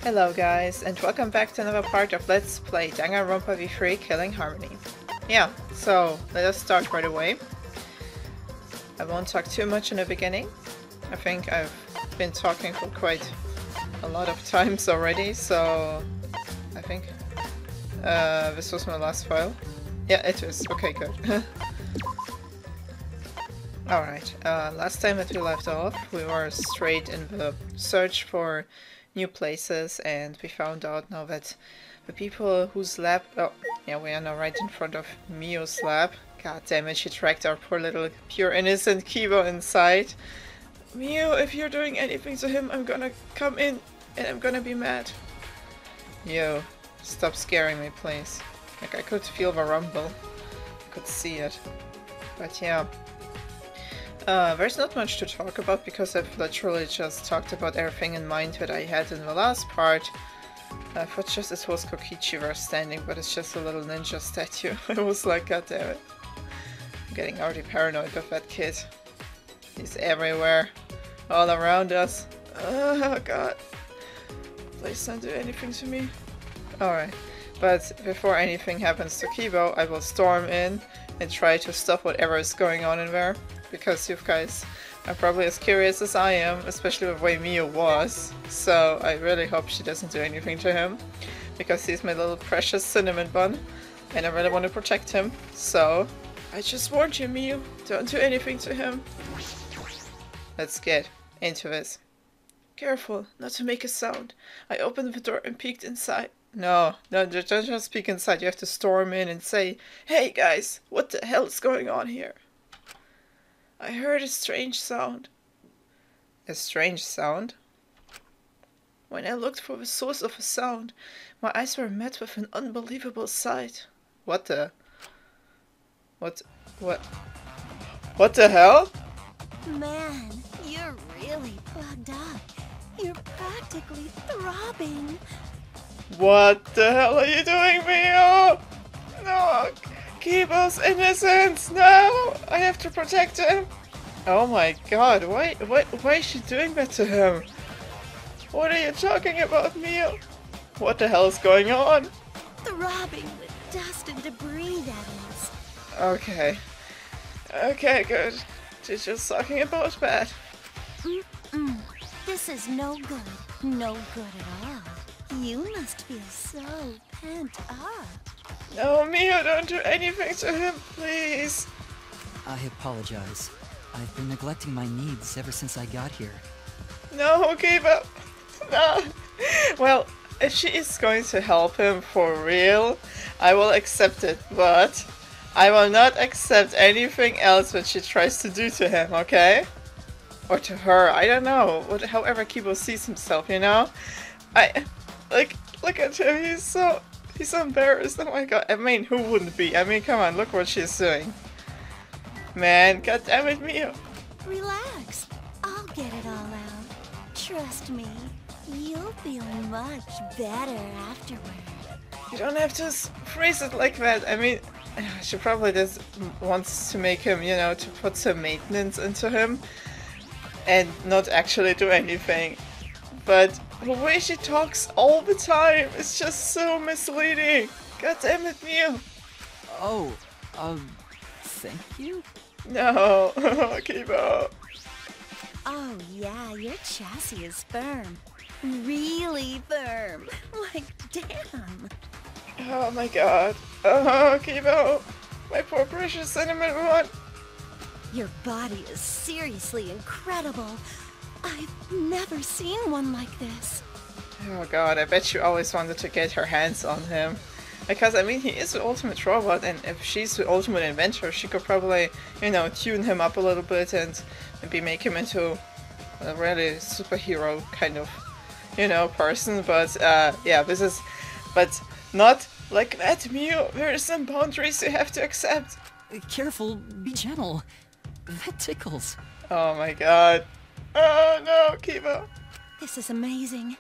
Hello guys, and welcome back to another part of Let's Play Danganronpa V3 Killing Harmony. Yeah, so let us start right away. I won't talk too much in the beginning. I think I've been talking for quite a lot of times already, so I think this was my last file. Yeah, it is. Okay, good. Alright, last time that we left off, we were straight in the search for new places, and we found out now that the people whose lab— oh, yeah, we are now right in front of Mio's lab. God damn it, she tracked our poor little pure innocent Kibo inside. Mio, if you're doing anything to him, I'm gonna come in and I'm gonna be mad. Yo, stop scaring me, please. Like, I could feel the rumble. I could see it. But yeah. There's not much to talk about because I've literally just talked about everything in mind that I had in the last part. I thought just it was Kokichi were standing, but it's just a little ninja statue. I was like, god damn it. I'm getting already paranoid with that kid. He's everywhere. All around us. Oh god. Please don't do anything to me. Alright. But before anything happens to Kibo, I will storm in and try to stop whatever is going on in there. Because you guys are probably as curious as I am, especially with the way Mio was. So I really hope she doesn't do anything to him. Because he's my little precious cinnamon bun. And I really want to protect him. So I just warned you, Mio. Don't do anything to him. Let's get into this. Careful, not to make a sound. I opened the door and peeked inside. No, don't just peek inside. You have to storm in and say, "Hey guys, what the hell is going on here?" I heard a strange sound. A strange sound? When I looked for the source of the sound, my eyes were met with an unbelievable sight. What the hell? Man, you're really plugged up. You're practically throbbing. What the hell are you doing, Mio? No! Kibo's innocence! No! I have to protect him! Oh my god, why is she doing that to him? What are you talking about, Mio? What the hell is going on? Throbbing with dust and debris, that is. Okay. Okay, good. She's just talking about that. This is no good. No good at all. You must feel so pent up. No, Mio, don't do anything to him, please. I apologize. I've been neglecting my needs ever since I got here. No, Kibo. No. Well, if she is going to help him for real, I will accept it, but I will not accept anything else that she tries to do to him, okay? Or to her, I don't know. However Kibo sees himself, you know? Look at him, he's so embarrassed. Oh my god. I mean, who wouldn't be? I mean, come on, look what she's doing. Man, god damn it, Mio. Relax. I'll get it all out. Trust me. You'll feel much better afterward. You don't have to phrase it like that. I mean, she probably just wants to make him, you know, to put some maintenance into him and not actually do anything. But the way she talks all the time is just so misleading. God damn it, Mio. Oh, thank you? No, Kibo. Oh yeah, your chassis is firm. Really firm. Like, damn. Oh my god. Oh, Kibo. My poor precious cinnamon one. Your body is seriously incredible. I've never seen one like this. Oh god, I bet she always wanted to get her hands on him. Because, I mean, he is the ultimate robot, and if she's the ultimate inventor, she could probably, you know, tune him up a little bit and maybe make him into a really superhero kind of, you know, person. But, yeah, this is... But not like that, Mio. There are some boundaries you have to accept. Careful, be gentle. That tickles. Oh my god. Oh no, Kibo. This is amazing.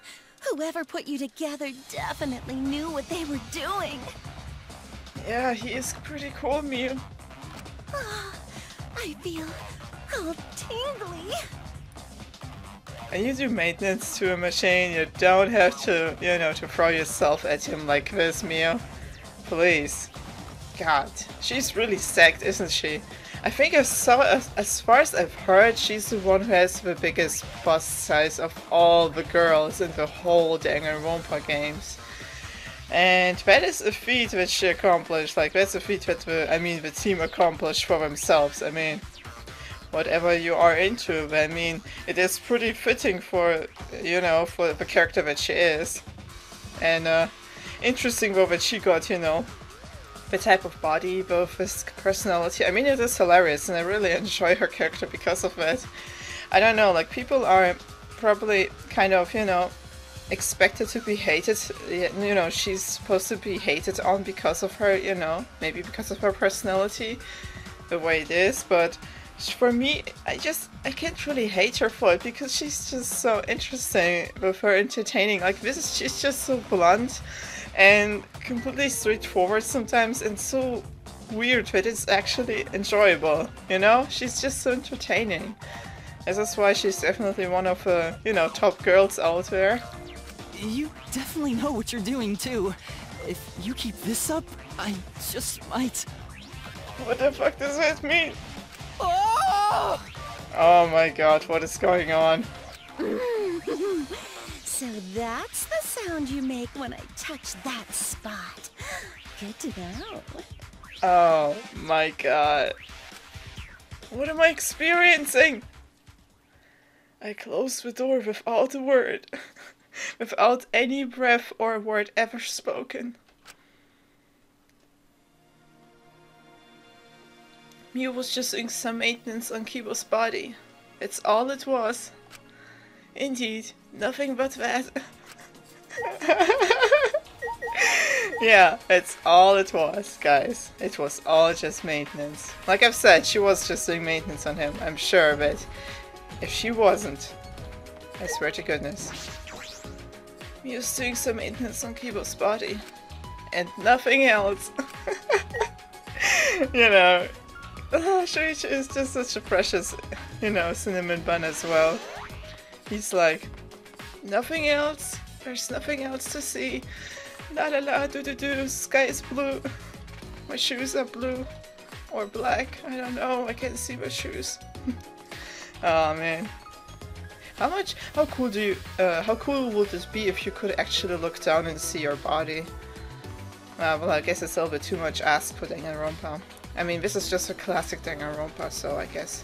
Whoever put you together definitely knew what they were doing. Yeah, he is pretty cool, Mio. I feel all tingly. When you do maintenance to a machine, you don't have to, you know, to throw yourself at him like this, Mio. Please. God, she's really stacked, isn't she? I think as far as I've heard, she's the one who has the biggest boss size of all the girls in the whole Danganronpa games. And that is a feat that she accomplished. Like, that's a feat that the team accomplished for themselves. I mean, whatever you are into, I mean, it is pretty fitting for, you know, for the character that she is. And interesting though that she got, you know, the type of body, both his personality. I mean, it is hilarious and I really enjoy her character because of it. I don't know, like, people are probably kind of, you know, expected to be hated. You know, she's supposed to be hated on because of her, you know, maybe because of her personality, the way it is, but for me, I can't really hate her for it because she's just so interesting with her entertaining. Like, she's just so blunt and completely straightforward sometimes and so weird that it's actually enjoyable, you know? She's just so entertaining. And that's why she's definitely one of the, you know, top girls out there. You definitely know what you're doing, too. If you keep this up, I just might... What the fuck does that mean? Oh! Oh my god, what is going on? So that's the sound you make when I touch that spot. Good to know. Oh my god. What am I experiencing? I closed the door without a word. Without any breath or word ever spoken. Mew was just doing some maintenance on Kibo's body. It's all it was. Indeed, nothing but that. Yeah, it's all it was, guys. It was all just maintenance. Like I've said, she was just doing maintenance on him, I'm sure, but if she wasn't, I swear to goodness. Mew's doing some maintenance on Kibo's body. And nothing else. You know. Shuichi is just such a precious, you know, cinnamon bun as well. He's like, nothing else. There's nothing else to see. La la la, do do do. Sky is blue. My shoes are blue or black. I don't know. I can't see my shoes. Oh man. How cool would this be if you could actually look down and see your body? Well, I guess it's a little bit too much asked for Danganronpa. I mean, this is just a classic Danganronpa, so I guess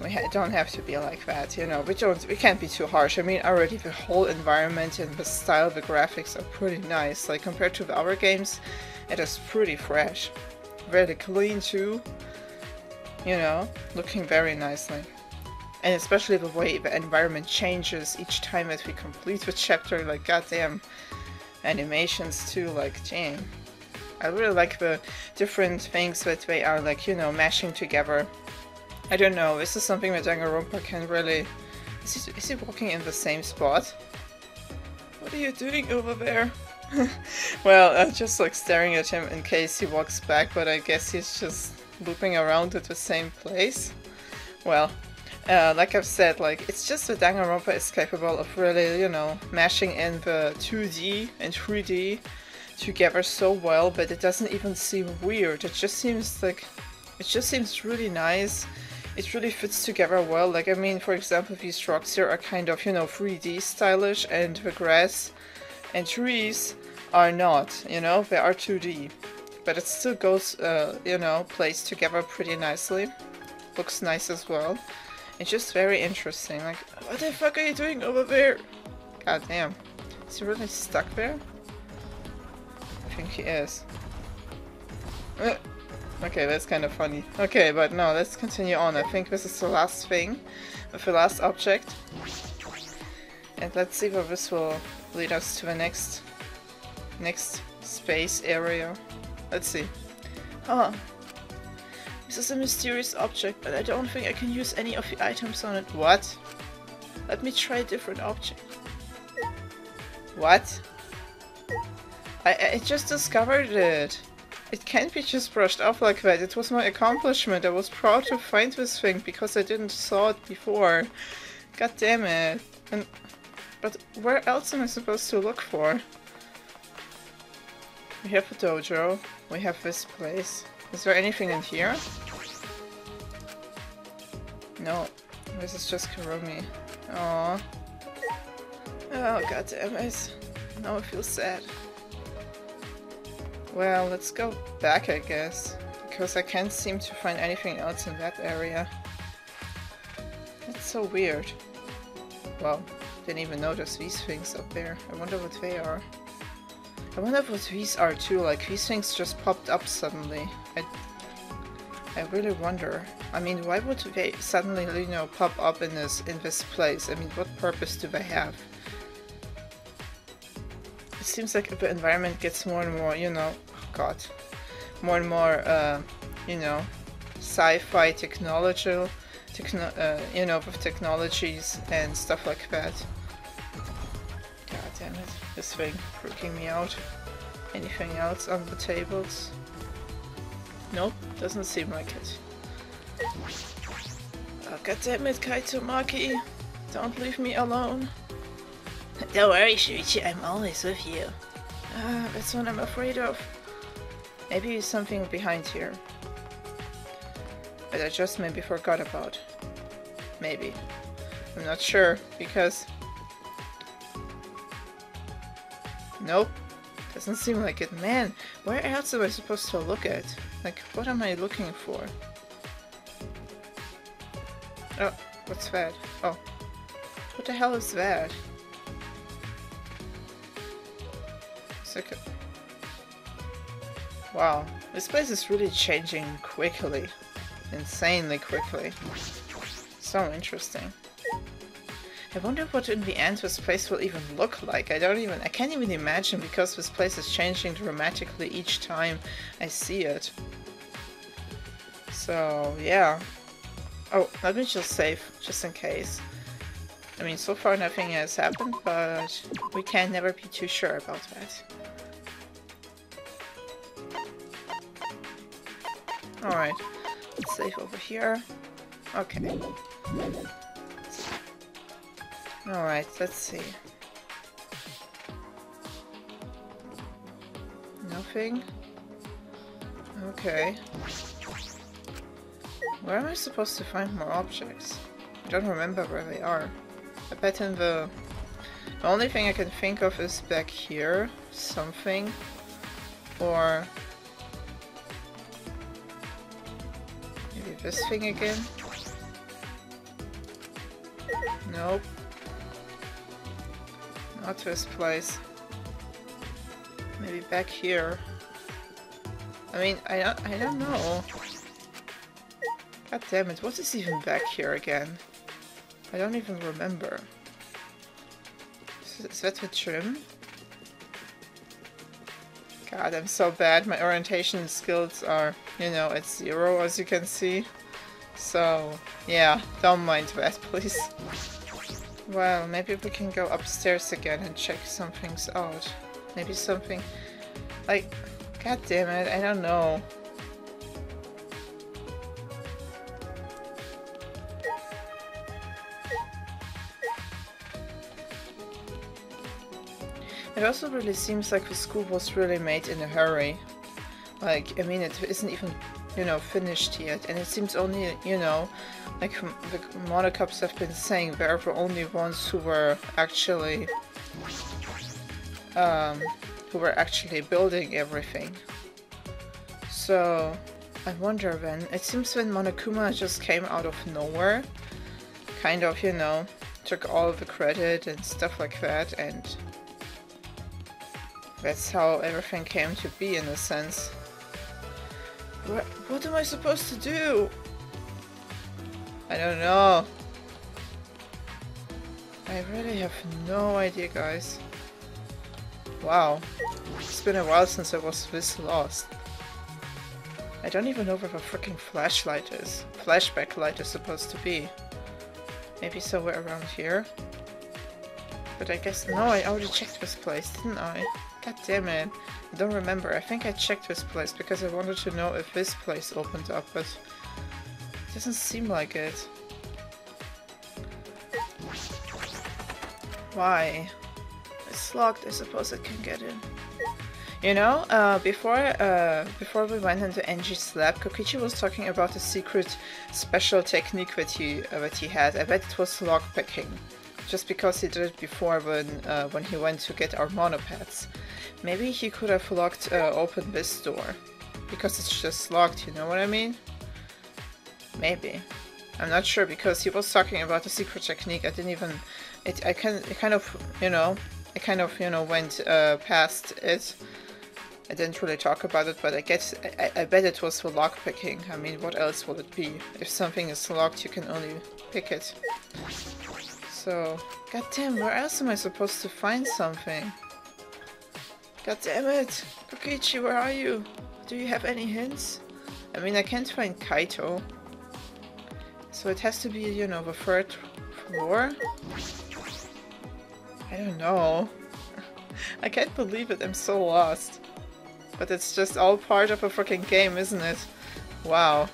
we don't have to be like that, you know. We can't be too harsh. I mean, already the whole environment and the style of the graphics are pretty nice. Like, compared to the other games, it is pretty fresh. Very clean too, you know, looking very nicely. And especially the way the environment changes each time that we complete the chapter, like, goddamn animations too, like, dang. I really like the different things that they are, like, you know, mashing together. I don't know, this is something that Danganronpa can really... Is he walking in the same spot? What are you doing over there? Well, just like staring at him in case he walks back, but I guess he's just looping around at the same place. Well, like I've said, like, it's just that Danganronpa is capable of really, you know, mashing in the 2D and 3D together so well, but it doesn't even seem weird. It just seems like, it just seems really nice. It really fits together well. Like, I mean, for example, these rocks here are kind of, you know, 3D stylish, and the grass and trees are not, you know, they are 2D. But it still goes, you know, plays together pretty nicely. Looks nice as well. It's just very interesting. Like, what the fuck are you doing over there? God damn. Is he really stuck there? I think he is. Okay, that's kind of funny. Okay, but no, let's continue on. I think this is the last thing, with the last object. And let's see where this will lead us to the next space area. Let's see. Huh. This is a mysterious object, but I don't think I can use any of the items on it. What? Let me try a different object. What? I just discovered it. It can't be just brushed off like that. It was my accomplishment. I was proud to find this thing because I didn't saw it before. God damn it. But where else am I supposed to look for? We have a dojo. We have this place. Is there anything in here? No. This is just Kurumi. Aww. Oh, god damn it. Now I feel sad. Well, let's go back, I guess. Because I can't seem to find anything else in that area. That's so weird. Well, didn't even notice these things up there. I wonder what they are. I wonder what these are too, like these things just popped up suddenly. I really wonder. I mean, why would they suddenly, you know, pop up in this place? I mean, what purpose do they have? It seems like if the environment gets more and more, you know, oh god, more and more, you know, sci-fi technological, you know, with technologies and stuff like that. God damn it, this thing freaking me out. Anything else on the tables? Nope, doesn't seem like it. Oh, god damn it, Kaito Maki! Don't leave me alone. Don't worry, Shuichi, I'm always with you. Ah, that's what I'm afraid of. Maybe something behind here. But I just maybe forgot about. Maybe. I'm not sure, because... Nope. Doesn't seem like it. Man, where else am I supposed to look at? Like, what am I looking for? Oh, what's that? Oh. What the hell is that? It's like a... Wow, this place is really changing quickly. Insanely quickly. So interesting. I wonder what in the end this place will even look like. I can't even imagine, because this place is changing dramatically each time I see it. So, yeah. Oh, let me just save, just in case. I mean, so far nothing has happened, but we can never be too sure about that. Alright, let's save over here. Okay. Alright, let's see. Nothing? Okay. Where am I supposed to find more objects? I don't remember where they are. I bet in the only thing I can think of is back here. Something. Or... maybe this thing again? Nope. Not this place. Maybe back here. I mean, I don't know. God damn it, what is even back here again? I don't even remember. Is that the trim? God, I'm so bad. My orientation skills are, you know, at 0, as you can see. So, yeah, don't mind that, please. Well, maybe we can go upstairs again and check some things out. Maybe something... like... God damn it, I don't know. It also really seems like the school was really made in a hurry. Like, I mean, it isn't even, you know, finished yet, and it seems only, you know, like the Monocups have been saying, they're the only ones who were actually building everything. So, I wonder when, it seems when Monokuma just came out of nowhere, kind of, you know, took all of the credit and stuff like that, and that's how everything came to be, in a sense. What am I supposed to do? I don't know. I really have no idea, guys. Wow. It's been a while since I was this lost. I don't even know where the freaking flashlight is. Flashback light is supposed to be. Maybe somewhere around here? But I guess... no, I already checked this place, didn't I? God damn it. I don't remember. I think I checked this place because I wanted to know if this place opened up, but it doesn't seem like it. Why? It's locked. I suppose I can get in. You know, before we went into Angie's lab, Kokichi was talking about a secret special technique that he had. I bet it was lockpicking, just because he did it before when he went to get our monopads. Maybe he could have locked open this door, because it's just locked. You know what I mean? Maybe. I'm not sure, because he was talking about a secret technique. I didn't even. I kind of went past it. I didn't really talk about it, but I bet it was for lockpicking. I mean, what else would it be? If something is locked, you can only pick it. So, goddamn, where else am I supposed to find something? God damn it! Kokichi, where are you? Do you have any hints? I mean, I can't find Kaito. So it has to be, you know, the third floor? I don't know. I can't believe it, I'm so lost. But it's just all part of a freaking game, isn't it? Wow.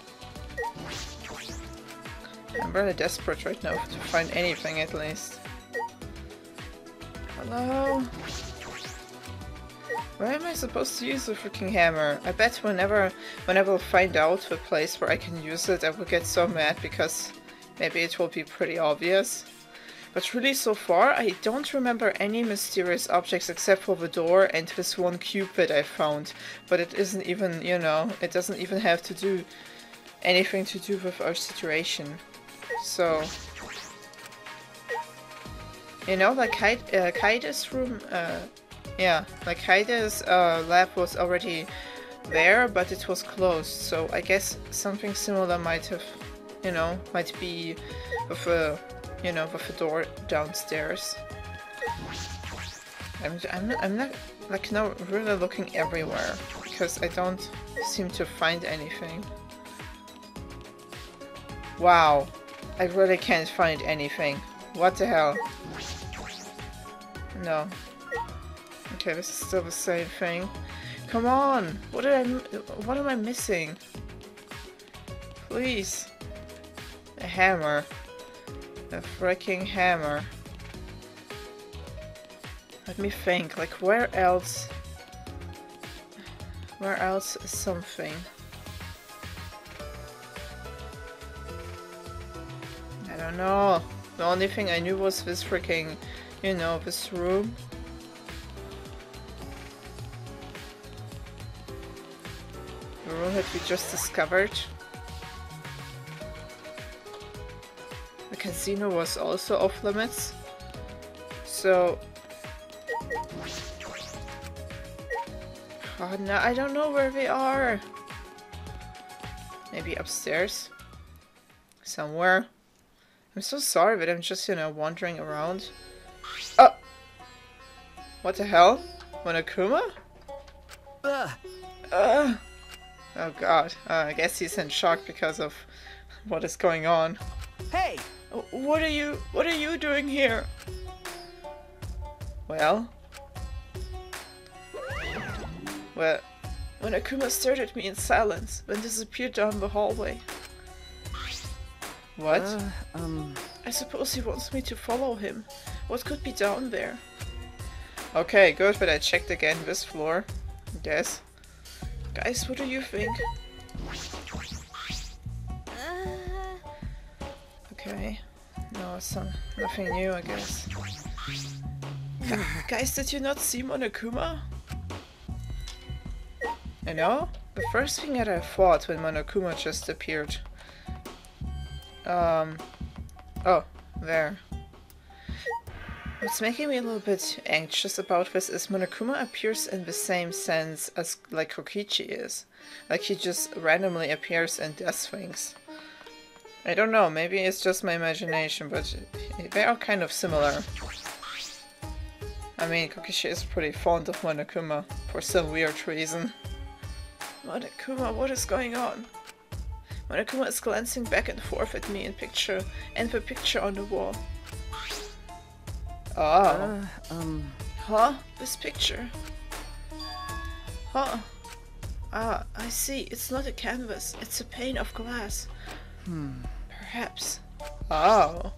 I'm really desperate right now to find anything at least. Hello? Where am I supposed to use the freaking hammer? I bet whenever I find out the place where I can use it, I will get so mad because maybe it will be pretty obvious. But really, so far, I don't remember any mysterious objects except for the door and this one cupid I found. But it isn't even, you know, it doesn't even have to do anything to do with our situation. So, you know, like Kaida's room, yeah, like Kaida's lab was already there, but it was closed. So I guess something similar might have, you know, might be with a, you know, with the door downstairs. I'm not like now really looking everywhere because I don't seem to find anything. Wow, I really can't find anything. What the hell? No. Okay, this is still the same thing. Come on! What am I missing? Please. A hammer. A freaking hammer. Let me think, like where else? Where else is something? I don't know. The only thing I knew was this freaking, you know, this room. The room that we just discovered. The casino was also off limits. So... oh no, I don't know where we are. Maybe upstairs? Somewhere? I'm so sorry, but I'm just, you know, wandering around. Oh! What the hell? Monokuma? Oh god. I guess he's in shock because of what is going on. Hey! What are you doing here? Well, when Akuma stared at me in silence, then disappeared down the hallway. What? I suppose he wants me to follow him. What could be down there? Okay, good, but I checked again this floor. I guess. Guys, what do you think? Okay. No, nothing new, I guess. Guys, did you not see Monokuma? You know, the first thing that I thought when Monokuma just appeared. Oh, there. What's making me a little bit anxious about this is Monokuma appears in the same sense as like Kokichi is. Like he just randomly appears and does things. I don't know, maybe it's just my imagination, but they are kind of similar. I mean, Kokichi is pretty fond of Monokuma for some weird reason. Monokuma, what is going on? Monokuma is glancing back and forth at me and the picture on the wall. Oh. Huh? This picture? Huh? Ah, I see. It's not a canvas. It's a pane of glass. Perhaps. Oh.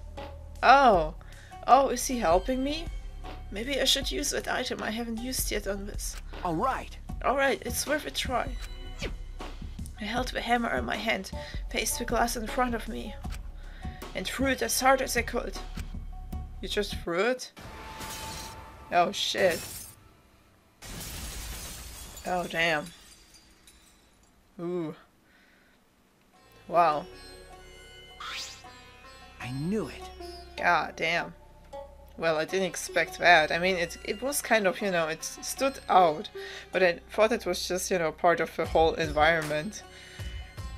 Oh. Oh, is he helping me? maybe I should use that item I haven't used yet on this. Alright. Alright, it's worth a try. I held the hammer in my hand, faced the glass in front of me, and threw it as hard as I could. You just threw it? Oh shit. Oh damn. Ooh. Wow. I knew it. God damn. Well, I didn't expect that. I mean, it was kind of, you know, it stood out, but I thought it was just, you know, part of the whole environment.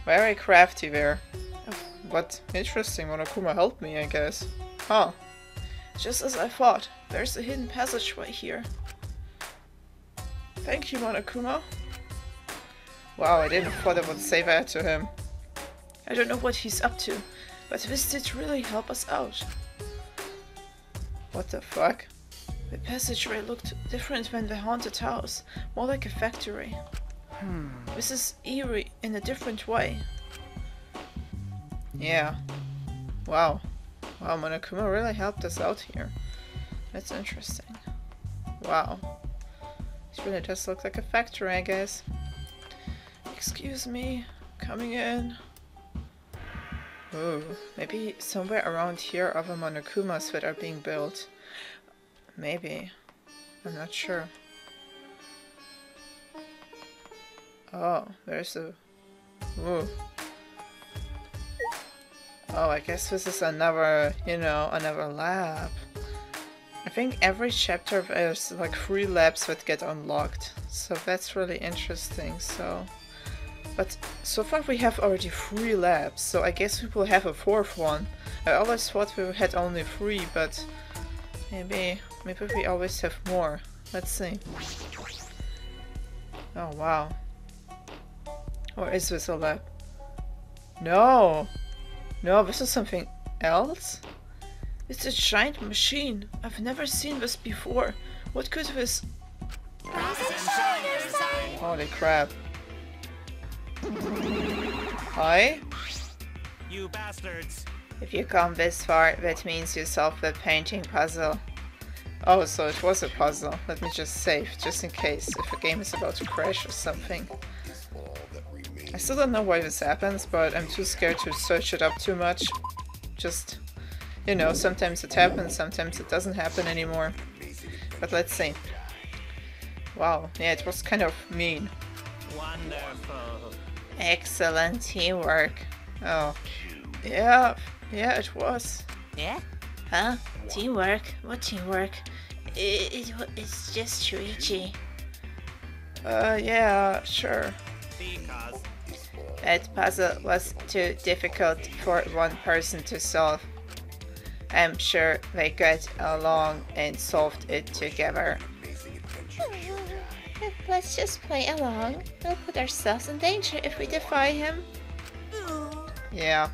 Very crafty there. But interesting, Monokuma helped me, I guess. Huh. Just as I thought, there's a hidden passageway here. Thank you, Monokuma. Wow, I didn't thought I would say that to him. I don't know what he's up to, but this did really help us out. What the fuck? The passageway looked different than the haunted house, more like a factory. This is eerie in a different way. Yeah. Wow. Wow, Monokuma really helped us out here. That's interesting. Wow. This really does look like a factory, I guess. Excuse me, coming in. Ooh, maybe somewhere around here other Monokumas that are being built. Maybe. I'm not sure. Oh, there's a... Ooh. Oh, I guess this is another, you know, another lab. I think every chapter there's like 3 labs that get unlocked. So that's really interesting, so... But so far we have already 3 labs, so I guess we will have a 4th one. I always thought we had only 3, but maybe we always have more. Let's see. Oh wow. Or is this a lab? No! No, this is something else? It's a giant machine. I've never seen this before. What could this... Holy crap. Hi? You bastards! If you come this far, that means you solved the painting puzzle. Oh, so it was a puzzle. Let me just save, just in case, if the game is about to crash or something. I still don't know why this happens, but I'm too scared to search it up too much. Just, you know, sometimes it happens, sometimes it doesn't happen anymore. But let's see. Wow, yeah, it was kind of mean. Wonderful. Excellent teamwork. Oh. Yeah, it was. Yeah? Huh? Teamwork? What teamwork? It's just Shuichi. Yeah, sure. Because That puzzle was too difficult for one person to solve. I'm sure they got along and solved it together. Let's just play along. We'll put ourselves in danger if we defy him. Yeah.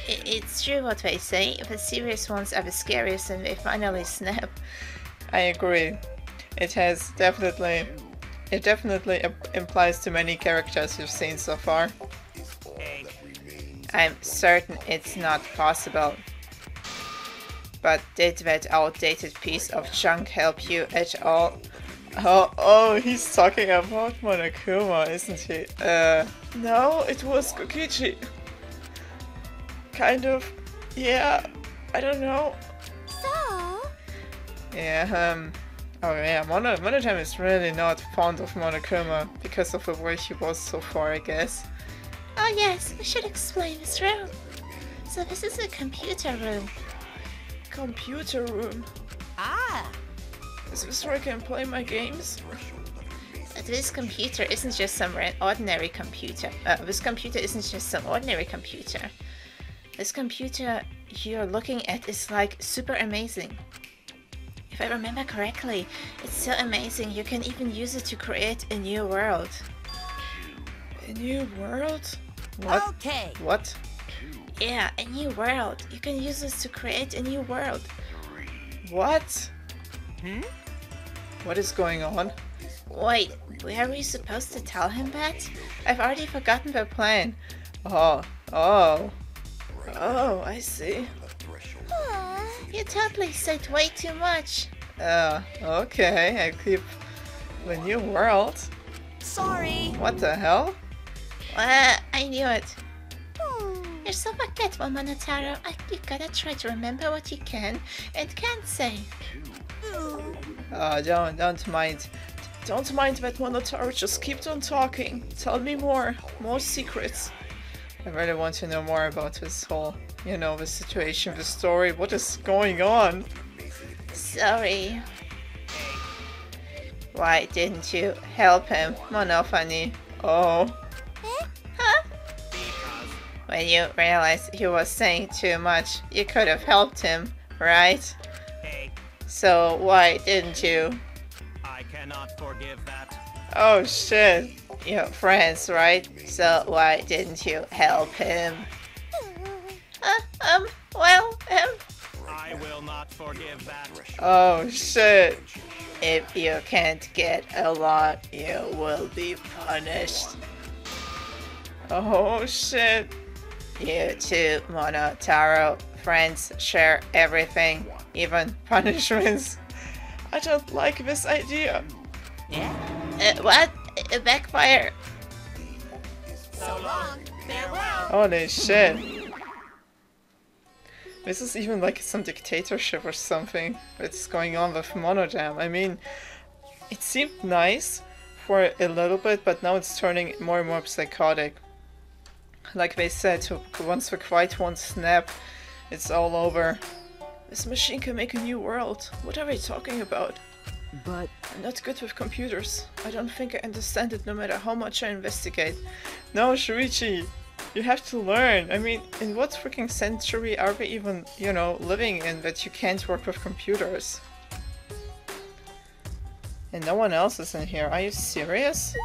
It's true what they say. The serious ones are the scariest and they finally snap. I agree. It definitely implies to many characters you've seen so far. hey, I'm certain it's not possible. But did that outdated piece of junk help you at all? Oh, he's talking about Monokuma, isn't he? No, it was Kokichi. Kind of. Yeah, I don't know. So? Yeah, oh yeah, Monotime is really not fond of Monokuma because of the way he was so far, I guess. Oh yes, we should explain this room. So this is a computer room. Computer room. Ah! Is this where I can play my games? This computer isn't just some ordinary computer. This computer isn't just some ordinary computer. This computer you're looking at is like super amazing. If I remember correctly, it's so amazing you can even use it to create a new world. A new world? What? Okay. What? Yeah, a new world. You can use this to create a new world. What? What is going on? Wait, were we supposed to tell him that? I've already forgotten the plan. Oh, I see. You totally said way too much. Okay, I keep the new world. Sorry. What the hell? I knew it. You're so forgetful, Monotaro. You gotta try to remember what you can and can't say. Don't mind. Don't mind that, Monotaro. Just keep on talking. Tell me more. More secrets. I really want to know more about this whole, the situation, the story. What is going on? Sorry. Why didn't you help him, Monofani? Oh. Huh? Because When you realized he was saying too much, you could have helped him, right? hey, So why didn't you? I cannot forgive that. Oh shit. You're friends, right? So why didn't you help him? I will not forgive that. Oh shit. If you can't get along, you will be punished. Oh shit. You two, Monotaro, friends share everything, even punishments. I don't like this idea. What? Backfire. So long, farewell. Holy shit. This is even like some dictatorship or something that's going on with Monodam. I mean, it seemed nice for a little bit, but now it's turning more and more psychotic. Like they said, once the quiet one snap, it's all over. This machine can make a new world. What are we talking about? But I'm not good with computers. I don't think I understand it no matter how much I investigate. No, Shuichi, you have to learn. I mean, in what freaking century are we even, living in that you can't work with computers? And no one else is in here. Are you serious?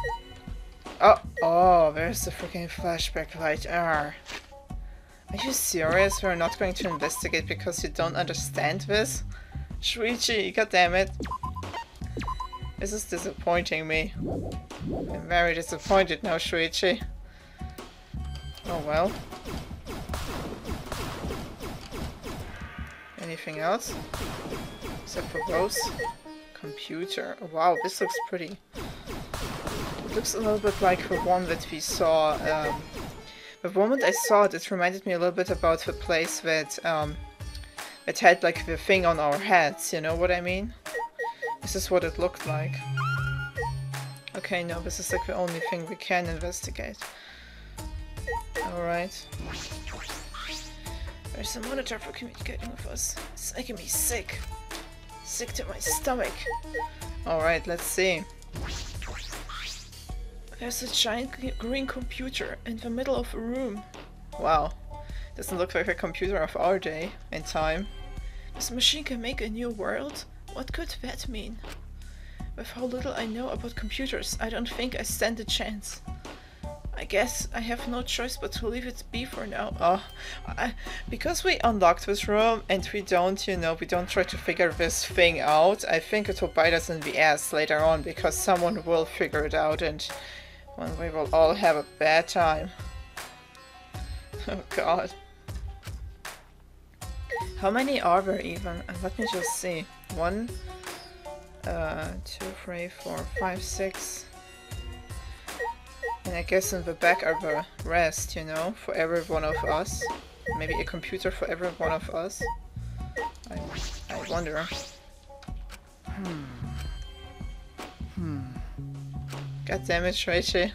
Oh, there's the freaking flashback light. Are you serious? We're not going to investigate because you don't understand this? Shuichi, goddammit. This is disappointing me. I'm very disappointed now, Shuichi. Oh well. Anything else? Except for those? Computer. Oh, wow, this looks pretty. It looks a little bit like the one that we saw. The moment I saw it, it reminded me a little bit about the place that it had like the thing on our heads, you know what I mean? This is what it looked like. Okay, no, this is like the only thing we can investigate. Alright. There's a monitor for communicating with us. It's making me sick. Sick to my stomach. Alright, let's see. There's a giant green computer in the middle of the room. Wow. Doesn't look like a computer of our day and time. This machine can make a new world? What could that mean? With how little I know about computers, I don't think I stand a chance. I guess I have no choice but to leave it be for now. Because we unlocked this room and we don't, we don't try to figure this thing out, I think it will bite us in the ass later on because someone will figure it out and when we will all have a bad time. Oh god. How many are there even? Let me just see. 1, 2, 3, 4, 5, 6. And I guess in the back are the rest, for every one of us. Maybe a computer for every one of us. I wonder. God damn it, Shuichi.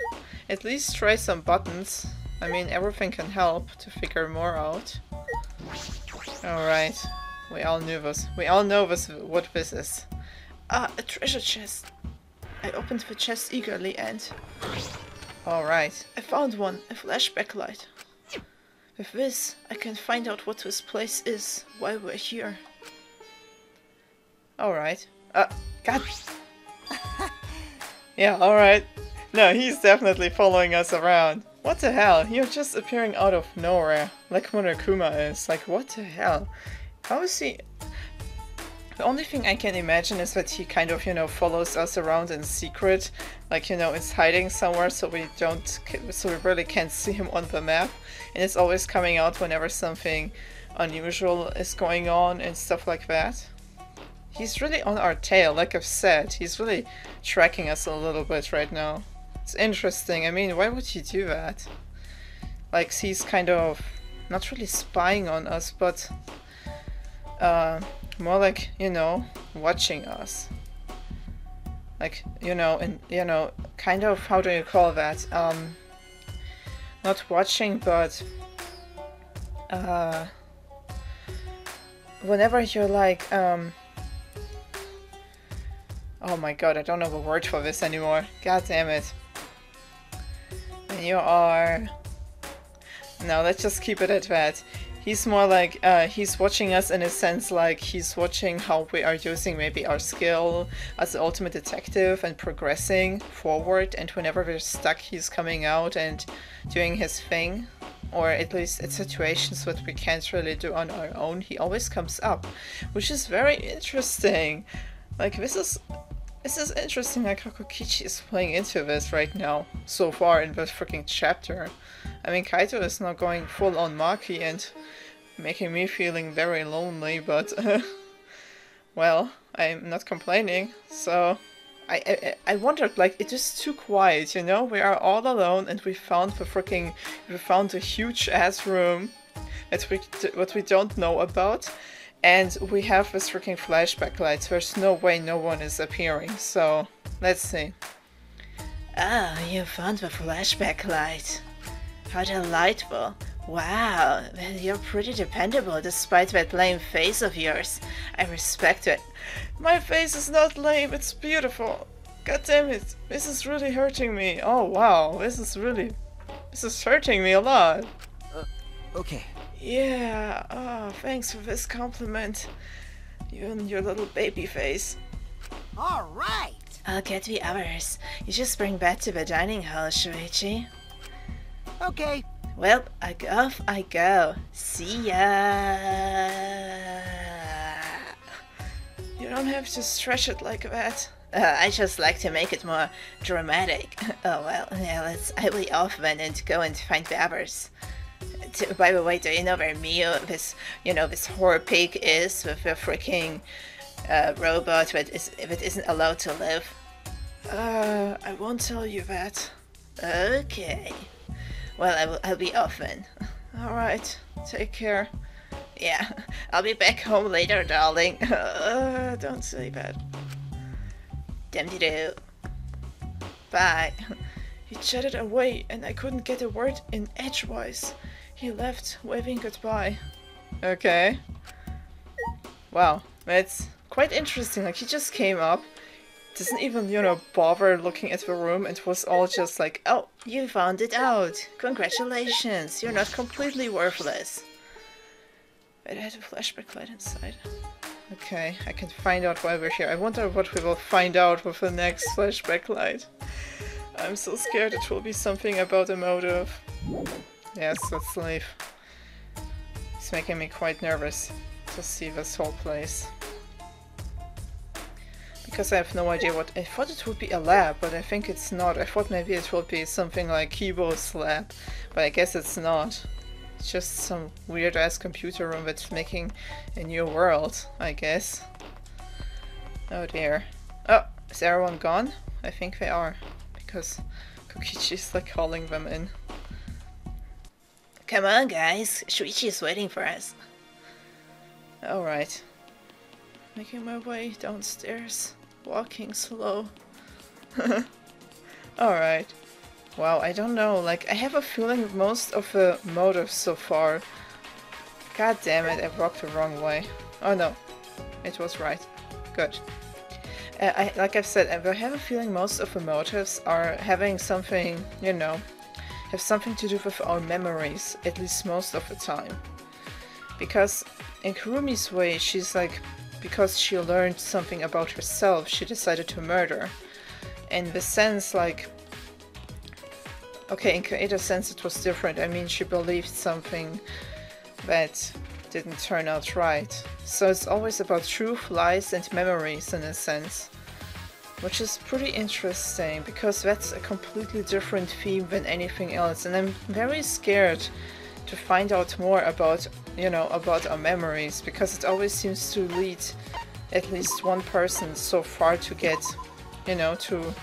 At least try some buttons. I mean, everything can help to figure more out. Alright. We all knew this. We all know what this is. Ah, a treasure chest. I opened the chest eagerly and... Alright, I found one, a flashback light. With this, I can find out what this place is, why we're here. Alright. God. Yeah, alright. No, he's definitely following us around. What the hell? You're just appearing out of nowhere, like Monokuma is. Like, what the hell? How is he... The only thing I can imagine is that he kind of, follows us around in secret. Like, is hiding somewhere so we really can't see him on the map. And it's always coming out whenever something unusual is going on and stuff like that. He's really on our tail, like I've said. He's really tracking us a little bit right now. It's interesting. I mean, why would he do that? Like, he's kind of not really spying on us, but more like, you know, watching us. Like, you know, and kind of, how do you call that? Not watching, but whenever you're like, oh my god, I don't know the word for this anymore. God damn it. When you are... No, let's just keep it at that. He's more like, he's watching us in a sense like he's watching how we are using maybe our skill as the ultimate detective and progressing forward, and whenever we're stuck he's coming out and doing his thing. Or at least in situations that we can't really do on our own, he always comes up. Which is very interesting. Like, this is interesting, like how Kokichi is playing into this right now, so far in the freaking chapter. I mean, Kaito is now going full on Maki and making me feeling very lonely, but well, I'm not complaining. So I wondered, like, it is too quiet, you know? We are all alone and we found a huge ass room that we don't know about. And we have this freaking flashback lights. There's no way no one is appearing, so let's see. Ah, you found the flashback light. How delightful. Wow, well, you're pretty dependable despite that lame face of yours. I respect it. My face is not lame, it's beautiful. God damn it, this is really hurting me. Oh wow, this is hurting me a lot. Okay. Yeah, oh, thanks for this compliment. You and your little baby face. All right. I'll get the others. You just bring back to the dining hall, Shuichi. Okay. Well, off I go. See ya. You don't have to stretch it like that. I just like to make it more dramatic. Oh well, yeah, I will be off then and go and find the others. By the way, do you know where Mio, this horror pig is with the freaking robot that isn't allowed to live? I won't tell you that. Okay. Well, I'll be off then. Alright, take care. Yeah, I'll be back home later, darling. Don't say that. Dum-de-doo. Bye. He chatted away and I couldn't get a word in edgewise. He left, waving goodbye. Okay. Wow, that's quite interesting. Like, he just came up, doesn't even, bother looking at the room, and was all just like, oh, you found it out. Congratulations, you're not completely worthless. Wait, I had a flashback light inside. Okay, I can find out why we're here. I wonder what we will find out with the next flashback light. I'm so scared it will be something about a motive. Yes, let's leave. It's making me quite nervous to see this whole place. Because I have no idea what... I thought it would be a lab, but I think it's not. I thought maybe it would be something like Kibo's lab, but I guess it's not. It's just some weird-ass computer room that's making a new world, I guess. Oh dear. Oh, is everyone gone? I think they are, because Kokichi's like calling them in. Come on, guys. Shuichi is waiting for us. Alright. Making my way downstairs. Walking slow. Alright. Wow, I don't know. Like, I have a feeling most of the motives so far... God damn it, I walked the wrong way. Oh no. It was right. Good. Like I've said, I have a feeling most of the motives are having something, have something to do with our memories, at least most of the time. Because in Kurumi's way, she's like, because she learned something about herself, she decided to murder. In the sense, like, okay, in Kaeda's sense it was different. I mean, she believed something that didn't turn out right. So it's always about truth, lies, and memories in a sense. Which is pretty interesting, because that's a completely different theme than anything else, and I'm very scared to find out more about, about our memories, because it always seems to lead at least one person so far to get, you know, to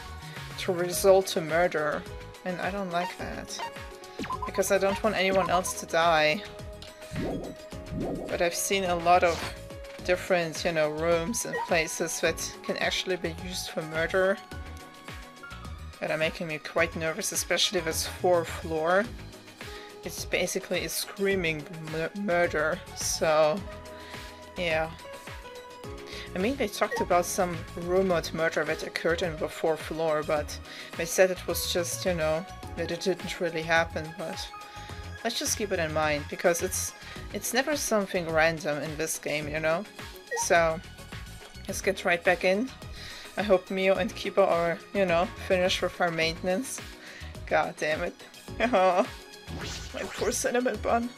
result to murder. And I don't like that. Because I don't want anyone else to die. But I've seen a lot of different, you know, rooms and places that can actually be used for murder. That are making me quite nervous, especially this 4th floor. It's basically a screaming murder, so yeah. I mean, they talked about some rumored murder that occurred in the 4th floor, but they said it was just, you know, that it didn't really happen, but let's just keep it in mind, because it's never something random in this game, you know? So, let's get right back in. I hope Mio and Kiba are, you know, finished with our maintenance. God damn it. Oh, my poor cinnamon bun.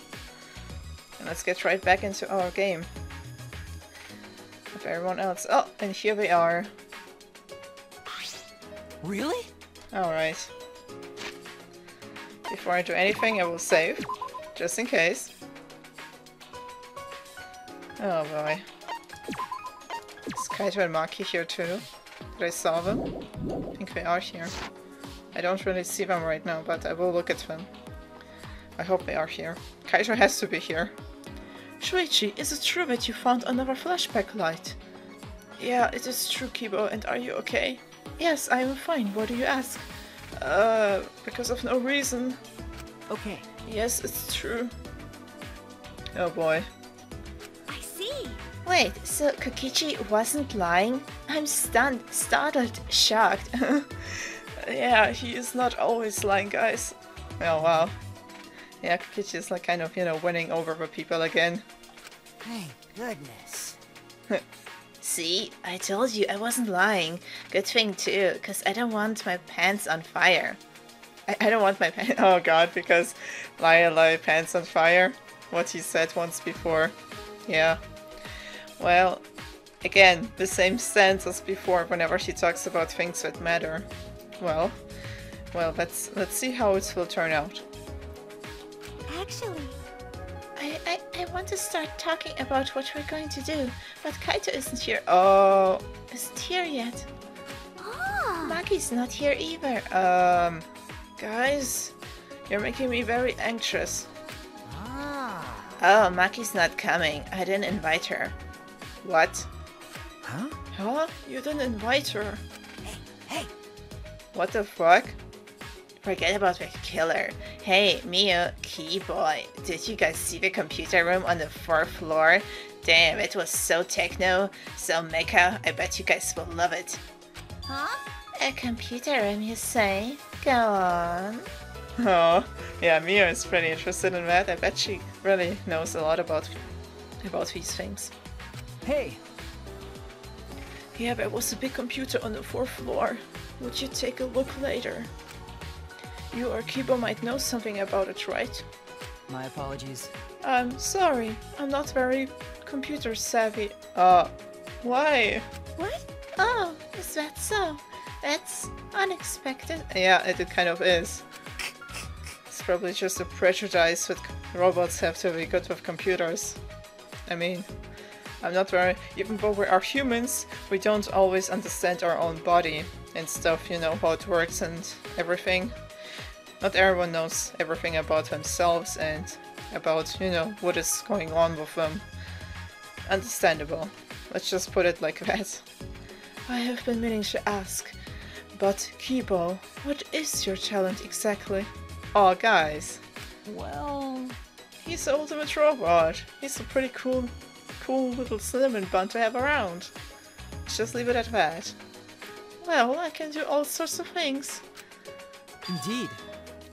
And let's get right back into our game. With everyone else. Oh, and here we are. Really? Alright. Before I do anything, I will save. Just in case. Oh boy. Is Kaito and Maki here too? Did I saw them? I think they are here. I don't really see them right now, but I will look at them. I hope they are here. Kaito has to be here. Shuichi, is it true that you found another flashback light? Yeah, it is true, Kibo, and are you okay? Yes, I am fine. What do you ask? Because of no reason. Okay. Yes, it's true. Oh boy. I see. Wait, so Kokichi wasn't lying? I'm stunned, startled, shocked. Yeah, he is not always lying, guys. Oh wow. Yeah, Kokichi is like kind of, you know, winning over the people again. Thank goodness. See, I told you I wasn't lying. Good thing too, because I don't want my pants on fire. I don't want my pants. Oh god, because lie, pants on fire. What he said once before. Yeah. Well, again, the same stance as before whenever she talks about things that matter. Well, let's see how it will turn out. Actually, I want to start talking about what we're going to do, but Kaito isn't here. Oh, Isn't here yet. ah, Maki's not here either. guys, you're making me very anxious. Oh, Maki's not coming. I didn't invite her. What? Huh? Huh? You didn't invite her. hey, What the fuck? Forget about the killer. Hey, Mio, Key Boy, did you guys see the computer room on the 4th floor? Damn, it was so techno, so mecha. I bet you guys will love it. huh? A computer room, you say? Go on. Oh, yeah, Mia is pretty interested in that. I bet she really knows a lot about these things. Hey, Yeah, there was a big computer on the 4th floor. Would you take a look later? You or Kibo might know something about it, right? my apologies. I'm sorry, I'm not very computer savvy. Why? What? Oh, is that so? That's unexpected. Yeah, it kind of is. It's probably just a prejudice that robots have to be good with computers. I mean, I'm not very... Even though we are humans, we don't always understand our own body and stuff, you know, how it works and everything. Not everyone knows everything about themselves and about, you know, what is going on with them. Understandable. Let's just put it like that. I have been meaning to ask, but Kibo, what is your talent exactly? Oh, guys. Well, He's the ultimate robot. He's a pretty cool little cinnamon bun to have around. Let's just leave it at that. Well, I can do all sorts of things. indeed.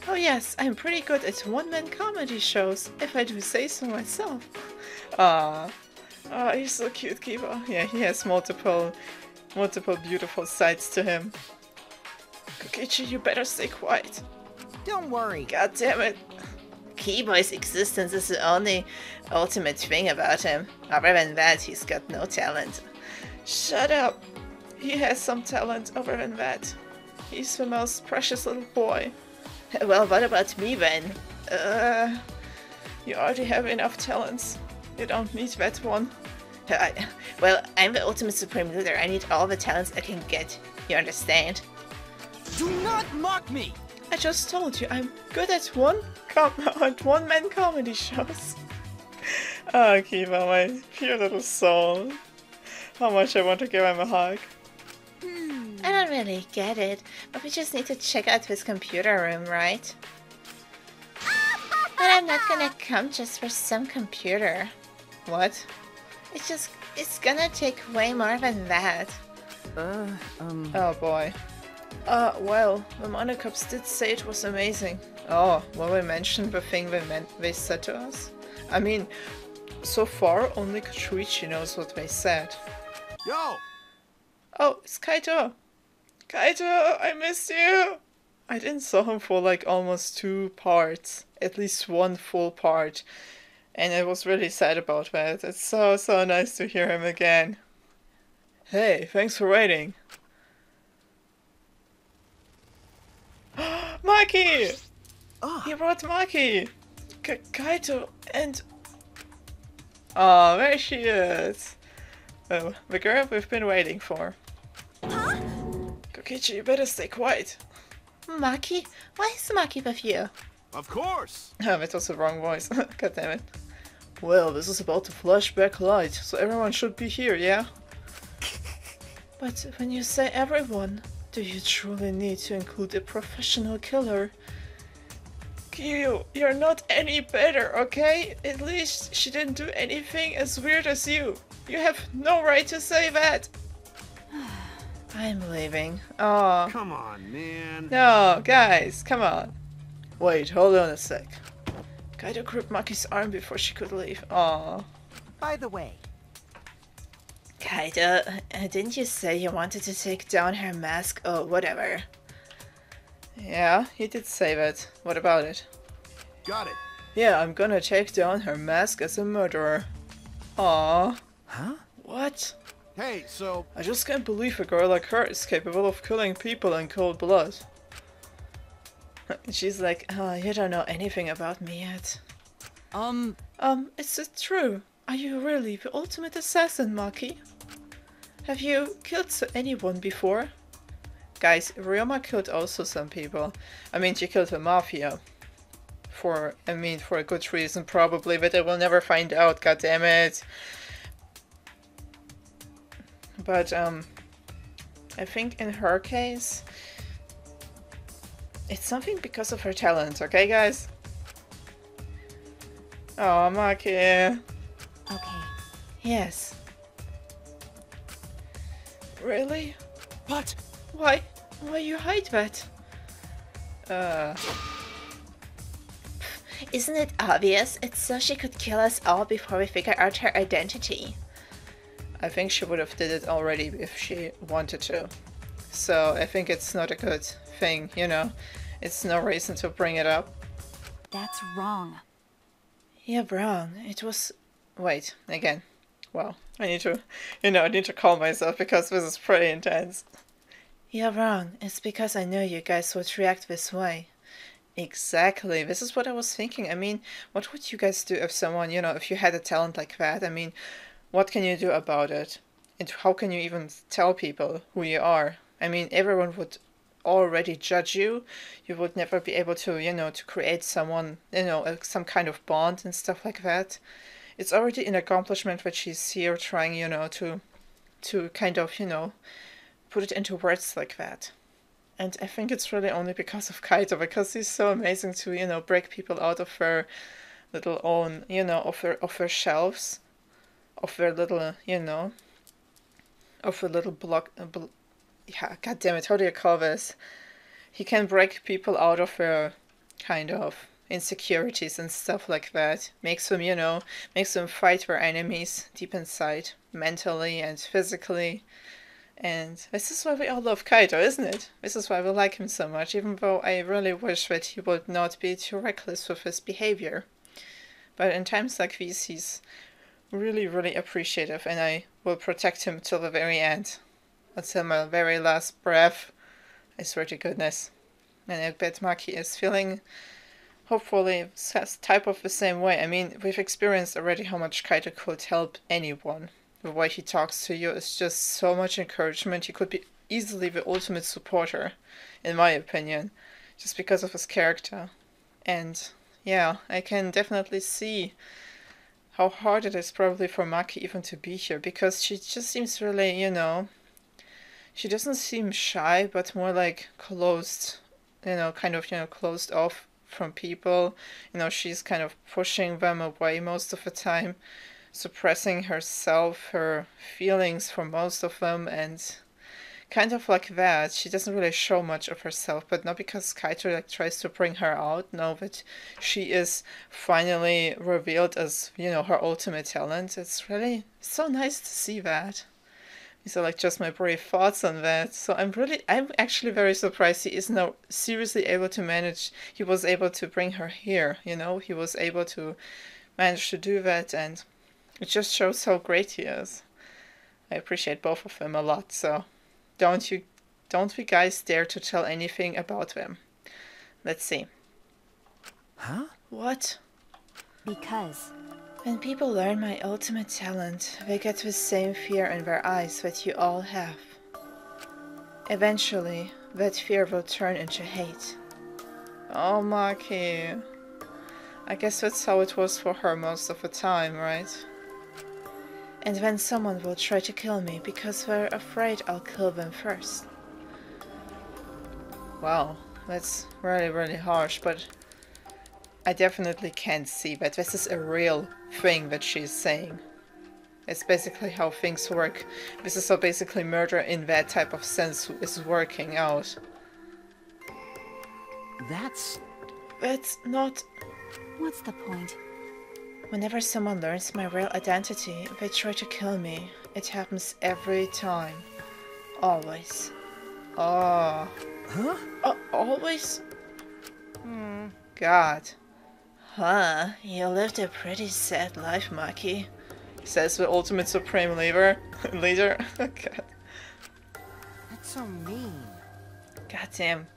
Oh yes, I'm pretty good at one-man comedy shows, if I do say so myself. He's so cute, Kiba. Yeah, he has multiple beautiful sides to him. Kokichi, you better stay quiet. Don't worry. God damn it. Key Boy's existence is the only ultimate thing about him. Other than that, he's got no talent. Shut up. He has some talent other than that. He's the most precious little boy. Well, what about me then? You already have enough talents. You don't need that one. Well, I'm the ultimate supreme leader. I need all the talents I can get. You understand? Do not mock me! I just told you I'm good at one-man comedy shows. Oh, Kiva, my pure little soul. How much I want to give him a hug. I don't really get it, but we just need to check out this computer room, right? But I'm not gonna come just for some computer. What? It's gonna take way more than that. Oh boy. Well, the Monocops did say it was amazing. Oh, will we mention the thing they said to us? I mean, so far only Shuichi knows what they said. Yo! Oh, it's Kaito! Kaito, I missed you! I didn't saw him for like almost 2 parts. At least 1 full part. And I was really sad about that. It's so nice to hear him again. Hey, thanks for waiting. Maki! He brought Maki! Kaito and... Oh, there she is! Oh, the girl we've been waiting for. Huh? Kokichi, you better stay quiet. Maki? Why is Maki with you? Of course! Oh, that was the wrong voice. God damn it. Well, this is about the flashback light, so everyone should be here, yeah? But when you say everyone, do you truly need to include a professional killer? Kiryu, you're not any better, okay? At least she didn't do anything as weird as you. You have no right to say that. I'm leaving. Oh. Come on, man. No, guys, come on. Wait, hold on a sec. Kaito gripped Maki's arm before she could leave. Aww. By the way, Kaito, didn't you say you wanted to take down her mask or whatever? Yeah, he did say that. What about it? Got it. Yeah, I'm gonna take down her mask as a murderer. Aww. Huh? What? Hey, so I just can't believe a girl like her is capable of killing people in cold blood. She's like, oh, you don't know anything about me yet. Is it true? Are you really the ultimate assassin, Maki? Have you killed anyone before? Guys, Ryoma killed also some people. I mean, she killed the mafia. For a good reason, probably, but I will never find out, god damn it. But, I think in her case, it's something because of her talent, okay, guys? Oh, Maki. okay. Yes. Really? But Why? Why you hide that? Isn't it obvious? It's so she could kill us all before we figure out her identity. I think she would have did it already if she wanted to. So I think it's not a good thing, you know. It's no reason to bring it up. That's wrong. You're wrong. It was... Wait, again. Wow. I need to calm myself because this is pretty intense. You're wrong. It's because I knew you guys would react this way. Exactly. This is what I was thinking. I mean, what would you guys do if someone, if you had a talent like that? I mean, what can you do about it? And how can you even tell people who you are? I mean, everyone would already judge you. You would never be able to, to create someone, some kind of bond and stuff like that. It's already an accomplishment that she's here trying, to kind of, put it into words like that. And I think it's really only because of Kaito, because he's so amazing to, break people out of their little own, of their shelves, of their little, of a little block, yeah, god damn it, how do you call this? He can break people out of their kind of insecurities and stuff like that. Makes them fight their enemies deep inside, mentally and physically. And this is why we all love Kaito, isn't it? This is why we like him so much, even though I really wish that he would not be too reckless with his behavior. But in times like these, he's really, really appreciative, and I will protect him till the very end. Until my very last breath. I swear to goodness. And I bet Maki is feeling, hopefully, type of the same way. I mean, we've experienced already how much Kaito could help anyone. The way he talks to you is just so much encouragement. He could be easily the ultimate supporter, in my opinion, just because of his character. And yeah, I can definitely see how hard it is probably for Maki even to be here, because she just seems really, you know, she doesn't seem shy, but more like closed, you know, kind of, you know, closed off from people. You know, she's kind of pushing them away most of the time, suppressing herself, her feelings for most of them, and kind of like that. She doesn't really show much of herself, but not because Kaito like tries to bring her out. No, but she is finally revealed as, you know, her ultimate talent. It's really so nice to see that. These are like just my brief thoughts on that. So I'm actually very surprised he is now seriously able to manage. He was able to bring her here, you know, he was able to manage to do that, and it just shows how great he is. I appreciate both of them a lot, so don't we guys dare to tell anything about them. Let's see. Huh? What? Because. When people learn my ultimate talent, they get the same fear in their eyes that you all have. Eventually, that fear will turn into hate. Oh, Maki. I guess that's how it was for her most of the time, right? And then someone will try to kill me because they're afraid I'll kill them first. Wow, that's really, really harsh, but I definitely can see that this is a real thing that she's saying. It's basically how things work. This is how basically murder in that type of sense is working out. That's not... What's the point? Whenever someone learns my real identity, they try to kill me. It happens every time. Always. Oh. huh? Always? God. Huh, you lived a pretty sad life, Maki. Says the ultimate supreme leader. Leader. God. That's so mean. Goddamn.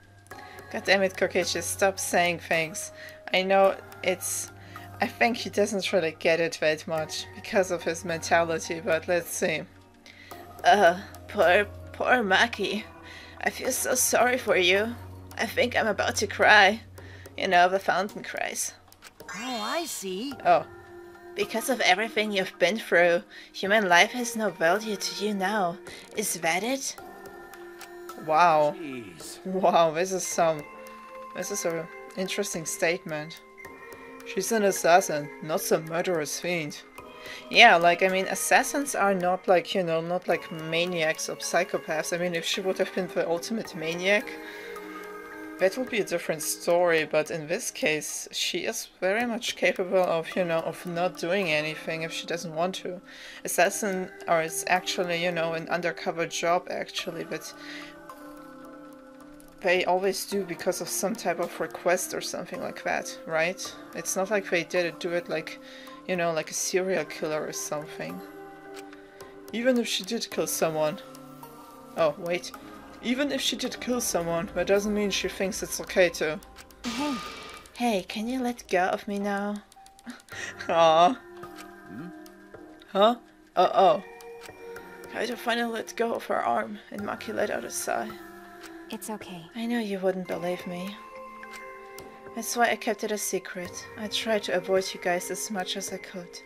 Goddamn it, Kokichi, stop saying things. I know it's... I think he doesn't really get it that much because of his mentality, but let's see. Poor Maki. I feel so sorry for you. I think I'm about to cry. You know, the fountain cries. Oh, I see. Oh. Because of everything you've been through, human life has no value to you now. Is that it? Wow. Jeez. Wow, this is a interesting statement. She's an assassin, not some murderous fiend. Yeah, like, I mean, assassins are not like, you know, not like maniacs or psychopaths. I mean, if she would have been the ultimate maniac, that would be a different story, but in this case, she is very much capable of, you know, of not doing anything if she doesn't want to. Assassin, or it's actually, you know, an undercover job, actually, but they always do because of some type of request or something like that, right? It's not like they did do it like, you know, like a serial killer or something. Even if she did kill someone. Oh, wait. Even if she did kill someone, that doesn't mean she thinks it's okay to. Hey, can you let go of me now? Aww. Huh? Oh. Kaito finally let go of her arm, and Maki let out a sigh. It's okay. I knew you wouldn't believe me. That's why I kept it a secret. I tried to avoid you guys as much as I could.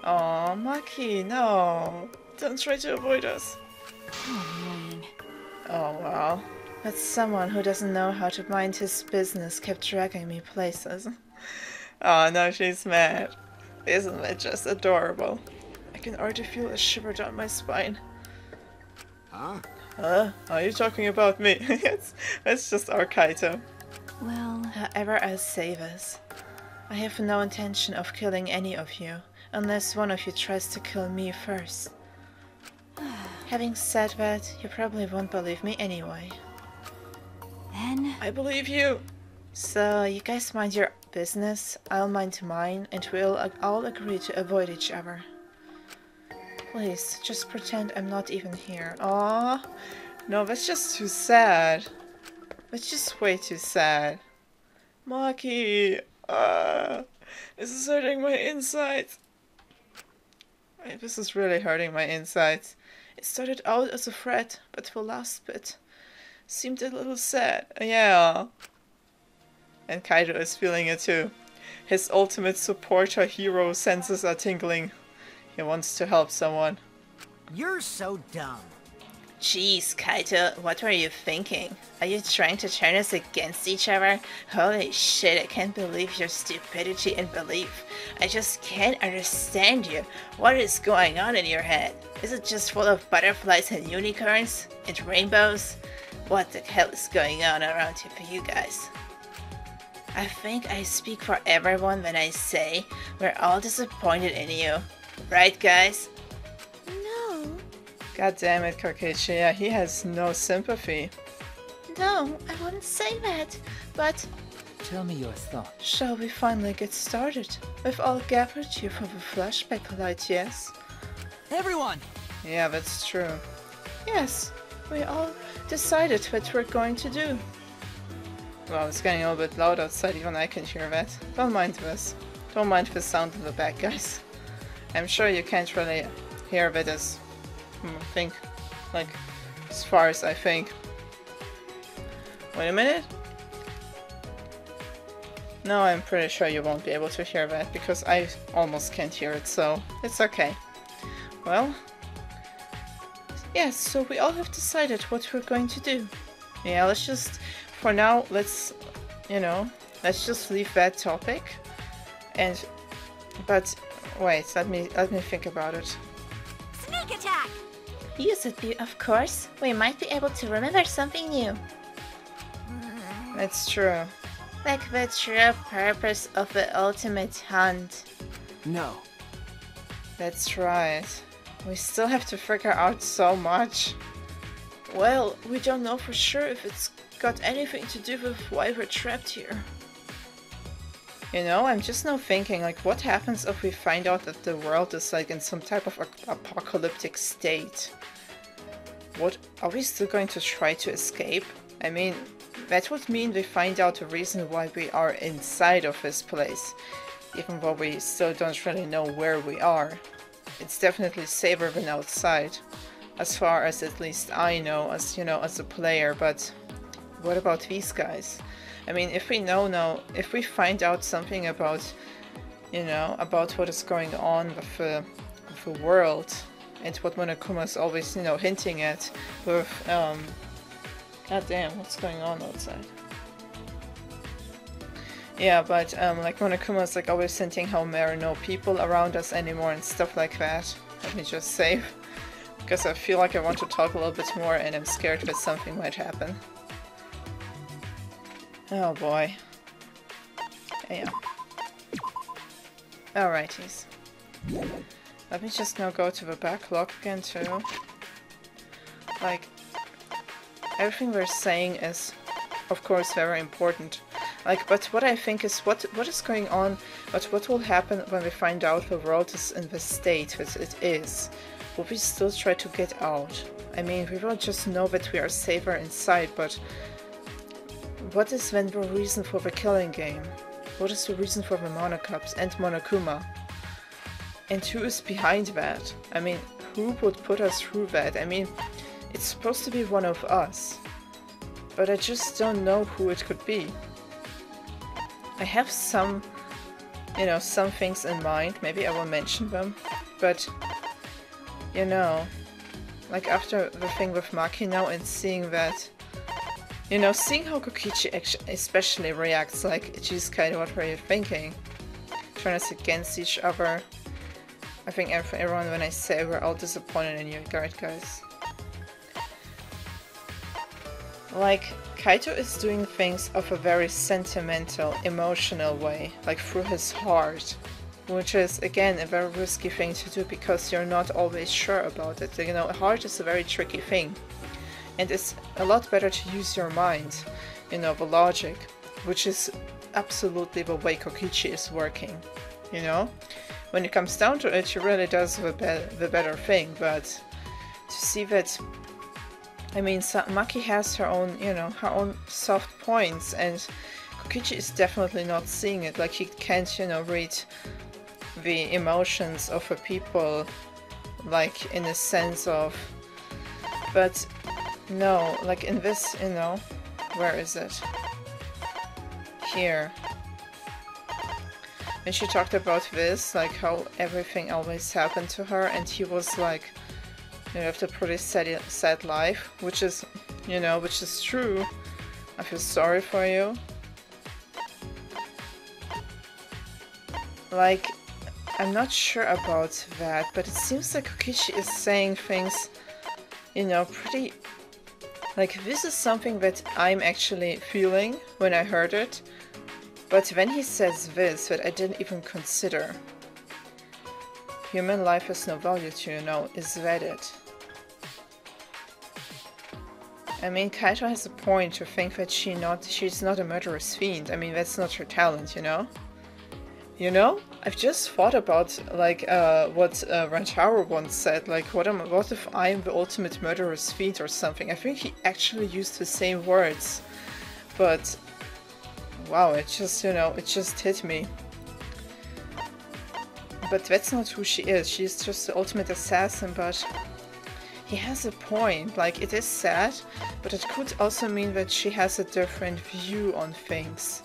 Aw, Maki, no. Don't try to avoid us. How annoying. Oh, wow. But someone who doesn't know how to mind his business kept dragging me places. Oh, no, she's mad. Isn't that just adorable? I can already feel a shiver down my spine. Huh? Huh? Are you talking about me? It's just our Kaito. Well, However I'll say this, I have no intention of killing any of you, unless one of you tries to kill me first. Having said that, you probably won't believe me anyway. then... I believe you. So, you guys mind your business, I'll mind mine, and we'll all agree to avoid each other. Please, just pretend I'm not even here. Aw. No, that's just too sad. That's just way too sad. Maki. This is hurting my insides. This is really hurting my insides. It started out as a threat, but the last bit seemed a little sad. Yeah. And Kaito is feeling it too. His ultimate supporter hero senses are tingling. He wants to help someone. You're so dumb. Jeez, Kaito, what were you thinking? Are you trying to turn us against each other? Holy shit, I can't believe your stupidity and belief. I just can't understand you. What is going on in your head? Is it just full of butterflies and unicorns? And rainbows? What the hell is going on around here for you guys? I think I speak for everyone when I say we're all disappointed in you. Right, guys? No. God damn it, Kokichi. Yeah, he has no sympathy. No, I wouldn't say that, but Tell me your thoughts. Shall we finally get started? We've all gathered here for the flashback light, yes? Everyone! Yeah, that's true. Yes, we all decided what we're going to do. Well, it's getting a little bit loud outside, even I can hear that. Don't mind this. Don't mind the sound in the back, guys. I'm sure you can't really hear that as as far as I think. Wait a minute. No, I'm pretty sure you won't be able to hear that, because I almost can't hear it, so it's okay. Well, yes, so we all have decided what we're going to do. Yeah, let's just, for now, let's just leave that topic. But wait, let me think about it. Sneak attack! use it, of course. We might be able to remember something new. It's true. Like the true purpose of the ultimate hunt. No. That's right. We still have to figure out so much. Well, we don't know for sure if it's got anything to do with why we're trapped here. You know, I'm just now thinking, like, what happens if we find out that the world is, like, in some type of apocalyptic state? What, are we still going to try to escape? I mean, that would mean we find out the reason why we are inside of this place, even though we still don't really know where we are. It's definitely safer than outside, as far as at least I know, as a player, but what about these guys? I mean, if we know now, if we find out something about, about what is going on with the world, and what Monokuma is always, hinting at with, god damn, what's going on outside? Yeah, but, like, Monokuma is, like, always hinting how there are no people around us anymore and stuff like that. Let me just save, because I feel like I want to talk a little bit more and I'm scared that something might happen. Oh boy. Yeah. Alrighties. Let me just now go to the backlog again too. Like, everything we're saying is, of course, very important. Like, but what I think is, what is going on, but what will happen when we find out the world is in the state that it is? Will we still try to get out? I mean, we will just know that we are safer inside, but what is then the reason for the killing game? What is the reason for the Monocups and Monokuma? And who is behind that? I mean, who would put us through that? I mean, it's supposed to be one of us, but I just don't know who it could be. I have some, some things in mind, maybe I will mention them, but, like after the thing with Maki now and seeing that, seeing how Kokichi especially reacts, like, geez, kind of what were you thinking? Turn us against each other. I think everyone, when I say we're all disappointed in you, right, guys? Like, Kaito is doing things of a very sentimental, emotional way, like through his heart, which is, again, a very risky thing to do because you're not always sure about it. A heart is a very tricky thing. And it's a lot better to use your mind, the logic, which is absolutely the way Kokichi is working, When it comes down to it, she really does the better thing, but to see that, I mean, Maki has her own, her own soft points, and Kokichi is definitely not seeing it, like he can't, read the emotions of the people like in the sense of, but no, like in this, you know, where is it? Here. And she talked about this, like how everything always happened to her, and he was like, you have a pretty sad life, which is, you know, which is true. I feel sorry for you. Like, I'm not sure about that, but it seems like Kokichi is saying things, you know, pretty... Like, this is something that I'm actually feeling when I heard it, but when he says this, that I didn't even consider. Human life has no value to you, know, is that it? I mean, Kaito has a point to think that she's not a murderous fiend. I mean, that's not her talent, you know? You know? I've just thought about, like, what Rantaro once said, like, what if I'm the ultimate murderous fiend or something? I think he actually used the same words. But, wow, it just, you know, it just hit me. But that's not who she is. She's just the ultimate assassin, but... He has a point, like, it is sad, but it could also mean that she has a different view on things.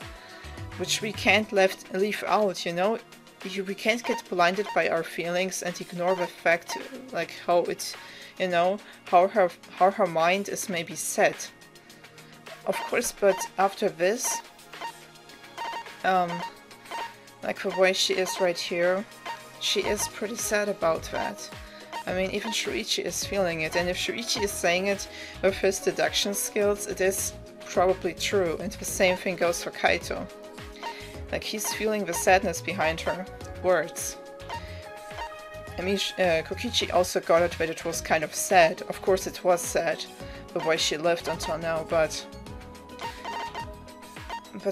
Which we can't leave out, you know? We can't get blinded by our feelings and ignore the fact, like, how it's, you know, how her mind is maybe set. Of course, but after this, like the way she is right here, she is pretty sad about that. I mean, even Shuichi is feeling it, and if Shuichi is saying it with his deduction skills, it is probably true, and the same thing goes for Kaito. Like, he's feeling the sadness behind her words. I mean, Kokichi also got it that it was kind of sad. Of course it was sad, the way she lived until now, but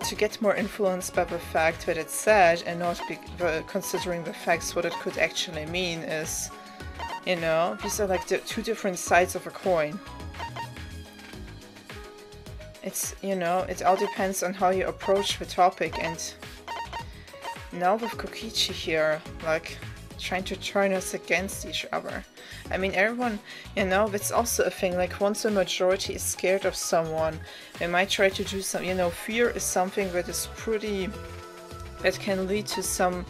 to get more influenced by the fact that it's sad and not considering the facts what it could actually mean is... You know, these are like the two different sides of a coin. It's, you know, it all depends on how you approach the topic, and now with Kokichi here, like, trying to turn us against each other. I mean, everyone, you know, that's also a thing, like, once a majority is scared of someone, they might try to do some, you know, fear is something that is pretty, that can lead to some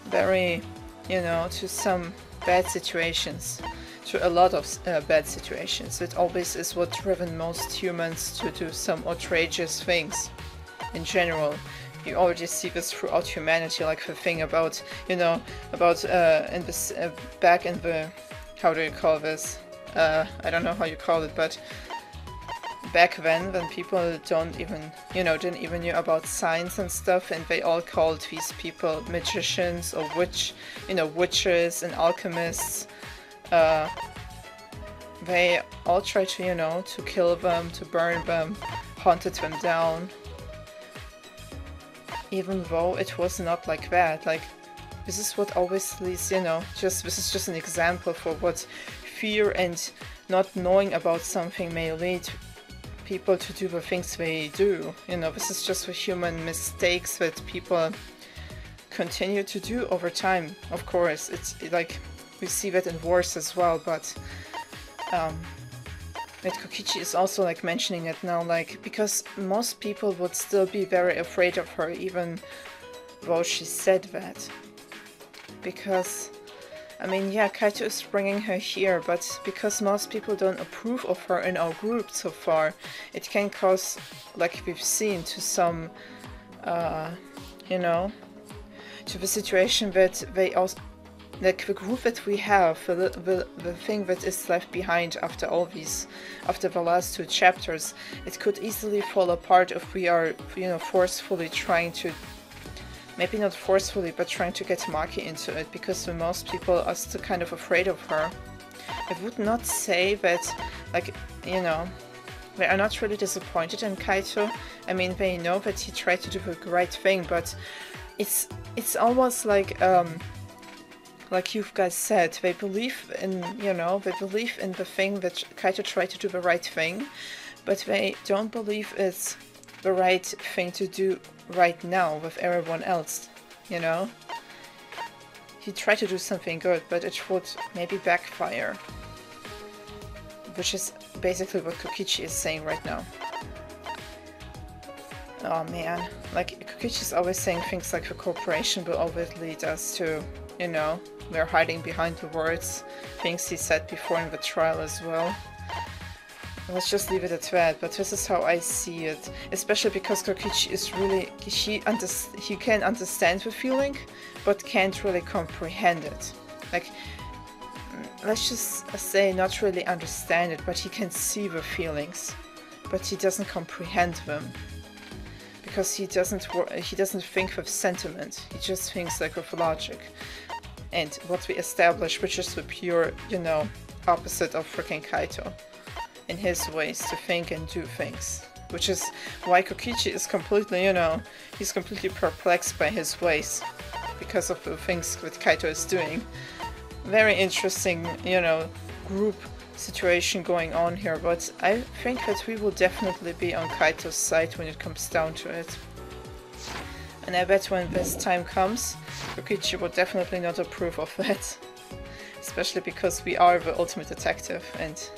very, you know, to some bad situations, to a lot of bad situations. It always is what driven most humans to do some outrageous things in general. You already see this throughout humanity, like the thing about, you know, about in this back in the, how do you call this? I don't know how you call it, but back then, when people don't even, you know, didn't even knew about science and stuff, and they all called these people magicians or witches and alchemists. They all tried to, you know, to kill them, to burn them, hunted them down. Even though it was not like that. Like, this is what always leads, you know, this is just an example for what fear and not knowing about something may lead people to do the things they do. You know, this is just the human mistakes that people continue to do over time. Of course, it's like, we see that in wars as well, but Kokichi is also like mentioning it now, like, because most people would still be very afraid of her even though she said that. Because, I mean, yeah, Kaito is bringing her here, but because most people don't approve of her in our group so far, it can cause, like we've seen, to some, you know, to the situation that they also, like the group that we have, the thing that is left behind after all these, after the last two chapters, it could easily fall apart if we are, you know, forcefully trying to, maybe not forcefully, but trying to get Maki into it, because most people are still kind of afraid of her. I would not say that, like, you know, they are not really disappointed in Kaito. I mean, they know that he tried to do the right thing, but it's almost like you guys said, they believe in, you know, they believe in the thing that Kaito tried to do the right thing, but they don't believe it's the right thing to do right now with everyone else, you know? he tried to do something good, but it would maybe backfire. Which is basically what Kokichi is saying right now. Oh man, like Kokichi's always saying things like the corporation will always lead us to, you know, we're hiding behind the words, things he said before in the trial as well. Let's just leave it at that, but this is how I see it, especially because Kokichi is really, he can understand the feeling, but can't really comprehend it. Like, let's just say not really understand it, but he can see the feelings, but he doesn't comprehend them. Because he doesn't think with sentiment, he just thinks like with logic. And what we established, which is the pure, you know, opposite of freaking Kaito. In his ways to think and do things. Which is why Kokichi is completely, you know, he's completely perplexed by his ways. Because of the things that Kaito is doing. Very interesting, you know, group situation going on here, but I think that we will definitely be on Kaito's side when it comes down to it. And I bet when this time comes, Kokichi will definitely not approve of that. Especially because we are the ultimate detective, and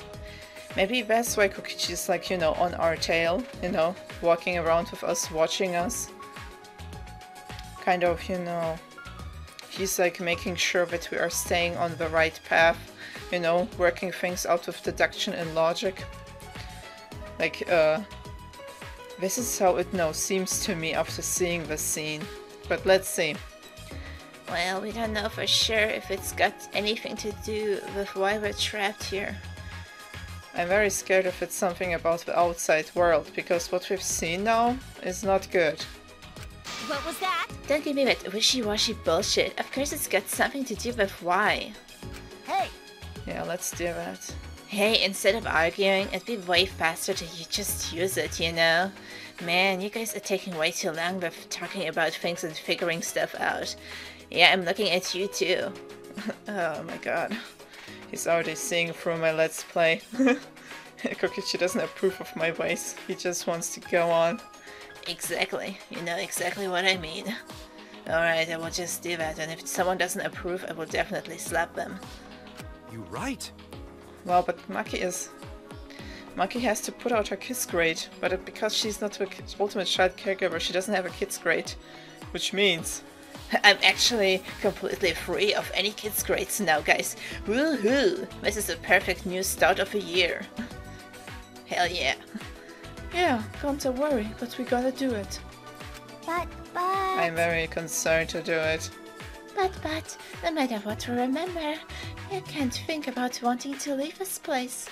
maybe that's why Kokichi is like, you know, on our tail, you know, walking around with us, watching us. Kind of, you know, he's like making sure that we are staying on the right path. You know, working things out with deduction and logic. Like, this is how it now seems to me after seeing the scene. But let's see. Well, we don't know for sure if it's got anything to do with why we're trapped here. I'm very scared if it's something about the outside world, because what we've seen now is not good. What was that? Don't give me that wishy-washy bullshit. Of course it's got something to do with why. Hey, Yeah, let's do that. Hey, instead of arguing, it'd be way faster to just use it, you know? Man, you guys are taking way too long with talking about things and figuring stuff out. Yeah, I'm looking at you too. Oh my god. He's already seeing through my let's play. Kokichi doesn't approve of my ways. He just wants to go on. Exactly. You know exactly what I mean. Alright, I will just do that, and if someone doesn't approve, I will definitely slap them. You right. Well, but Maki has to put out her kids grade, but because she's not the ultimate child caregiver, she doesn't have a kids grade. Which means... I'm actually completely free of any kids' grades now, guys. Woohoo! This is a perfect new start of a year. Hell yeah. Yeah, don't worry, but we gotta do it. But... I'm very concerned to do it. But, no matter what we remember, you can't think about wanting to leave this place.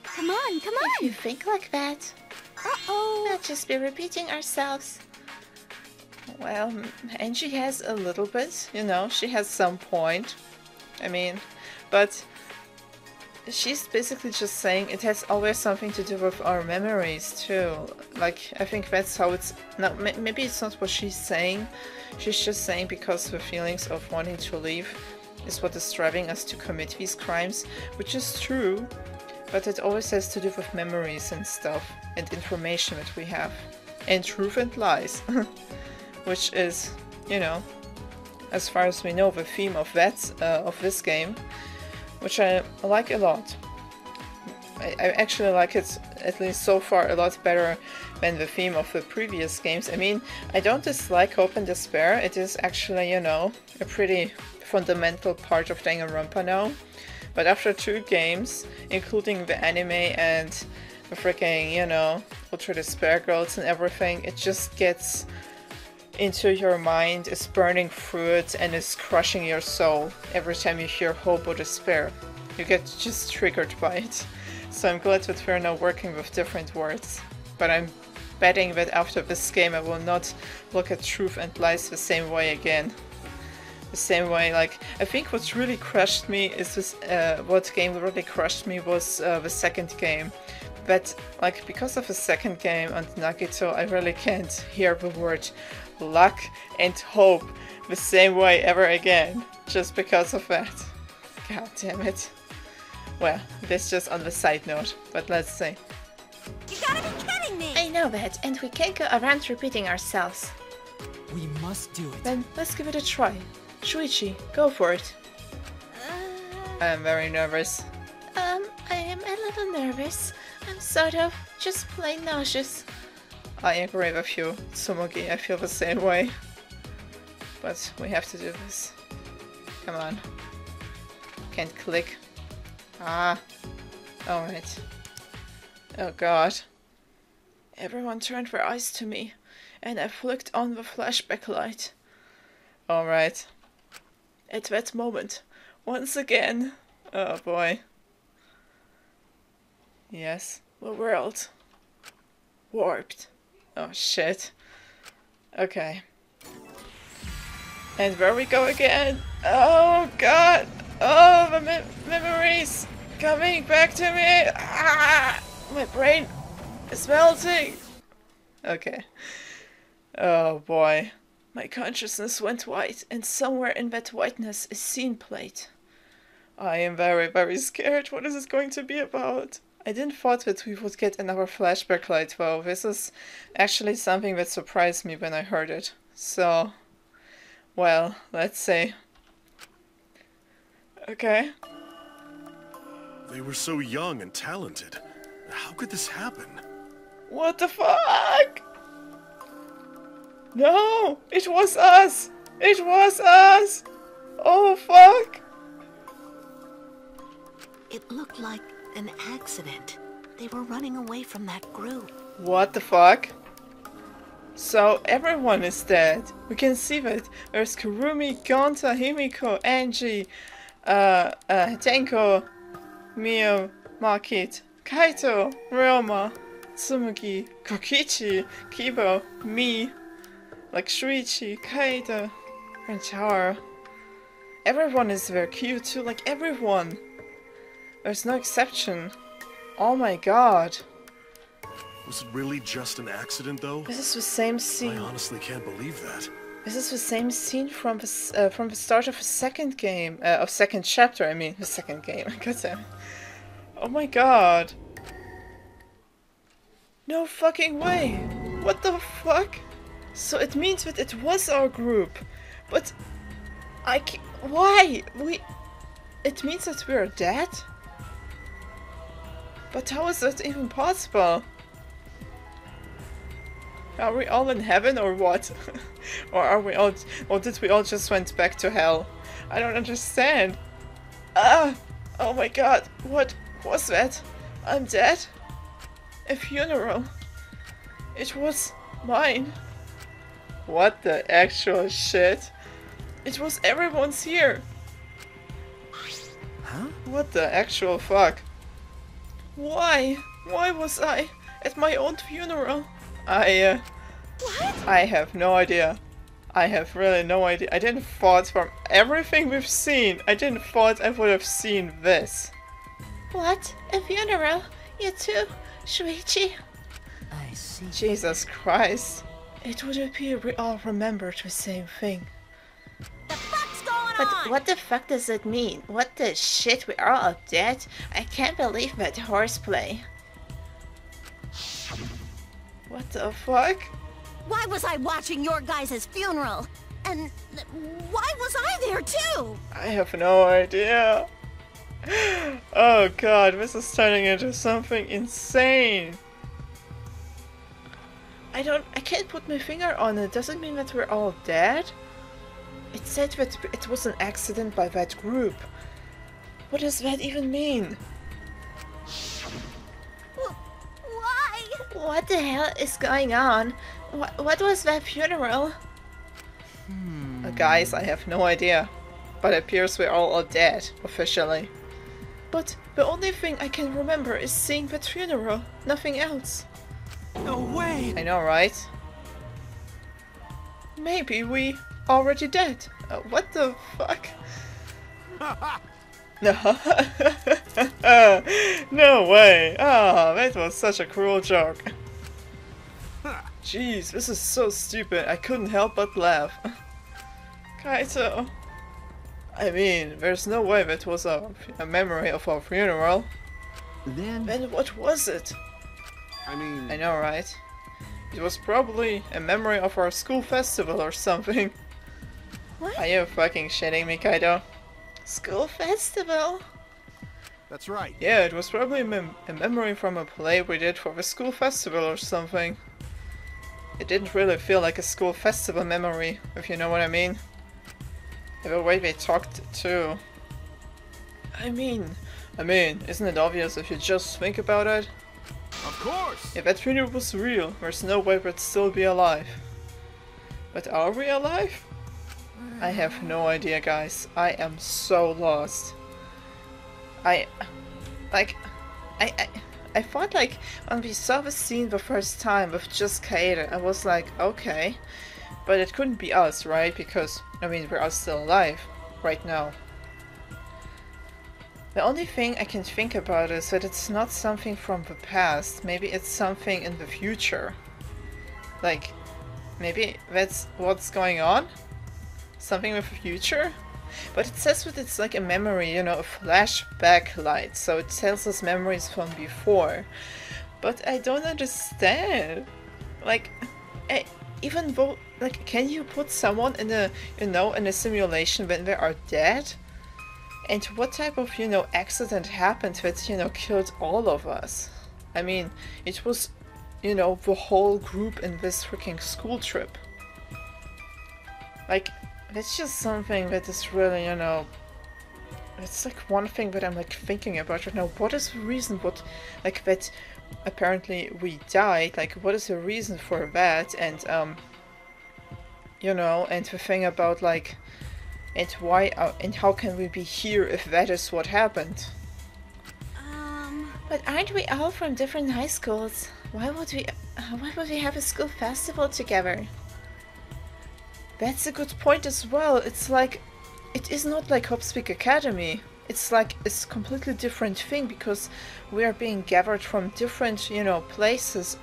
Come on, come If you on! think like that, Uh-oh! we'll just be repeating ourselves. Well, and she has a little bit, you know, she has some point. I mean, but she's basically just saying it has always something to do with our memories too. Like, I think that's how it's... No, maybe it's not what she's saying. She's just saying because the feelings of wanting to leave is what is driving us to commit these crimes, which is true, but it always has to do with memories and stuff, and information that we have, and truth and lies, which is, you know, as far as we know, the theme of that, of this game, which I like a lot. I actually like it, at least so far, a lot better than the theme of the previous games. I mean, I don't dislike Hope and Despair. It is actually, you know, a pretty fundamental part of Danganronpa now. But after 2 games, including the anime and the freaking, you know, Ultra Despair Girls and everything, it just gets into your mind, is burning through it, and is crushing your soul every time you hear Hope or Despair. You get just triggered by it. So I'm glad that we're now working with different words. But I'm betting that after this game I will not look at truth and lies the same way again. The same way, like, I think what really crushed me is this, what game really crushed me was the second game. But, like, because of the second game on Nagito, I really can't hear the word luck and hope the same way ever again. Just because of that. God damn it. Well, this just on the side note, but let's see. You gotta be kidding me! I know that, and we can't go around repeating ourselves. We must do it. Then let's give it a try. Shuichi, go for it. I am very nervous. I am a little nervous. I'm sort of just plain nauseous. I agree with you, Tsumugi. I feel the same way. But we have to do this. Come on. Can't click. Ah. Alright. Oh god. Everyone turned their eyes to me, and I flicked on the flashback light. Alright. At that moment, once again. Oh boy. Yes, the world. Warped. Oh shit. Okay. And there we go again. Oh god. Oh, the memories coming back to me. Ah, my brain is melting. Okay. Oh boy. My consciousness went white, and somewhere in that whiteness is scene plate. I am very, very scared. What is this going to be about? I didn't thought that we would get another flashback light though. This is actually something that surprised me when I heard it. So, well, let's see. Okay. They were so young and talented. How could this happen? What the fuck? No! It was us! It was us! Oh fuck! It looked like an accident. They were running away from that group. What the fuck? So everyone is dead. We can see that. There's Kurumi, Gonta, Himiko, Angie, Tenko, Mio, Markit, Kaito, Ryoma, Tsumugi, Kokichi, Kibo, me, like Shuichi, Kaito, and Chara. Everyone is very cute too, like everyone. There's no exception. Oh my god. Was it really just an accident, though? This is the same I scene. honestly can't believe that. This is the same scene from the start of the second game, of second chapter. I mean, the second game. Goddamn. Oh my god. No fucking way. What the fuck? So it means that it was our group, but why? It means that we're dead? But how is that even possible? Are we all in heaven or what? Or are we all, or did we all just went back to hell? I don't understand. Ah! Oh my god, what was that? I'm dead? A funeral. It was mine. What the actual shit? It was everyone's here. Huh? What the actual fuck? Why? Why was I at my own funeral? I have no idea. I have really no idea. I didn't thought from everything we've seen, I didn't thought I would have seen this. What? A funeral? You too, Shuichi? I see. Jesus Christ. It would appear we all remembered the same thing. The fuck's going But on? what the fuck does it mean? What the shit? We are all dead? I can't believe that horseplay. What the fuck? Why was I watching your guys' funeral? And why was I there too? I have no idea. Oh god, this is turning into something insane. I can't put my finger on it. Does it mean that we're all dead? It said that it was an accident by that group. What does that even mean? Why? What the hell is going on? What was that funeral? Guys, I have no idea. But it appears we're all dead, officially. But the only thing I can remember is seeing that funeral. Nothing else. No way! I know, right? Maybe we already dead. What the fuck? No. No way. Oh, that was such a cruel joke. Jeez, this is so stupid. I couldn't help but laugh. Kaito. I mean, there's no way that was a memory of our funeral. Then What was it? I mean, I know, right? It was probably a memory of our school festival or something. What? Are you fucking shitting me, Kaido? School festival? That's right. Yeah, it was probably a memory from a play we did for the school festival or something. It didn't really feel like a school festival memory, if you know what I mean. The way they talked too. I mean, isn't it obvious if you just think about it? Of course! If that funeral was real, there's no way we'd still be alive. But are we alive? I have no idea, guys. I am so lost. I thought, like, when we saw the scene the first time with just Kaede, I was like, okay. But it couldn't be us, right? Because, I mean, we're all still alive right now. The only thing I can think about is that it's not something from the past. Maybe it's something in the future. Like, maybe that's what's going on? Something with the future? But it says that it's like a memory, you know, a flashback light. So it tells us memories from before. But I don't understand. Like, even though, like, can you put someone in a, you know, in a simulation when they are dead? And what type of, you know, accident happened that, you know, killed all of us? I mean, it was, you know, the whole group in this freaking school trip. Like, that's just something that is really, you know, it's like one thing that I'm like thinking about right now. What is the reason, like, that apparently we died? Like, what is the reason for that? And, you know, and the thing about, like, and why, and how can we be here if that is what happened? But aren't we all from different high schools? Why would we have a school festival together? That's a good point as well. It's like, it is not like Hopspeak Academy. It's like, it's a completely different thing because we are being gathered from different, you know, places.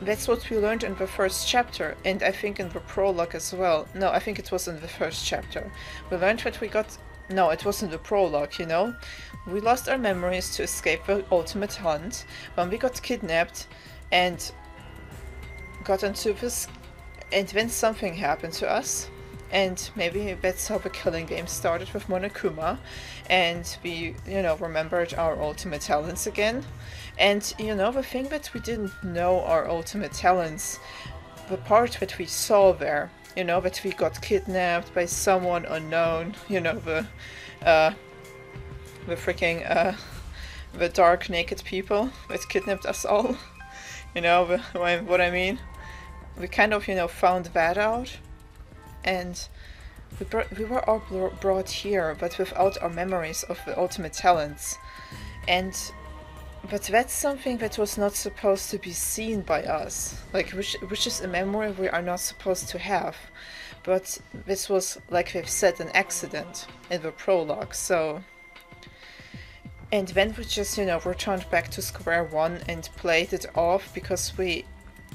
That's what we learned in the first chapter, and I think in the prologue as well. No, I think it was in the first chapter. We learned that we got... No, it was in the prologue, you know? We lost our memories to escape the ultimate hunt when we got kidnapped and got into this... And then something happened to us. And maybe that's how the killing game started with Monokuma. And we, you know, remembered our ultimate talents again. And, you know, the thing that we didn't know our ultimate talents, the part that we saw there, you know, that we got kidnapped by someone unknown, you know, the freaking, the dark naked people that kidnapped us all. You know, what I mean? We kind of, you know, found that out. And we were all brought here, but without our memories of the ultimate talents. But that's something that was not supposed to be seen by us. Like, which is a memory we are not supposed to have. But this was, like they've said, an accident in the prologue, so... And then we just, you know, returned back to square one and played it off because we...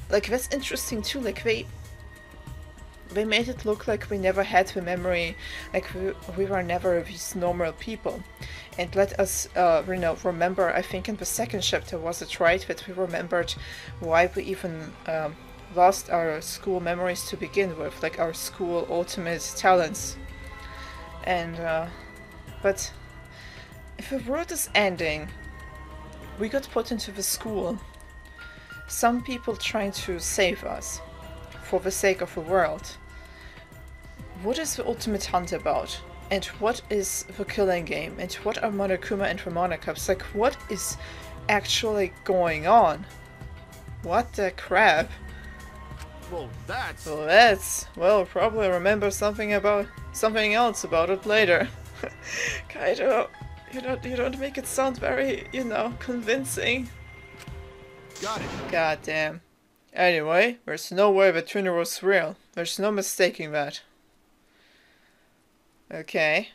Like, that's interesting too, like, they made it look like we never had the memory, like we were never these normal people. And let us, you know, remember, I think in the second chapter was it right, that we remembered why we even lost our school memories to begin with, like our school ultimate talents. And, but if the world is ending, we got put into the school. Some people trying to save us for the sake of the world. What is the ultimate hunt about? And what is the killing game? And what are Monokuma and the Monocups? Like, what is actually going on? What the crap? Well, that's... Well, probably remember something else about it later. Kaido, you don't make it sound very, you know, convincing. Got it. God damn. Anyway, there's no way the tuner was real. There's no mistaking that. Okay.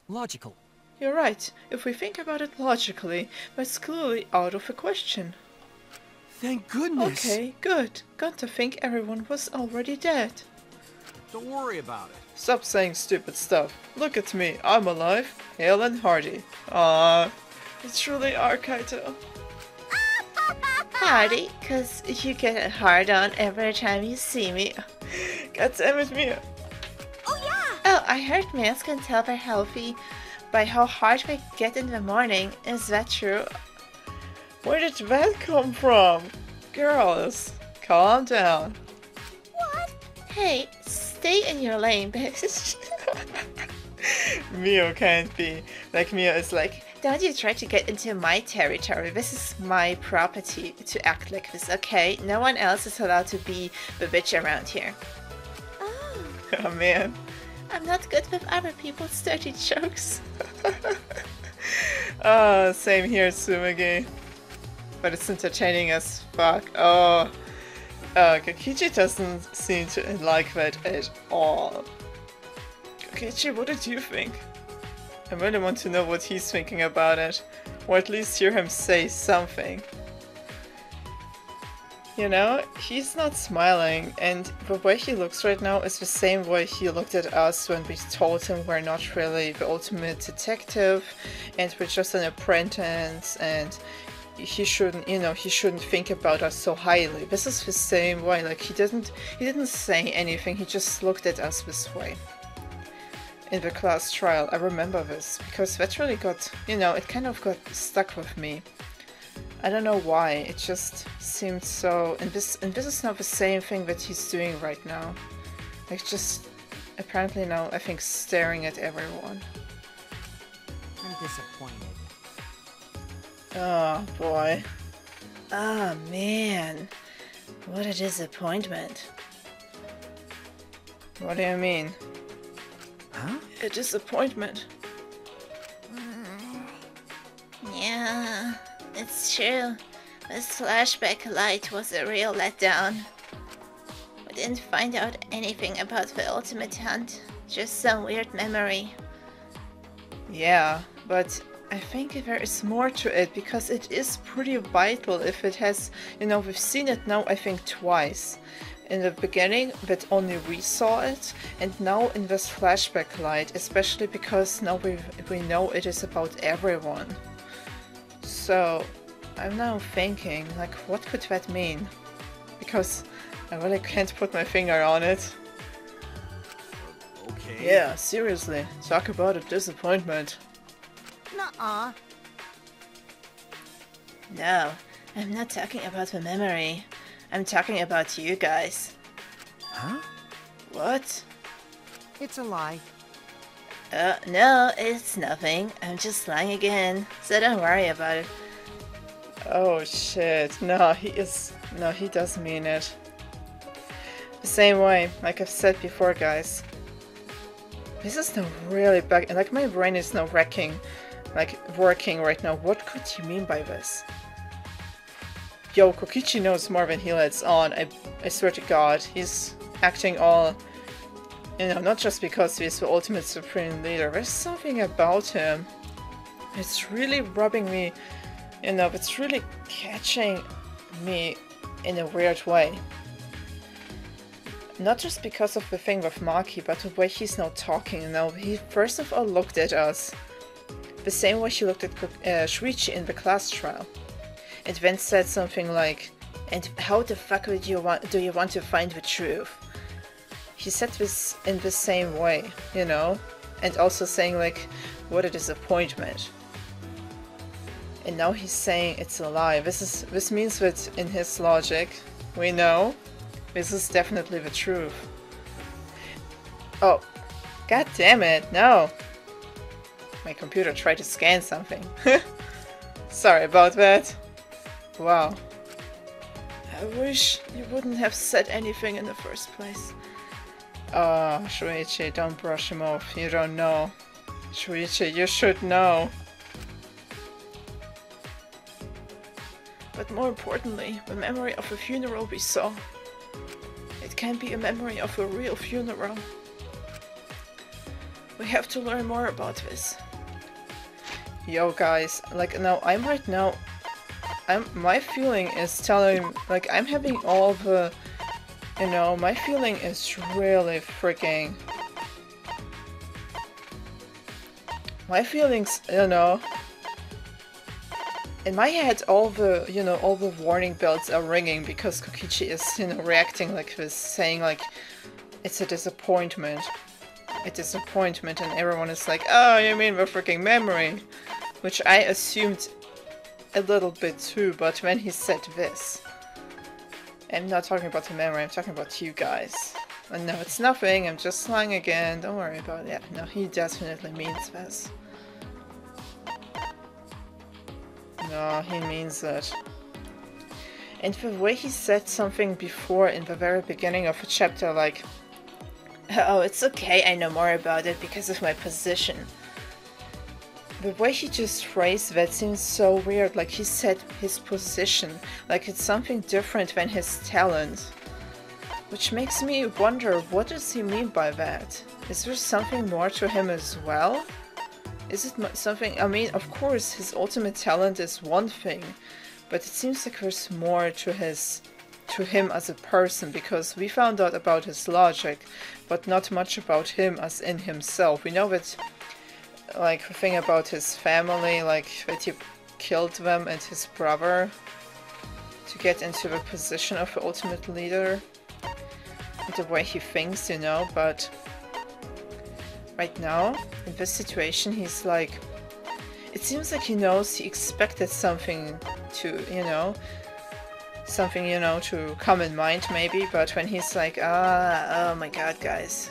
Logical. You're right. If we think about it logically, that's clearly out of the question. Thank goodness. Okay, good. Got to think everyone was already dead. Don't worry about it. Stop saying stupid stuff. Look at me. I'm alive, hale and hearty. Ah, you truly are, Kaito. Hardy, cause you get a hard on every time you see me. God damn it, Mia. Oh I heard males can tell they're healthy by how hard they get in the morning. Is that true? Where did that come from? Girls, calm down. What? Hey, stay in your lane, bitch. Mio can't be. Like, Mio is like, Don't you try to get into my territory. This is my property to act like this, okay? No one else is allowed to be the bitch around here. oh man. I'm not good with other people's dirty jokes. Oh, same here, Sumagi. But it's entertaining as fuck. Oh, Kokichi doesn't seem to like that at all. Kokichi, what did you think? I really want to know what he's thinking about it, or at least hear him say something. You know, he's not smiling, and the way he looks right now is the same way he looked at us when we told him we're not really the ultimate detective, and we're just an apprentice, and he shouldn't, you know, he shouldn't think about us so highly. This is the same way. Like, he didn't say anything. He just looked at us this way. In the class trial, I remember this because that really got, you know, it kind of got stuck with me. I don't know why. It just seemed so. And this is not the same thing that he's doing right now. Like, just apparently now, I think, staring at everyone. I'm disappointed. Oh boy. Oh man, what a disappointment. What do you mean? Huh? A disappointment. Yeah, it's true. This flashback light was a real letdown. We didn't find out anything about the ultimate hunt, just some weird memory. Yeah, but I think there is more to it because it is pretty vital if it has, you know, we've seen it now I think twice. In the beginning, but only we saw it, and now in this flashback light, especially because now we know it is about everyone. So I'm now thinking, like, what could that mean? Because I really can't put my finger on it. Okay. Yeah, seriously, talk about a disappointment. Nuh-uh. No, I'm not talking about the memory. I'm talking about you guys. Huh? What? It's a lie. No, it's nothing. I'm just lying again, so don't worry about it. Oh shit, no, he does mean it. The same way, like I've said before, guys. This is now really bad, like my brain is now working right now. What could he mean by this? Yo, Kokichi knows more than he lets on. I swear to God, he's acting all, you know, not just because he's the ultimate supreme leader. There's something about him. It's really rubbing me, you know, it's really catching me in a weird way. Not just because of the thing with Maki, but the way he's now talking, you know. He first of all looked at us the same way he looked at Shuichi in the class trial. And then said something like, and how the fuck do you want to find the truth? He said this in the same way, you know? And also saying like, what a disappointment. And now he's saying it's a lie. This means that in his logic, we know this is definitely the truth. Oh, god damn it, no! My computer tried to scan something. Sorry about that. Wow. I wish you wouldn't have said anything in the first place. Oh, Shuichi, don't brush him off. You don't know. Shuichi, you should know. But more importantly, the memory of a funeral we saw. It can be a memory of a real funeral. We have to learn more about this. Yo guys, like now my feeling is telling, like I'm having all the, you know, my feeling is really freaking, my feelings, you know, in my head all the, you know, all the warning bells are ringing because Kokichi is, you know, reacting like this, saying like it's a disappointment. a disappointment, and everyone is like, oh, you mean the freaking memory? Which I assumed a little bit too, but when he said this, I'm not talking about the memory, I'm talking about you guys. And no, it's nothing, I'm just lying again, don't worry about it. Yeah, no, he definitely means this. No, he means it. And the way he said something before in the very beginning of a chapter, like, oh, it's okay, I know more about it because of my position. The way he just phrased that seems so weird, like he said his position, like it's something different than his talent. Which makes me wonder, what does he mean by that? Is there something more to him as well? Is it something, I mean, of course his ultimate talent is one thing, but it seems like there's more to him as a person, because we found out about his logic, but not much about him as in himself. We know that, like, the thing about his family, like, that he killed them and his brother to get into the position of the ultimate leader. The way he thinks, you know, but right now, in this situation, he's like, it seems like he knows he expected something to, you know, to come in mind maybe, but when he's like, oh my god, guys.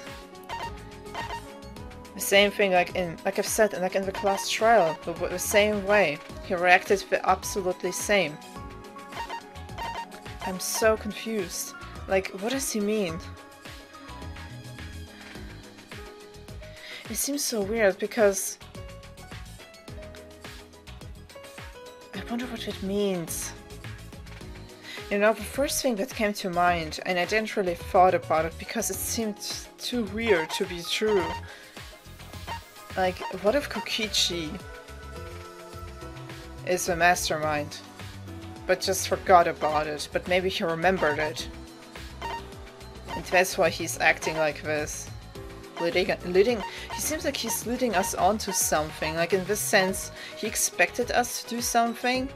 The same thing, like I've said, like in the class trial, the same way. He reacted the absolutely same. I'm so confused. Like, what does he mean? It seems so weird because I wonder what it means. You know, the first thing that came to mind, and I didn't really thought about it because it seemed too weird to be true. Like, what if Kokichi is a mastermind, but just forgot about it, but maybe he remembered it? And that's why he's acting like this. He seems like he's leading us on to something. Like, in this sense, he expected us to do something,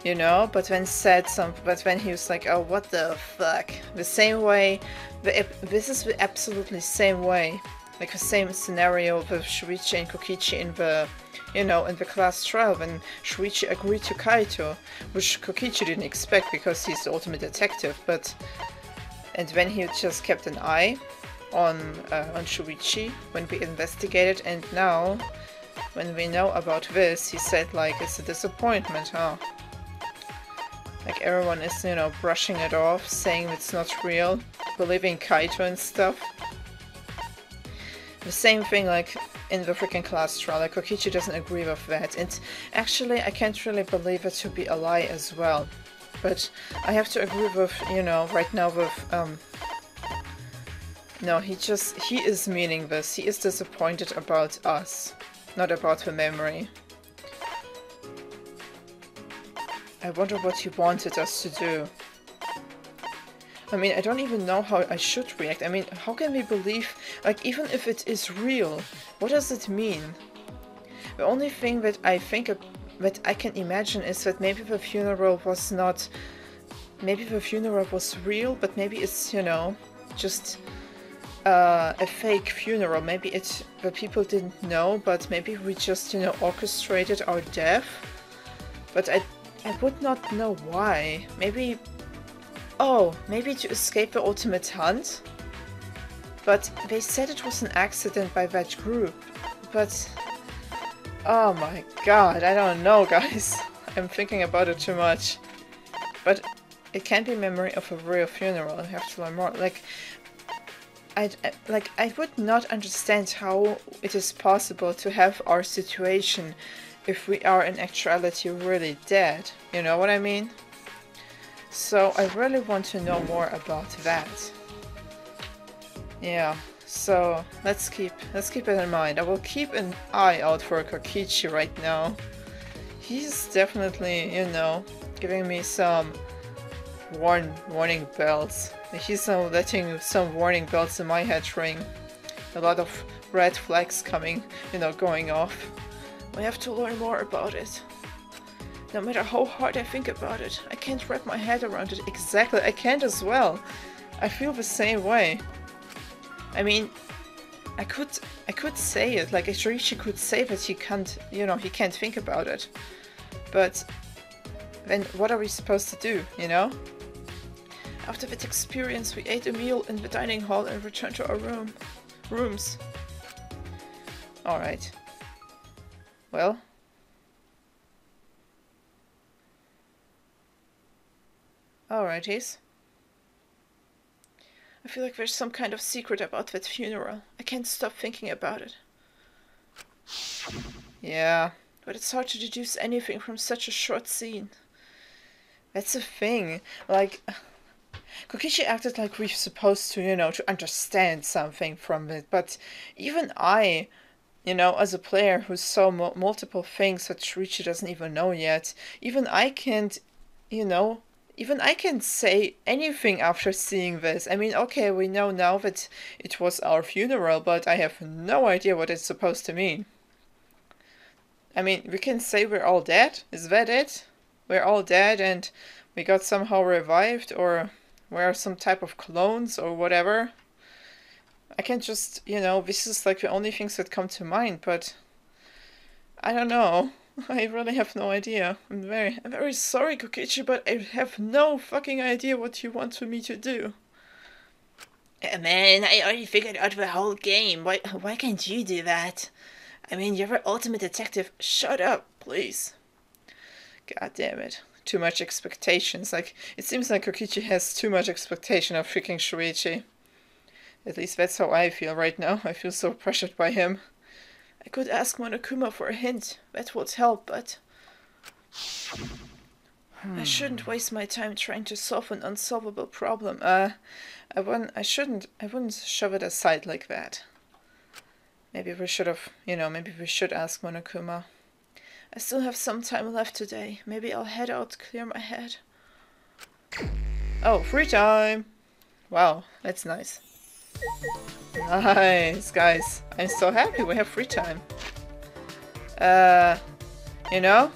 you know, but when he was like, oh, what the fuck? The same way, this is the absolutely same way. Like the same scenario with Shuichi and Kokichi in the, you know, in the class trial when Shuichi agreed to Kaito, which Kokichi didn't expect because he's the ultimate detective, but... And when he just kept an eye on Shuichi when we investigated, and now, when we know about this, he said like, it's a disappointment, huh? Like everyone is, you know, brushing it off, saying it's not real, believing Kaito and stuff. The same thing like in the freaking class trial, like Kokichi doesn't agree with that, and actually I can't really believe it to be a lie as well. But I have to agree with, you know, right now with, no, he is meaning this. He is disappointed about us, not about the memory. I wonder what he wanted us to do. I mean, I don't even know how I should react. I mean, how can we believe, like, even if it is real, what does it mean? The only thing that I think that I can imagine is that maybe the funeral was not... Maybe the funeral was real, but maybe it's, you know, just a fake funeral. Maybe the people didn't know, but maybe we just, you know, orchestrated our death. But I would not know why. Maybe... Oh, maybe to escape the ultimate hunt? But they said it was an accident by that group. But... Oh my god, I don't know, guys. I'm thinking about it too much. But it can't be memory of a real funeral. I have to learn more. Like, I would not understand how it is possible to have our situation if we are in actuality really dead. You know what I mean? So I really want to know more about that. Yeah. So let's keep it in mind. I will keep an eye out for Kokichi right now. He's definitely, you know, giving me some warning bells. He's letting some warning bells in my head ring. A lot of red flags coming, you know, going off. I have to learn more about it. No matter how hard I think about it, I can't wrap my head around it exactly. I can't as well. I feel the same way. I mean, I could say it, like Shurichi could say that he can't, you know, he can't think about it. But then what are we supposed to do, you know? After that experience, we ate a meal in the dining hall and returned to our rooms. Alright. Well. Alrighties. I feel like there's some kind of secret about that funeral. I can't stop thinking about it. Yeah, but it's hard to deduce anything from such a short scene. That's the thing. Like, Kokichi acted like we're supposed to, you know, to understand something from it. But even I, you know, as a player who saw multiple things that Shurichi doesn't even know yet, even I can't, you know, even I can't say anything after seeing this. I mean, okay, we know now that it was our funeral, but I have no idea what it's supposed to mean. I mean, we can say we're all dead? Is that it? We're all dead and we got somehow revived, or we're some type of clones or whatever? I can't just, you know, this is like the only things that come to mind, but I don't know. I really have no idea. I'm very sorry, Kokichi, but I have no fucking idea what you want me to do. Man, I already figured out the whole game. Why can't you do that? I mean, you're the ultimate detective. Shut up, please. God damn it. Too much expectations. Like, it seems like Kokichi has too much expectation of freaking Shuichi. At least that's how I feel right now. I feel so pressured by him. I could ask Monokuma for a hint. That would help, but I shouldn't waste my time trying to solve an unsolvable problem. I wouldn't shove it aside like that. Maybe we should have, you know, maybe we should ask Monokuma. I still have some time left today. Maybe I'll head out, clear my head. Oh, free time! Wow, that's nice. Nice, guys. I'm so happy we have free time. You know,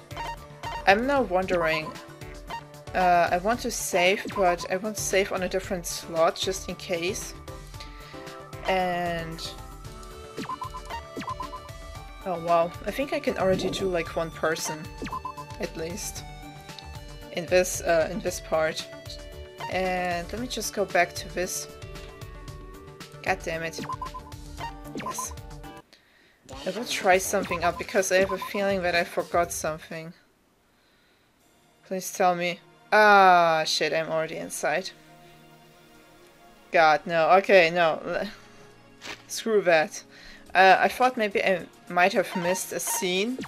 I'm now wondering, I want to save, but I want to save on a different slot just in case. And oh wow, I think I can already do like one person, at least, in this part. And let me just go back to this. God damn it. Yes. I will try something up because I have a feeling that I forgot something. Please tell me. Ah, shit, I'm already inside. God, no. Okay, no. Screw that. I thought maybe I might have missed a scene.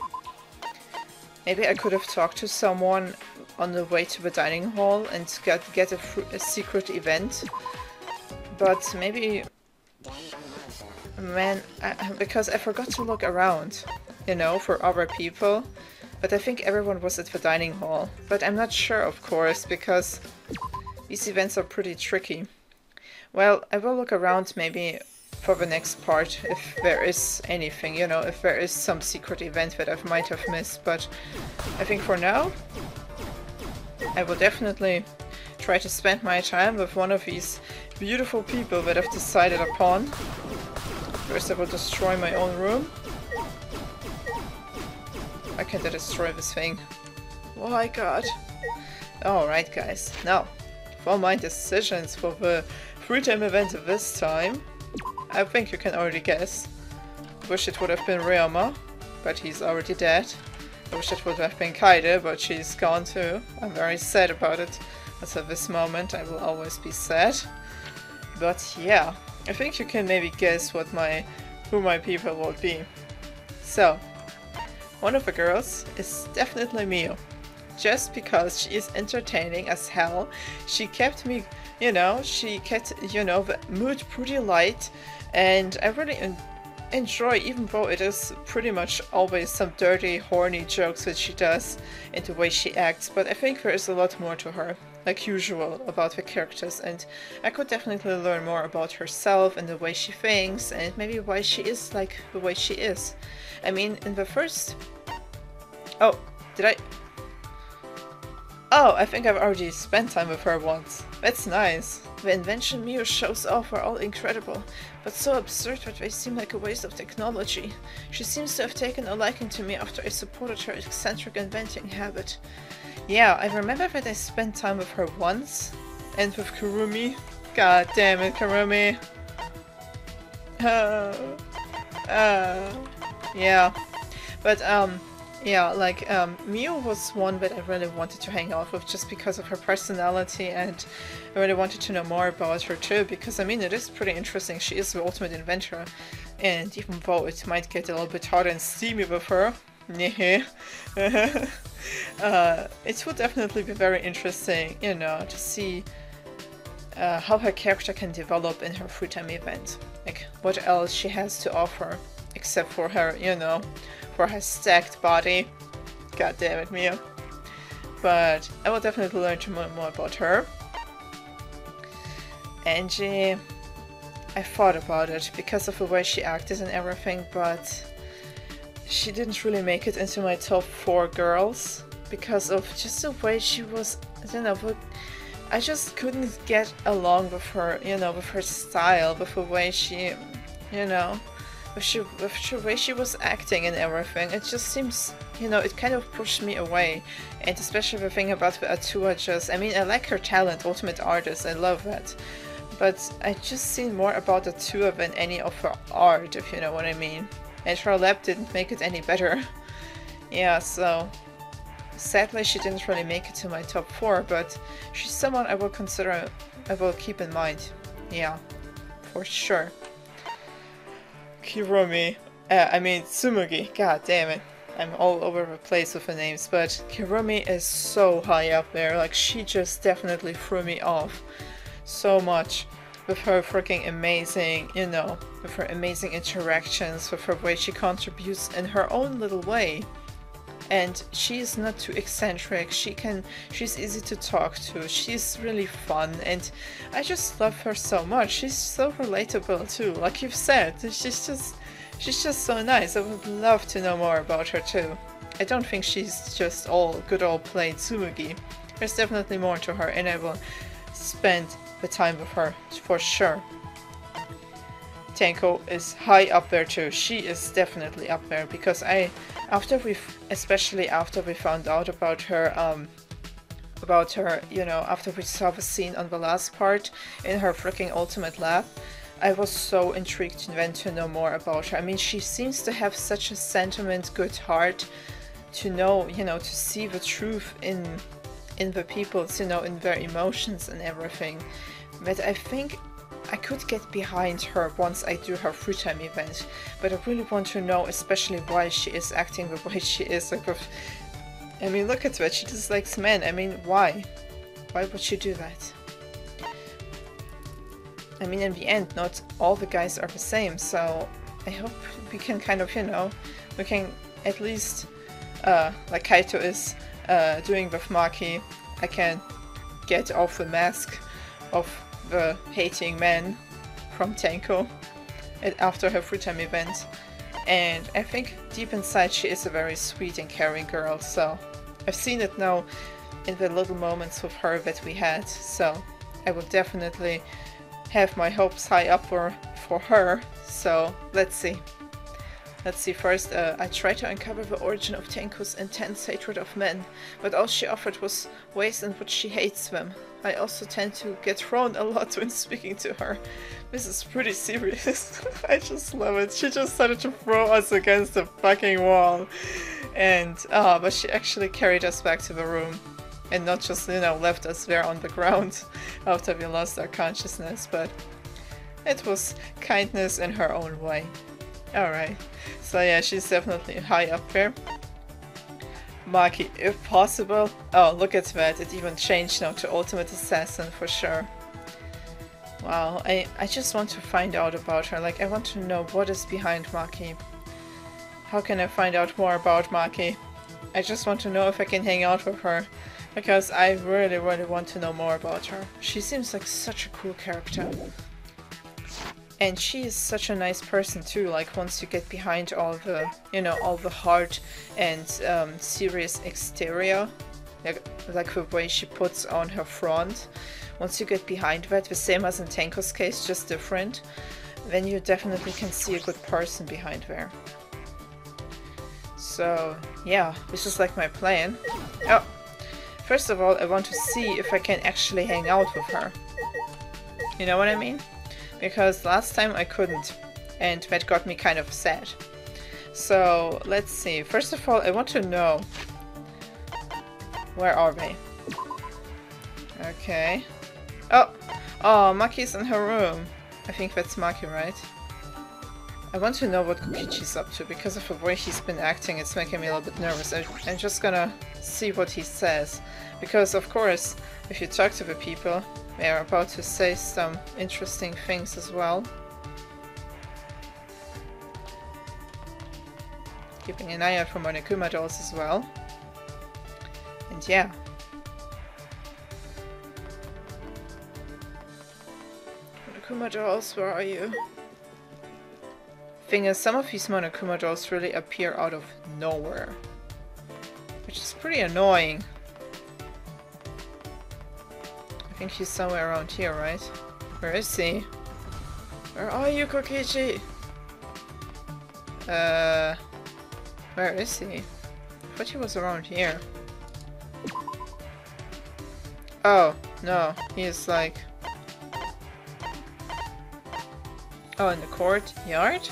Maybe I could have talked to someone on the way to the dining hall and get a secret event. But maybe... Man, because I forgot to look around, you know, for other people. But I think everyone was at the dining hall. But I'm not sure, of course, because these events are pretty tricky. Well, I will look around maybe for the next part if there is anything, you know, if there is some secret event that I might have missed. But I think for now, I will definitely try to spend my time with one of these beautiful people that I've decided upon. First I will destroy my own room. Why can't I destroy this thing? Why, God? Alright, guys. Now, for my decisions for the free time event this time, I think you can already guess. Wish it would have been Ryoma, but he's already dead. I wish it would have been Kaide, but she's gone too. I'm very sad about it. But at this moment I will always be sad. But yeah, I think you can maybe guess who my people will be. So, one of the girls is definitely Mio. Just because she is entertaining as hell, she kept me, you know, the mood pretty light, and I really enjoy, even though it is pretty much always some dirty, horny jokes that she does and the way she acts, but I think there is a lot more to her, like usual, about the characters, and I could definitely learn more about herself and the way she thinks, and maybe why she is like the way she is. I mean, in the first... Oh, did I... Oh, I think I've already spent time with her once. That's nice. The invention Mio shows off are all incredible, but so absurd that they seem like a waste of technology. She seems to have taken a liking to me after I supported her eccentric inventing habit. Yeah, I remember that I spent time with her once, and with Kurumi. God damn it, Kurumi. Yeah. But, yeah, like, Mio was one that I really wanted to hang out with just because of her personality, and I really wanted to know more about her too, because, I mean, it is pretty interesting. She is the ultimate inventor, and even though it might get a little bit hard and steamy with her, it would definitely be very interesting, you know, to see how her character can develop in her free time event. Like, what else she has to offer, except for her, you know, for her stacked body. God damn it, Mia. But I will definitely learn to learn more about her. Angie, I thought about it because of the way she acted and everything, but she didn't really make it into my top 4 girls because of just the way she was, I don't know, but I just couldn't get along with her, you know, with her style, with the way she, you know, with the way she was acting and everything. It just seems, you know, it kind of pushed me away. And especially the thing about the Atua, just, I mean, I like her talent, ultimate artist, I love that. But I just seen more about Atua than any of her art, if you know what I mean. And her lab didn't make it any better. Yeah, so sadly she didn't really make it to my top 4, but she's someone I will consider, I will keep in mind. Yeah, for sure. Kirumi, I mean Tsumugi, god damn it. I'm all over the place with the names, but Kirumi is so high up there. Like, she just definitely threw me off so much with her freaking amazing, you know, with her amazing interactions, with her way she contributes in her own little way. And she's not too eccentric, she's easy to talk to, she's really fun, and I just love her so much. She's so relatable too, like you've said, she's just so nice. I would love to know more about her too. I don't think she's just all good old plain Tsumugi. There's definitely more to her, and I will spend the time with her for sure. Tenko is high up there too. She is definitely up there because especially after we found out about her, you know, after we saw the scene on the last part in her freaking ultimate lab, I was so intrigued then to know more about her. I mean, she seems to have such a sentiment, good heart, to know, you know, to see the truth in the people's, you know, in their emotions and everything. But I think I could get behind her once I do her free time event, but I really want to know especially why she is acting the way she is. Like, I mean, look at that, she dislikes men. I mean, why? Why would she do that? I mean, in the end, not all the guys are the same, so I hope we can kind of, you know, we can at least, like Kaito is doing with Maki, I can get off the mask of the hating men from Tenko after her free time event. And I think deep inside she is a very sweet and caring girl, so I've seen it now in the little moments with her that we had, so I will definitely have my hopes high up for her. So let's see. Let's see, first I tried to uncover the origin of Tenko's intense hatred of men, but all she offered was ways in which she hates them. I also tend to get thrown a lot when speaking to her. This is pretty serious. I just love it. She just started to throw us against the fucking wall. And, but she actually carried us back to the room. And not just, you know, left us there on the ground after we lost our consciousness, but it was kindness in her own way. Alright, so yeah, she's definitely high up there. Maki, if possible. Oh, look at that, it even changed now to Ultimate Assassin for sure. Wow, I just want to find out about her. Like, I want to know what is behind Maki. How can I find out more about Maki? I just want to know if I can hang out with her, because I really, really want to know more about her. She seems like such a cool character. And she is such a nice person too, like once you get behind all the, you know, all the hard and serious exterior, like the way she puts on her front. Once you get behind that, the same as in Tenko's case, just different, then you definitely can see a good person behind there. So yeah, this is like my plan. Oh, first of all, I want to see if I can actually hang out with her. You know what I mean? Because last time I couldn't, and that got me kind of sad. So let's see. First of all, I want to know, where are they? Okay. Oh, Maki's in her room. I think that's Maki, right? I want to know what Kokichi's up to, because of the way he's been acting, it's making me a little bit nervous. I'm just gonna see what he says. Because, of course, if you talk to the people, they are about to say some interesting things as well. Keeping an eye out for Monokuma dolls as well. And yeah. Monokuma dolls, where are you? Thing is, some of these Monokuma dolls really appear out of nowhere. Which is pretty annoying. I think he's somewhere around here, right? Where is he? Where are you, Kokichi? Where is he? I thought he was around here. Oh, no. He is like... Oh, in the courtyard?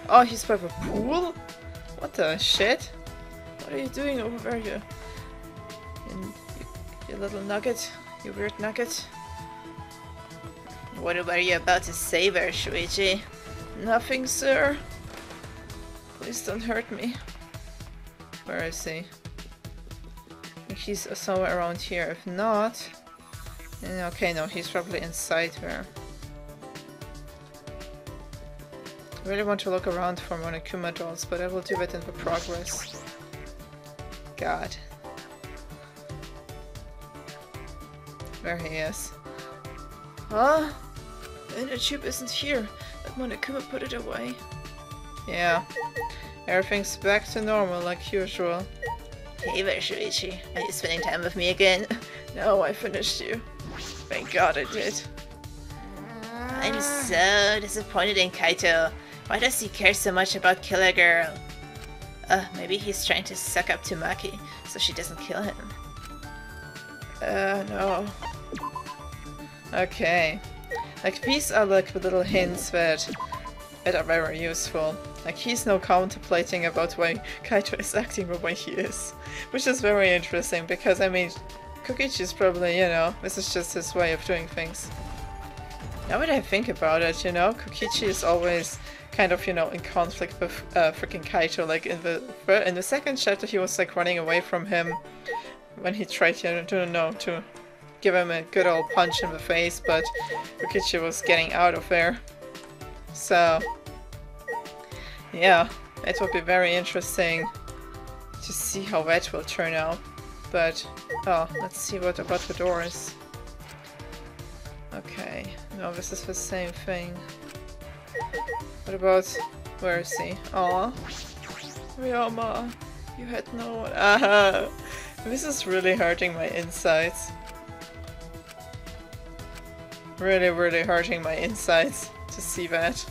Oh, he's by the pool? What the shit? What are you doing over there, you little nugget? You weird nugget? What were you about to say there, Shuichi? Nothing, sir. Please don't hurt me. Where is he? I think he's somewhere around here. If not... Okay, no, he's probably inside there. I really want to look around for Monokuma dolls, but I will do that in the progress. God. There he is. Huh? The inner tube isn't here. That Monokuma put it away. Yeah. Everything's back to normal like usual. Hey there, Shuichi. Are you spending time with me again? No, I finished you. Thank God I did. I'm so disappointed in Kaito. Why does he care so much about Killer Girl? Maybe he's trying to suck up to Maki so she doesn't kill him. No. Okay. Like, these are like the little hints that are very useful. Like, he's now contemplating about why Kaito is acting the way he is. Which is very interesting, because, I mean, Kokichi's probably, you know, this is just his way of doing things. Now that I think about it, you know, Kokichi is always kind of, you know, in conflict with freaking Kaito. Like, in the second chapter, he was, like, running away from him when he tried, to give him a good old punch in the face, but Kokichi was getting out of there. So, yeah, it will be very interesting to see how that will turn out. But, oh, let's see what about the doors. Okay, no, this is the same thing. What about... where is he? Aw. Ryoma, you had no one. Aha! This is really hurting my insides. Really, really hurting my insides to see that.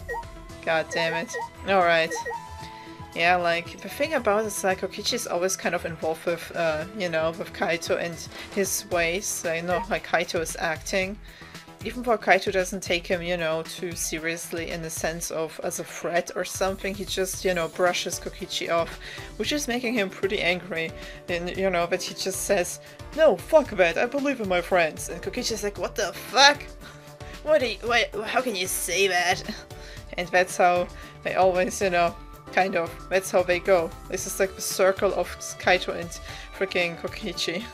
God damn it. Alright. Yeah, like, the thing about it is, like, Kokichi is always kind of involved with, you know, with Kaito and his ways. You know, like, Kaito is acting. Even though Kaito doesn't take him, you know, too seriously in the sense of as a threat or something, he just, you know, brushes Kokichi off, which is making him pretty angry. And, you know, that he just says, "No, fuck that, I believe in my friends." And Kokichi's like, "What the fuck? How can you say that?" And that's how they always, you know, kind of, that's how they go. This is like the circle of Kaito and freaking Kokichi.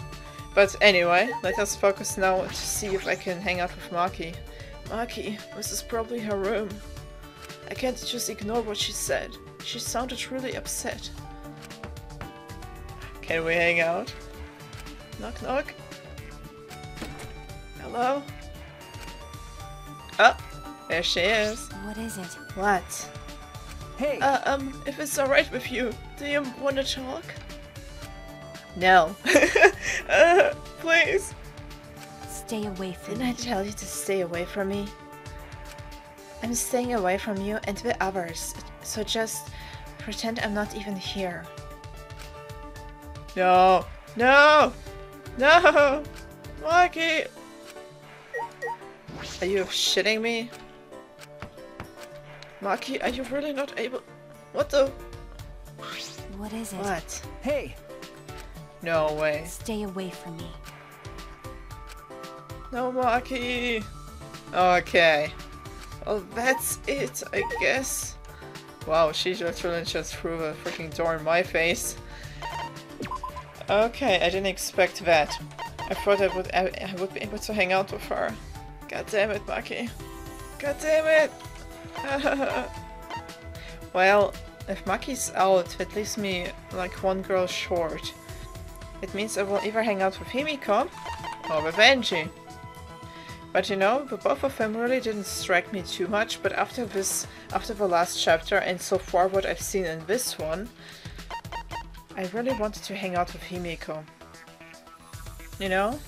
But anyway, let us focus now to see if I can hang out with Maki. Maki, this is probably her room. I can't just ignore what she said. She sounded really upset. Can we hang out? Knock knock. Hello? Oh, there she is. What is it? What? Hey! If it's alright with you, do you want to talk? No. Please. Stay away from Didn't I tell you to stay away from me? I'm staying away from you and the others, so just pretend I'm not even here. No! No! No! Maki! Are you shitting me? Maki, are you really not able... What the... What is it? What? Hey! No way. Stay away from me. No, Maki! Okay. Well, that's it, I guess. Wow, she literally just threw a freaking door in my face. Okay, I didn't expect that. I thought I would be able to hang out with her. God damn it, Maki. God damn it! Well, if Maki's out, that leaves me like one girl short. It means I will either hang out with Himiko or with Angie. But you know, the both of them really didn't strike me too much, but after the last chapter and so far what I've seen in this one, I really wanted to hang out with Himiko. You know?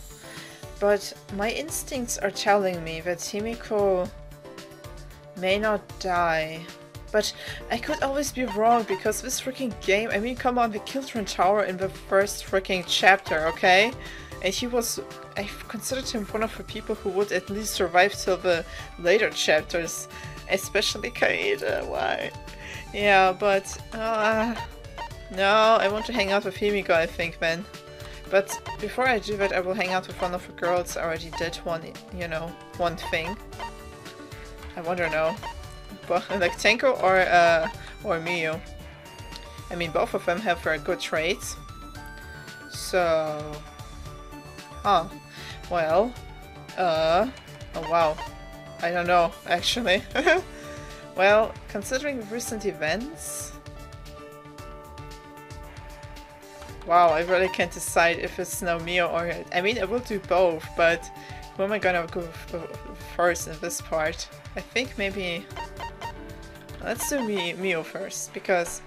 But my instincts are telling me that Himiko may not die. But I could always be wrong because this freaking game, I mean, come on, they killed Tower in the first freaking chapter, okay? And he was, I considered him one of the people who would at least survive till the later chapters. Especially Kaede, why? Yeah, but, no, I want to hang out with Himiko, I think, then. But before I do that, I will hang out with one of the girls I already did one, you know, one thing. I wonder now. Like Tenko or Miyu. I mean, both of them have very good traits. So... Huh. Well... Oh wow. I don't know, actually. Well, considering recent events... Wow, I really can't decide if it's now Miyu or... I mean, I will do both, but who am I gonna go first in this part? I think maybe... Let's do Miyu first, because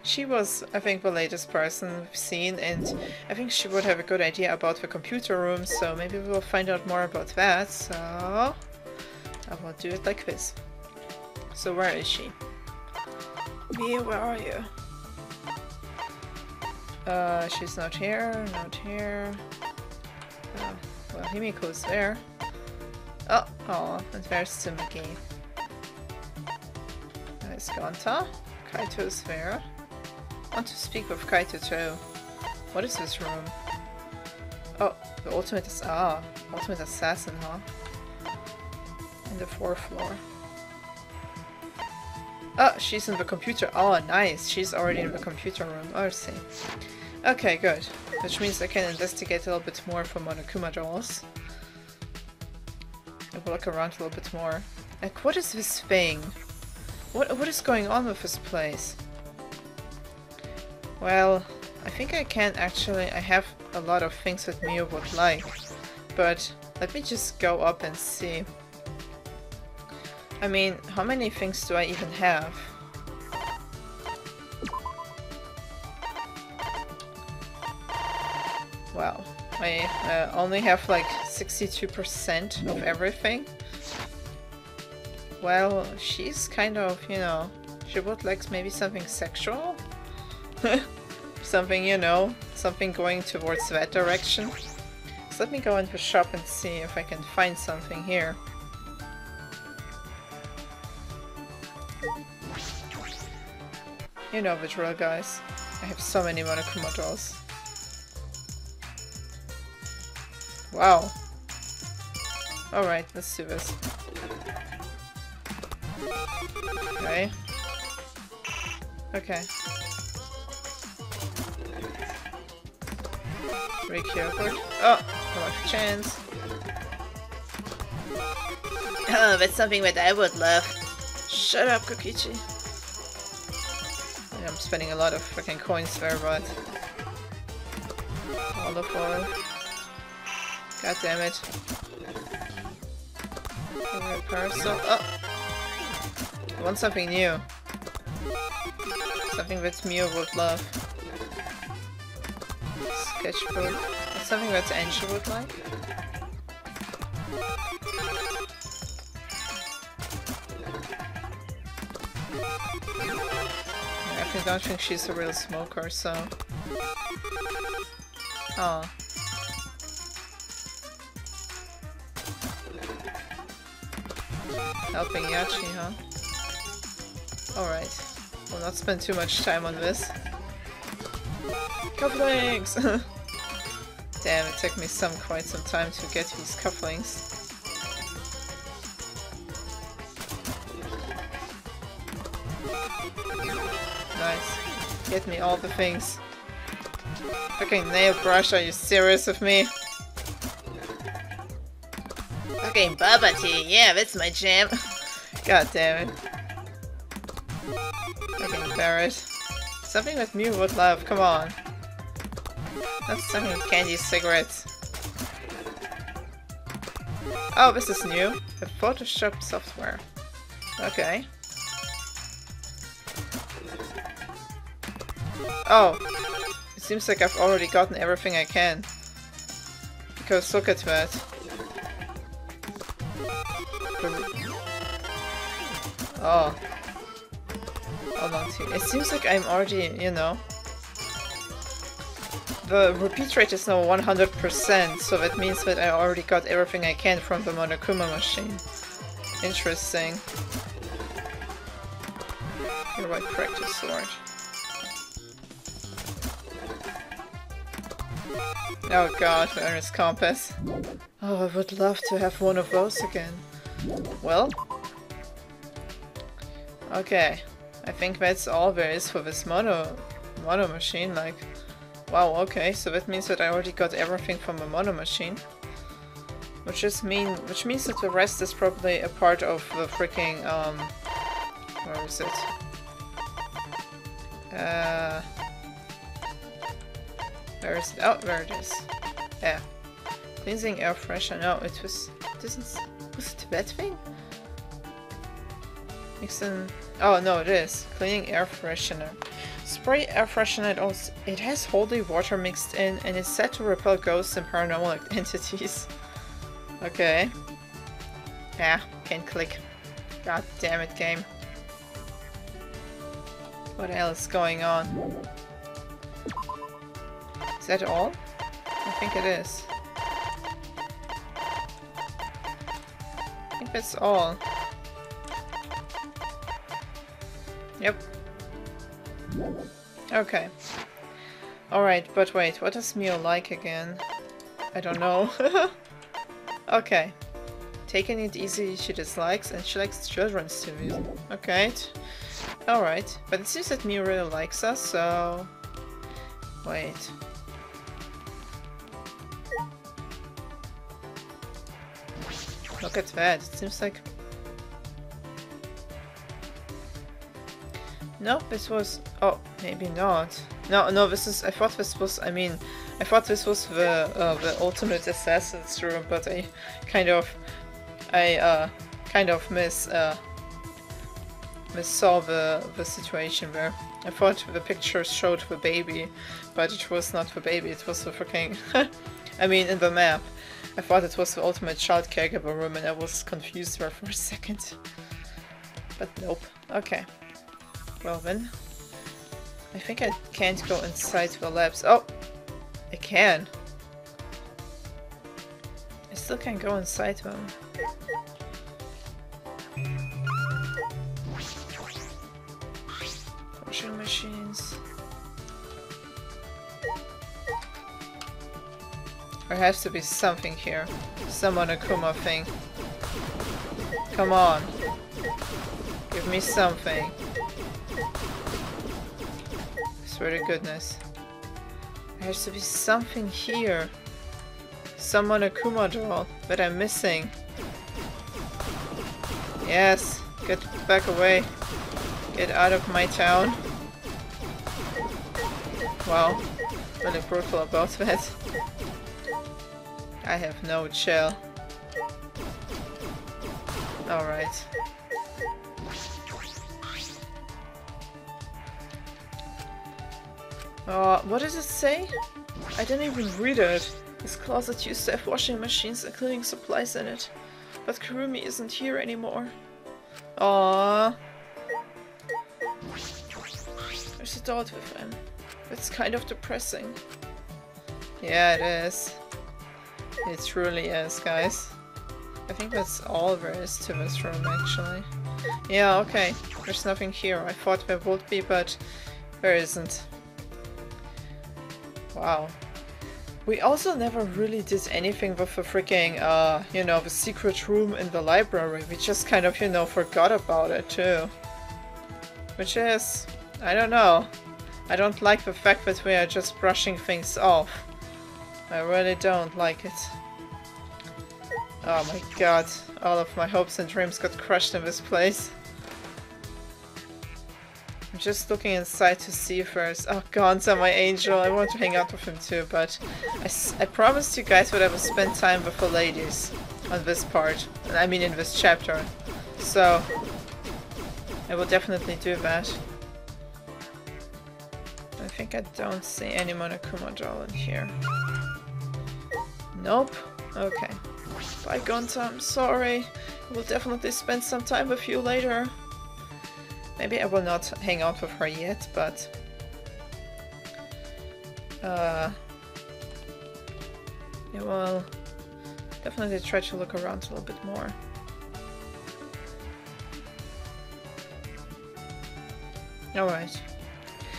she was, I think, the latest person we've seen, and I think she would have a good idea about the computer room, so maybe we'll find out more about that, so... I will do it like this. So where is she? Miyu, where are you? She's not here, not here... well, Himiko's there. Oh, and there's Tsumaki. There's Ganta. Kaito is there. I want to speak with Kaito too. What is this room? Oh, the ultimate is ultimate assassin, huh? In the 4th floor. Oh, she's in the computer. Oh, nice. She's already in the computer room. Oh, I see. Okay, good. Which means I can investigate a little bit more for Monokuma dolls. I will look around a little bit more. Like, what is this thing? What is going on with this place? Well, I think I can actually... I have a lot of things that Miyu would like. But let me just go up and see. I mean, how many things do I even have? Wow. I only have like 62% of everything. Well, she's kind of, you know, she would like maybe something sexual? Something, you know, something going towards that direction. So let me go into the shop and see if I can find something here. You know the drill, guys. I have so many Monokuma dolls. Wow. Alright, let's do this. Okay. Okay. Very careful. Oh! I have a chance. Oh, that's something that I would love. Shut up, Kokichi. I'm spending a lot of freaking coins there, but... Olive oil. God damn it. Favorite parcel. Oh! I want something new. Something that Miyu would love. Catch food. That's something that Angel would like. I don't think she's a real smoker, so... Oh. Helping Yachi, huh? Alright. We'll not spend too much time on this. Cufflinks! Damn, it took me quite some time to get these cufflinks. Nice. Get me all the things. Fucking nail brush, are you serious with me? Okay, bubble tea. Yeah, that's my jam. God damn it. Fucking Barrett. Something that Mew would love, come on. Not something candy cigarettes. Oh, this is new. The Photoshop software. Okay. Oh. It seems like I've already gotten everything I can. Because look at that. Oh. Hold on to it seems like I'm already, you know. The repeat rate is now 100%, so that means that I already got everything I can from the Monokuma machine. Interesting. Your white practice sword. Oh god, the earnest compass. Oh, I would love to have one of those again. Well. Okay. I think that's all there is for this mono machine, like... Wow, okay, so that means that I already got everything from the mono machine. Which means that the rest is probably a part of the freaking, where is it? Where is it? Oh, there it is. Yeah. Cleansing air freshener. No, it was... was it that thing? Mix in... Oh, no, it is. Cleaning air freshener. Spray air freshener. It has holy water mixed in and is said to repel ghosts and paranormal entities. Okay. Yeah, can't click. God damn it, game. What else is going on? Is that all? I think it is. I think that's all. Yep. Okay. Alright, but wait, what does Mio like again? I don't know. Okay. Taking it easy she dislikes, and she likes children's TV. Okay. Alright. But it seems that Mio really likes us, so... Wait. Look at that. It seems like... Nope, this was... Oh, maybe not. No, this is... I thought this was... I thought this was the ultimate assassin's room, but I kind of missaw the situation there. I thought the picture showed the baby, but it was not the baby, it was the freaking... in the map. I thought it was the ultimate child caregiver room and I was confused there for a second. But nope. Okay. Well then. I think I can't go inside the labs. Oh! I can. I still can't go inside them. Washing machines. There has to be something here. Some Monokuma thing. Come on. Give me something. I swear to goodness. There has to be something here. Some Monokuma doll that I'm missing. Yes. Get back away. Get out of my town. Wow. Really brutal about that. I have no chill. Alright. What does it say? I didn't even read it. This closet used to have washing machines and cleaning supplies in it. But Kurumi isn't here anymore. Aww. There's a dot with him. It's kind of depressing. Yeah, it is. It truly is, guys. I think that's all there is to this room, actually. Yeah, okay. There's nothing here. I thought there would be, but there isn't. Wow. We also never really did anything with the freaking, you know, the secret room in the library. We just kind of, you know, forgot about it, too. Which is... I don't know. I don't like the fact that we are just brushing things off. I really don't like it. Oh my god. All of my hopes and dreams got crushed in this place. I'm just looking inside to see if there's... Oh, Gonza, my angel. I want to hang out with him too, but... I promised you guys that I would spend time with the ladies on this part. I mean in this chapter. So... I will definitely do that. I think I don't see any Monokuma doll in here. Nope. Okay. Bye, Gonta. I'm sorry. I will definitely spend some time with you later. Maybe I will not hang out with her yet, but... I will definitely try to look around a little bit more. Alright.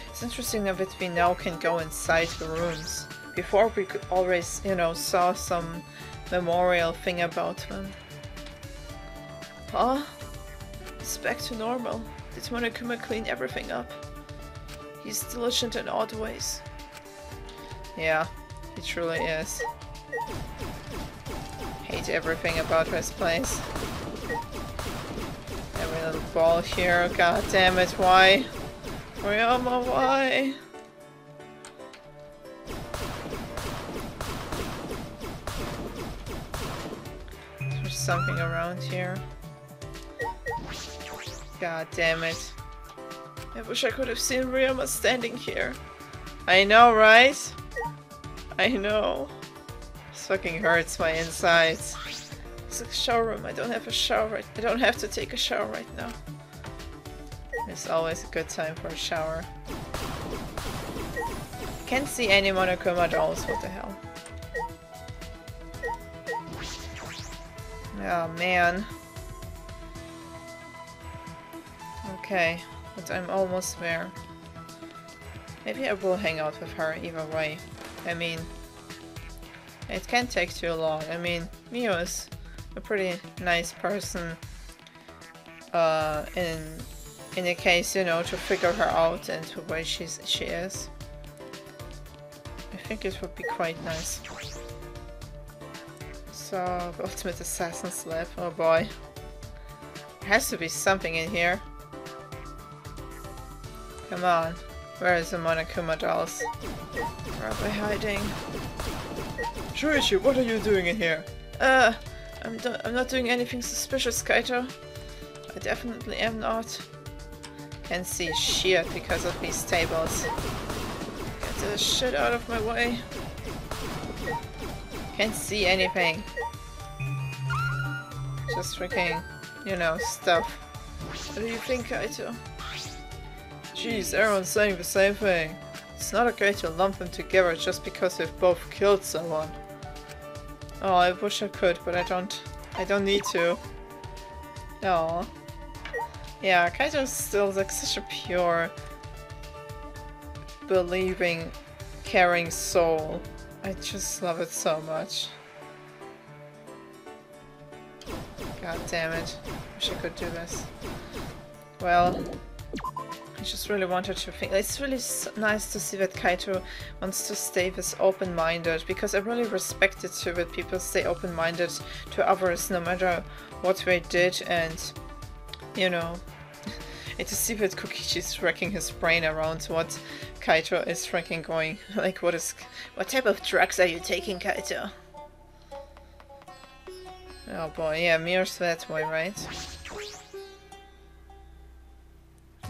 It's interesting that we now can go inside the rooms. Before we could always, you know, saw some memorial thing about them. Huh? It's back to normal. Did Monokuma clean everything up? He's diligent in odd ways. Yeah, he truly is. Hate everything about this place. Every little ball here, god damn it, why? Ryama, why? There's something around here. God damn it. I wish I could have seen Ryama standing here. I know, right? I know. This fucking hurts my insides. It's a shower room. I don't have a shower. I don't have to take a shower right now. It's always a good time for a shower. Can't see any Monokuma dolls. What the hell? Oh man. Okay, but I'm almost there. Maybe I will hang out with her either way. I mean, it can't take too long. I mean, Mio is a pretty nice person in the case, you know, to figure her out and the way she is. I think it would be quite nice. So, the ultimate assassin's lab. Oh boy. There has to be something in here. Come on. Where is the Monokuma dolls? Where are they hiding? Shuichi, what are you doing in here? I'm not doing anything suspicious, Kaito. I definitely am not. Can't see shit because of these tables. Get the shit out of my way. Can't see anything. Just freaking, you know, stuff. What do you think, Kaito? Jeez, everyone's saying the same thing. It's not okay to lump them together just because they've both killed someone. Oh, I wish I could, but I don't need to. Oh. Yeah, Kaito's still like such a pure, believing, caring soul. I just love it so much. God damn it. Wish I could do this. Well, I just really wanted to think. It's really nice to see that Kaito wants to stay this open-minded, because I really respect it too that people stay open-minded to others no matter what they did, and you know, and to see that Kokichi's wrecking his brain around what Kaito is freaking going, like what type of drugs are you taking, Kaito? Oh boy, yeah, Mir's that way, right?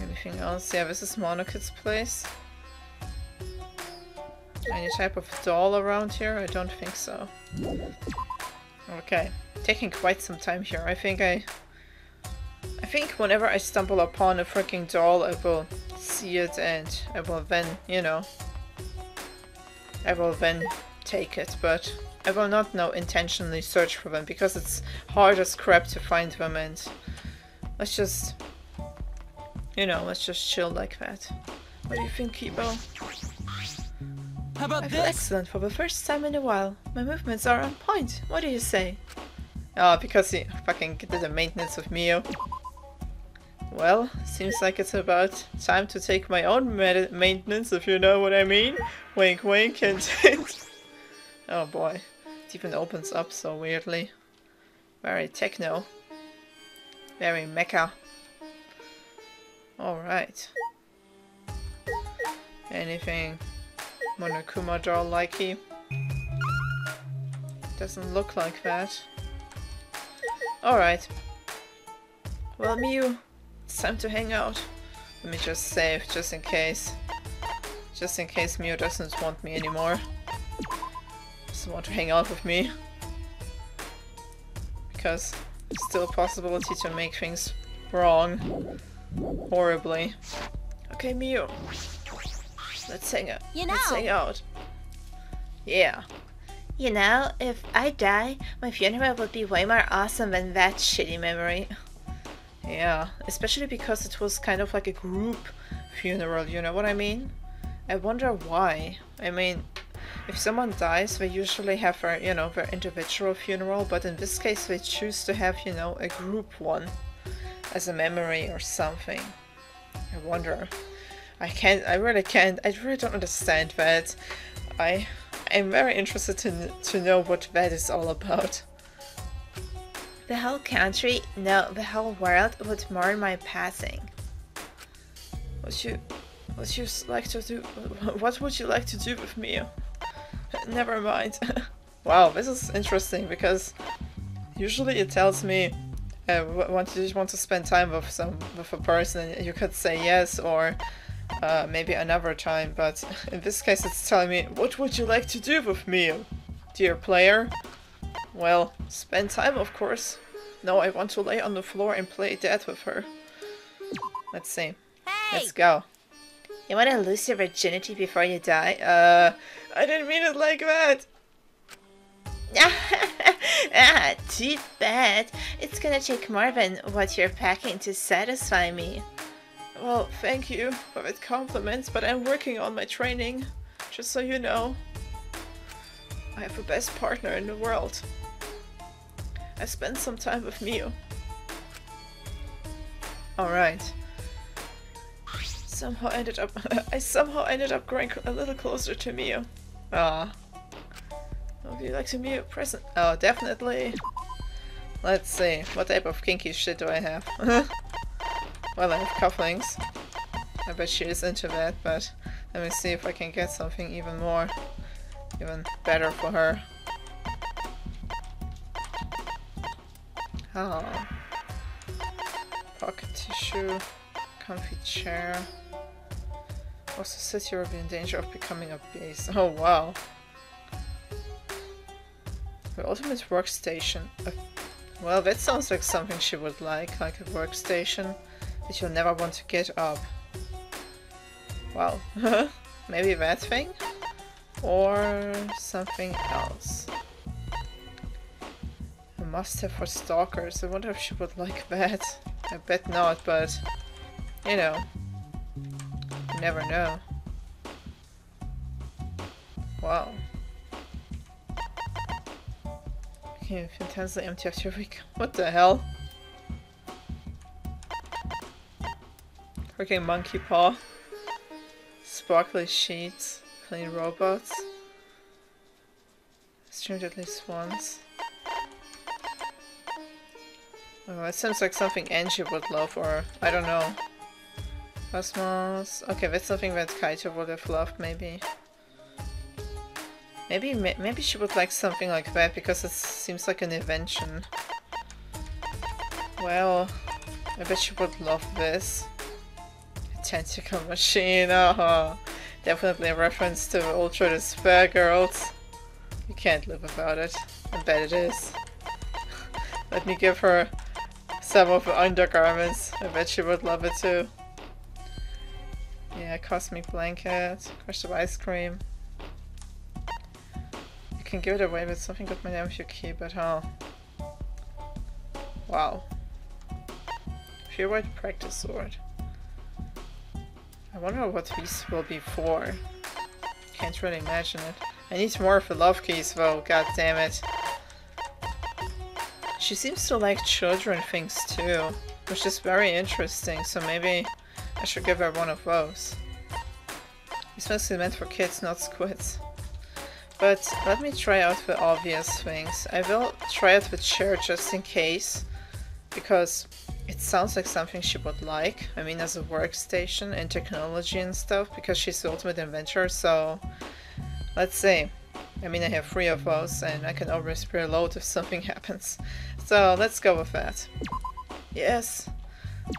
Anything else? Yeah, this is Monokid's place. Any type of doll around here? I don't think so. Okay, taking quite some time here. I think whenever I stumble upon a freaking doll, I will see it and I will then, you know, I will then take it, but I will not now intentionally search for them because it's hard as crap to find them, and let's just, you know, let's just chill like that. What do you think, Kibo? How about I feel this? excellent for the first time in a while. My movements are on point. What do you say? Oh, because he fucking did the maintenance of Mio. Well, seems like it's about time to take my own maintenance, if you know what I mean. Wink wink and... Oh boy. It even opens up so weirdly. Very techno. Very mecha. Alright. Anything Monokuma doll likey? Doesn't look like that. Alright. Well, Miu, it's time to hang out. Let me just save, just in case. Just in case Miu doesn't want me anymore. Doesn't want to hang out with me. Because there's still a possibility to make things wrong. Horribly. Okay, Miu. Let's hang out. You know. Let's hang out. Yeah. You know, if I die, my funeral would be way more awesome than that shitty memory. Yeah, especially because it was kind of like a group funeral, you know what I mean? I wonder why. I mean, if someone dies, they usually have their, you know, their individual funeral, but in this case they choose to have, you know, a group one as a memory or something. I wonder. I really don't understand that. I'm very interested to know what that is all about. The whole country, no, the whole world would mourn my passing. What would you like to do? What would you like to do with me? Never mind. Wow, this is interesting because usually it tells me, do you want to spend time with a person, and you could say yes or maybe another time, but in this case it's telling me, what would you like to do with me, dear player? Well, spend time, of course. No, I want to lay on the floor and play dead with her. Let's see. Hey! Let's go. You want to lose your virginity before you die? I didn't mean it like that. Ah, too bad. It's gonna take more than what you're packing to satisfy me. Well, thank you for that compliment, but I'm working on my training. Just so you know. I have the best partner in the world. I spent some time with Miu. Alright. I somehow ended up growing a little closer to Miu. Ah. Would you like to be a present? Oh, definitely. Let's see. What type of kinky shit do I have? Well, I have cufflinks. I bet she is into that, but let me see if I can get something even better for her. Oh. Pocket tissue. Comfy chair. Also says you'll be in danger of becoming a beast. Oh wow. The ultimate workstation. Well, that sounds like something she would like a workstation that you'll never want to get up. Well, maybe that thing? Or something else. A must-have for stalkers. I wonder if she would like that. I bet not, but you know. You never know. Wow. Okay, intensely empty after a week. What the hell? Freaking monkey paw. Sparkly sheets. Clean robots. Streamed at least once. Oh, that sounds like something Angie would love, or I don't know. Cosmos. Okay, that's something that Kaito would have loved, maybe. Maybe she would like something like that because it seems like an invention. Well, I bet she would love this. A tentacle machine. Oh, Definitely a reference to Ultra Despair Girls. You can't live without it. I bet it is. Let me give her some of the undergarments. I bet she would love it too. Yeah, cosmic blanket, crush of ice cream. You can give it away with something good my name if you keep it, huh? Wow. Pure white practice sword. I wonder what these will be for. Can't really imagine it. I need more of the love keys though, god damn it. She seems to like children things too, which is very interesting, so maybe I should give her one of those. It's mostly meant for kids, not squids. But let me try out the obvious things. I will try out the chair just in case, because it sounds like something she would like. I mean, as a workstation and technology and stuff, because she's the ultimate inventor, so let's see. I mean, I have 3 of those, and I can always reload if something happens. So let's go with that. Yes,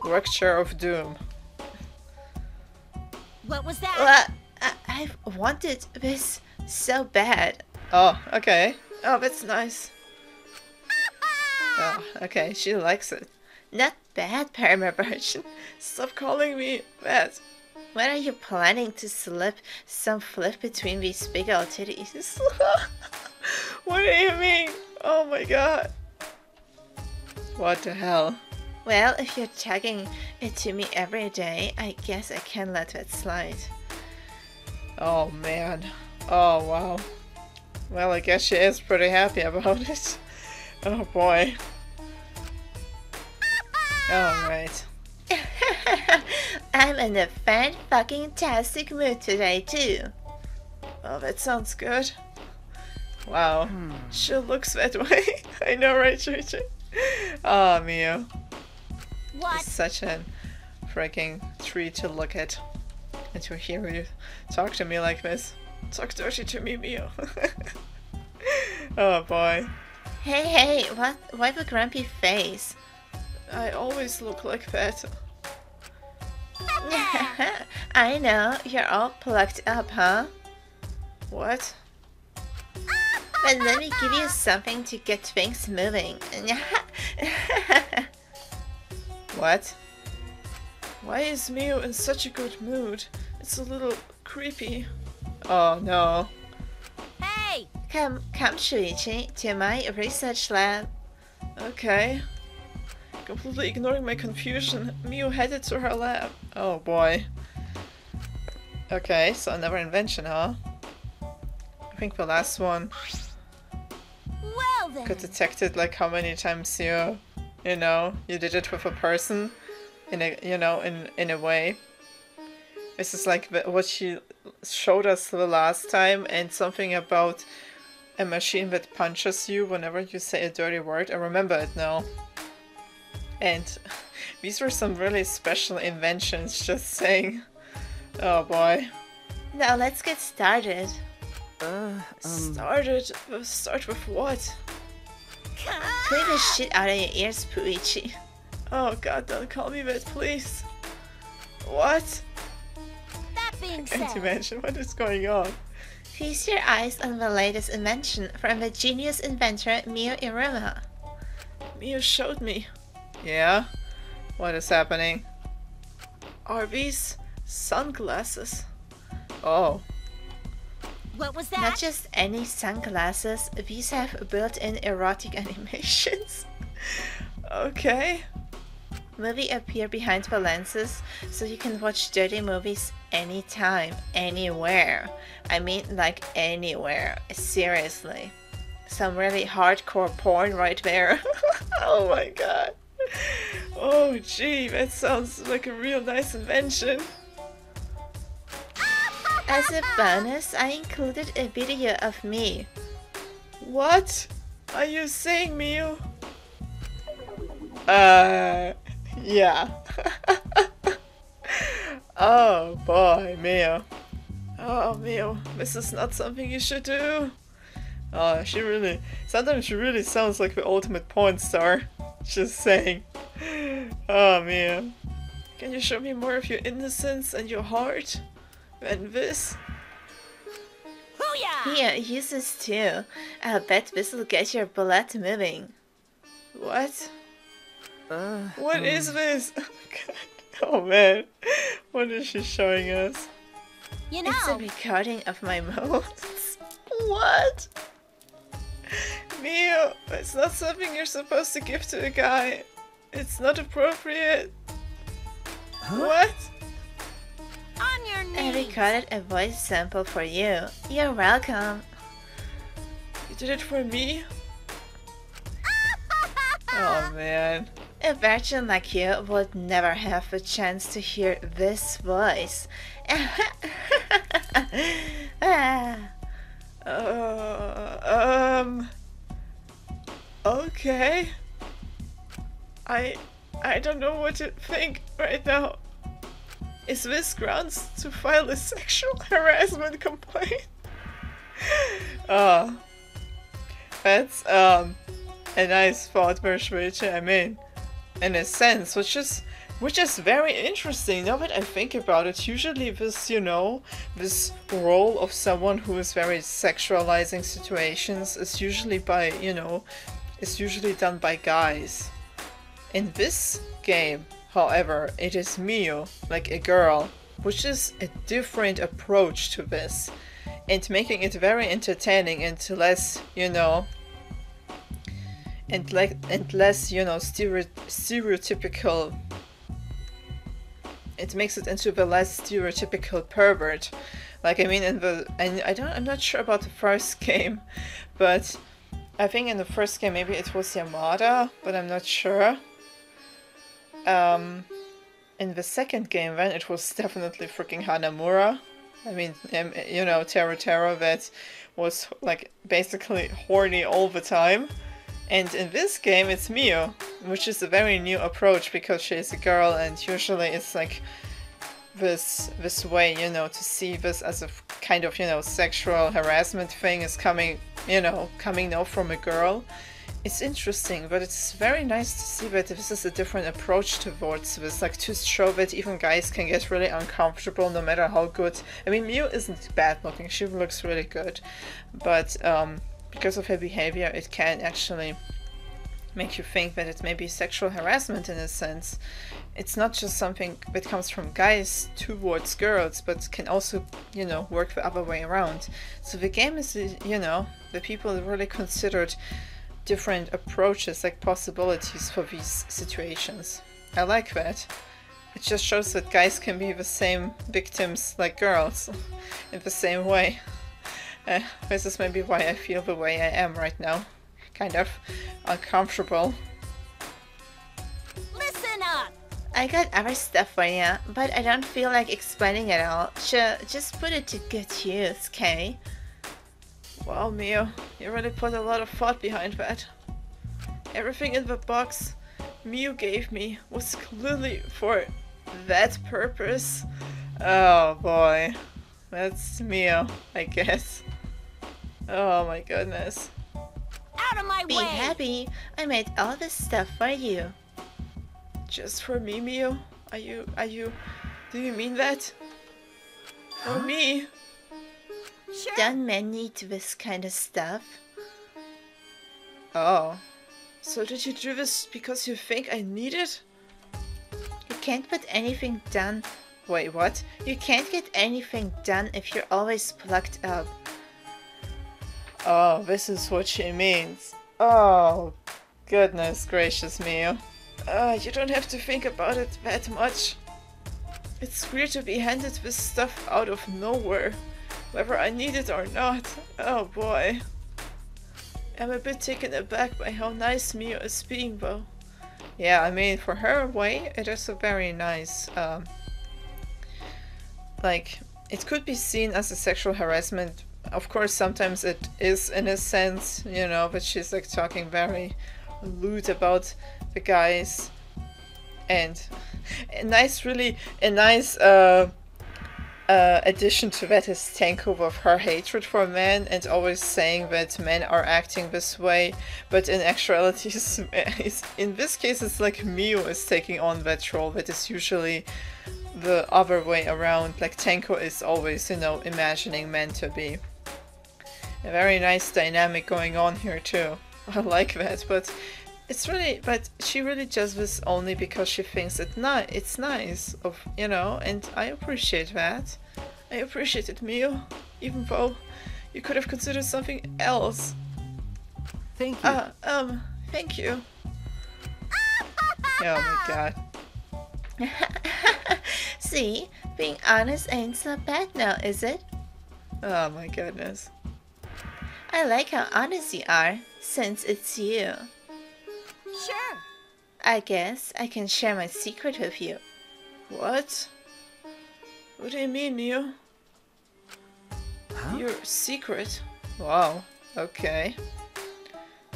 work chair of doom. What was that? Well, I've wanted this so bad. Oh, okay. Oh, that's nice. Oh, okay, she likes it. Not bad, perversion. Stop calling me that. When are you planning to slip some flip between these big old titties? What do you mean? Oh my god. What the hell? Well, if you're tagging it to me every day, I guess I can let that slide. Oh man. Oh wow. Well, I guess she is pretty happy about it. Oh boy. Alright. I'm in a fan-fucking-tastic mood today, too. Oh, that sounds good. Wow. She looks that way. I know, right, Chuchi? Oh, Mio. What? It's such a freaking treat to look at. And to hear you talk to me like this. Talk dirty to me, Mio. Oh, boy. Hey, why the grumpy face? I always look like that. I know, you're all plucked up, huh? What? But let me give you something to get things moving. What? Why is Mio in such a good mood? It's a little creepy. Oh no. Hey! Come, Shuichi, to my research lab. Okay. Completely ignoring my confusion, Mio headed to her lab. Oh boy. Okay, so another invention, huh? I think the last one Well then. could detect it, like how many times you did it with a person in a way. This is like what she showed us the last time, and something about a machine that punches you whenever you say a dirty word. I remember it now. And these were some really special inventions, just saying. Oh boy. Now let's get started. Start with what? Clean the shit out of your ears, Puichi. Oh god, don't call me that, please. What? That being Can't said, imagine what is going on. Feast your eyes on the latest invention from the genius inventor Mio Iruma. Mio showed me. Yeah? What is happening? Are these sunglasses? Oh. what was that? Not just any sunglasses, these have built-in erotic animations. Okay. Movie appear behind the lenses, so you can watch dirty movies anytime, anywhere. I mean, like anywhere. Seriously. Some really hardcore porn right there. Oh my god. Oh gee, that sounds like a real nice invention. As a bonus, I included a video of me. What are you saying, Mio? Yeah. Oh boy, Mio. Oh, Mio, this is not something you should do. Oh, sometimes she really sounds like the ultimate porn star. Just saying. Oh, Mio. Can you show me more of your innocence and your heart? when this... Booyah! Here, use this too. I'll bet this will get your blood moving. What? What is this? Oh man, what is she showing us? You It's a know, recording of my modes. What? Mio, it's not something you're supposed to give to a guy. It's not appropriate. What? on your I knees. recorded a voice sample for you. You're welcome. You did it for me? Oh man. A virgin like you would never have a chance to hear this voice. Ah. Okay. I don't know what to think right now. Is this grounds to file a sexual harassment complaint? That's a nice thought, Bershwitch. I mean, in a sense, which is very interesting. Now that I think about it, usually this, you know, this role of someone who is very sexualizing situations is usually by, you know, is usually done by guys. In this game, however, it is Mio, like a girl, which is a different approach to this, and making it very entertaining and less, you know, and less, you know, stereotypical. It makes it into the less stereotypical pervert. Like, I mean, I'm not sure about the first game, but I think in the first game maybe it was Yamada, but I'm not sure. In the second game then it was definitely freaking Hanamura. I mean, you know, Taro that was like basically horny all the time. And in this game it's Mio, which is a very new approach because she's a girl, and usually it's like this way, you know, to see this as a kind of, you know, sexual harassment thing is coming now from a girl. It's interesting, but it's very nice to see that this is a different approach towards this, like to show that even guys can get really uncomfortable no matter how good. I mean, Miu isn't bad looking, she looks really good, but because of her behavior it can actually make you think that it may be sexual harassment in a sense. It's not just something that comes from guys towards girls, but can also, you know, work the other way around. So the game is, you know, the people really considered different approaches, like possibilities for these situations. I like that. It just shows that guys can be the same victims like girls in the same way. This is maybe why I feel the way I am right now. Kind of uncomfortable. Listen up! I got other stuff for you, but I don't feel like explaining it all. Sure, just put it to good use, okay? Wow, Mio, you really put a lot of thought behind that. Everything in the box Mio gave me was clearly for that purpose. Oh boy, that's Mio, I guess. Oh my goodness. Out of my Be way! happy, I made all this stuff for you. Just for me, Mio? Do you mean that? For me? Sure. Don't men need this kind of stuff? Oh. So did you do this because you think I need it? You can't put anything done. Wait, what? You can't get anything done if you're always plugged up. Oh, this is what she means. Oh, goodness gracious, Mio. You don't have to think about it that much. It's weird to be handed this stuff out of nowhere, whether I need it or not. Oh boy. I'm a bit taken aback by how nice Mio is being though. Yeah, I mean, for her way, it is a very nice, like, it could be seen as a sexual harassment. Of course, sometimes it is in a sense, you know, but she's like talking very lewd about the guys. And a nice addition to that is Tenko with her hatred for men and always saying that men are acting this way, but in actuality, in this case, it's like Mio is taking on that role that is usually the other way around. Like Tenko is always, you know, imagining men to be. A very nice dynamic going on here too. I like that, but it's really, but she really does this only because she thinks it's nice of, you know, and I appreciate that. I appreciate it, Mio, even though you could have considered something else. Thank you. Thank you. Oh my god. See, being honest ain't so bad now, is it? Oh my goodness. I like how honest you are, since it's you. Sure. I guess I can share my secret with you. What? What do you mean, Neo? Huh? Your secret? Wow, okay.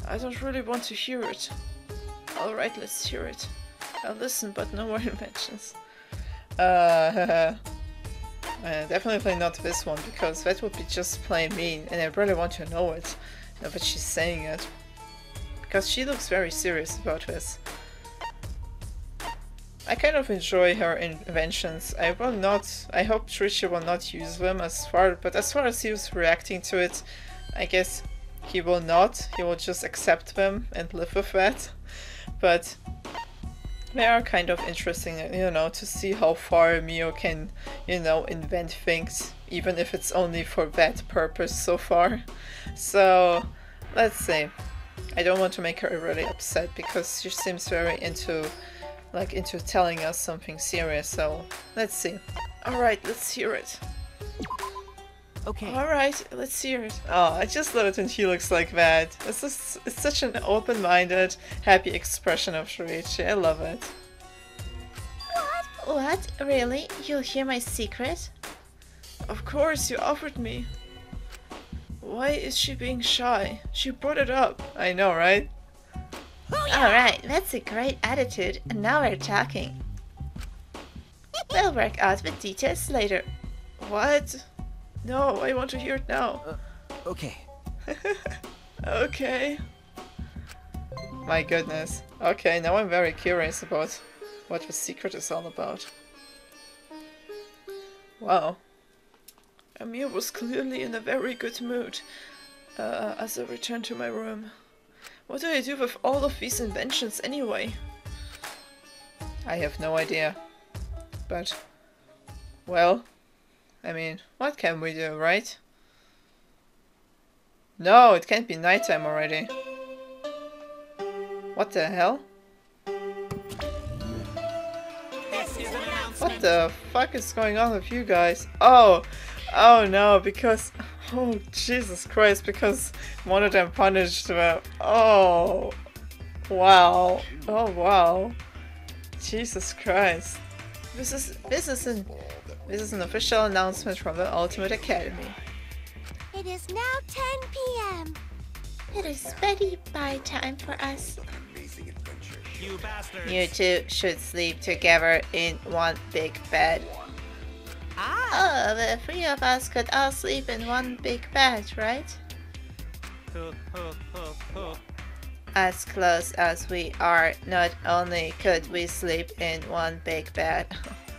I don't really want to hear it. Alright, let's hear it. I'll listen, but no more inventions. Definitely not this one, because that would be just plain mean, and I really want to know it. Now that she's saying it. Because she looks very serious about this. I kind of enjoy her inventions. I hope Tricia will not use them as far as he was reacting to it, I guess he will not. He will just accept them and live with that. But they are kind of interesting, you know, to see how far Mio can, you know, invent things, even if it's only for that purpose so far. So, let's see. I don't want to make her really upset because she seems very into telling us something serious, so let's see. Alright, let's hear it. Okay. Alright, let's hear it. Oh, I just love it when he looks like that. It's such an open-minded, happy expression of Shuichi. I love it. What? Really? You'll hear my secret? Of course, you offered me. Why is she being shy? She brought it up. I know, right? Alright, that's a great attitude, and now we're talking. We'll work out the details later. What? No, I want to hear it now. Okay. Okay. My goodness. Okay, now I'm very curious about what the secret is all about. Wow. Amir was clearly in a very good mood as I returned to my room. What do I do with all of these inventions anyway? I have no idea. But, well, I mean, what can we do, right? No, it can't be nighttime already. What the hell? What the fuck is going on with you guys? Oh no, because... Oh, Jesus Christ, because one of them punished them. Oh, wow. Oh, wow. Jesus Christ. This is an official announcement from the Ultimate Academy. It is now 10 p.m. It is bedtime time for us. You bastards. You two should sleep together in one big bed. Oh, the three of us could all sleep in one big bed, right? As close as we are, not only could we sleep in one big bed,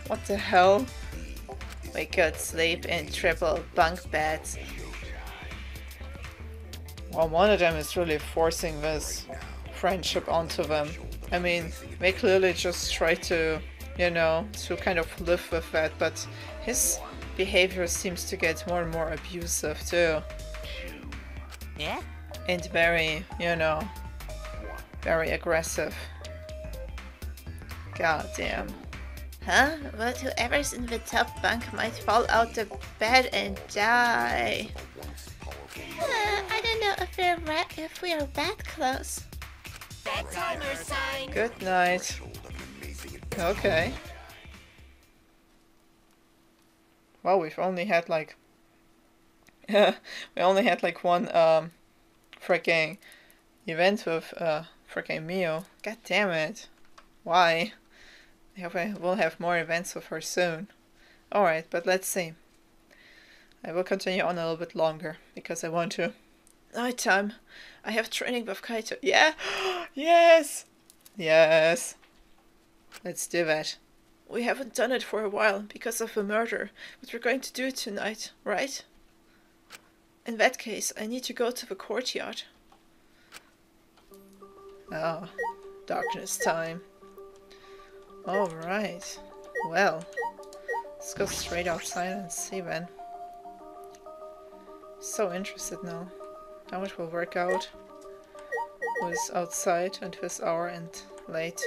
What the hell? we could sleep in triple bunk beds. Well, one of them is really forcing this friendship onto them. I mean, they clearly just try to, you know, to kind of live with that, but his behavior seems to get more and more abusive too. Yeah? And very, you know, very aggressive. God damn. Huh? But whoever's in the top bunk might fall out the bed and die. I don't know if we are that close. Good night. Okay. Well, we've only had like we only had like one freaking event with freaking Mio. God damn it. Why? We'll have more events with her soon. Alright, but let's see. I will continue on a little bit longer because I want to. Nighttime. I have training with Kaito. Yeah? Yes! Yes. Let's do that. We haven't done it for a while because of a murder, but we're going to do it tonight, right? In that case, I need to go to the courtyard. Oh, darkness time. Alright. Well, let's go straight outside and see then. So interested now how it will work out with outside at this hour and late.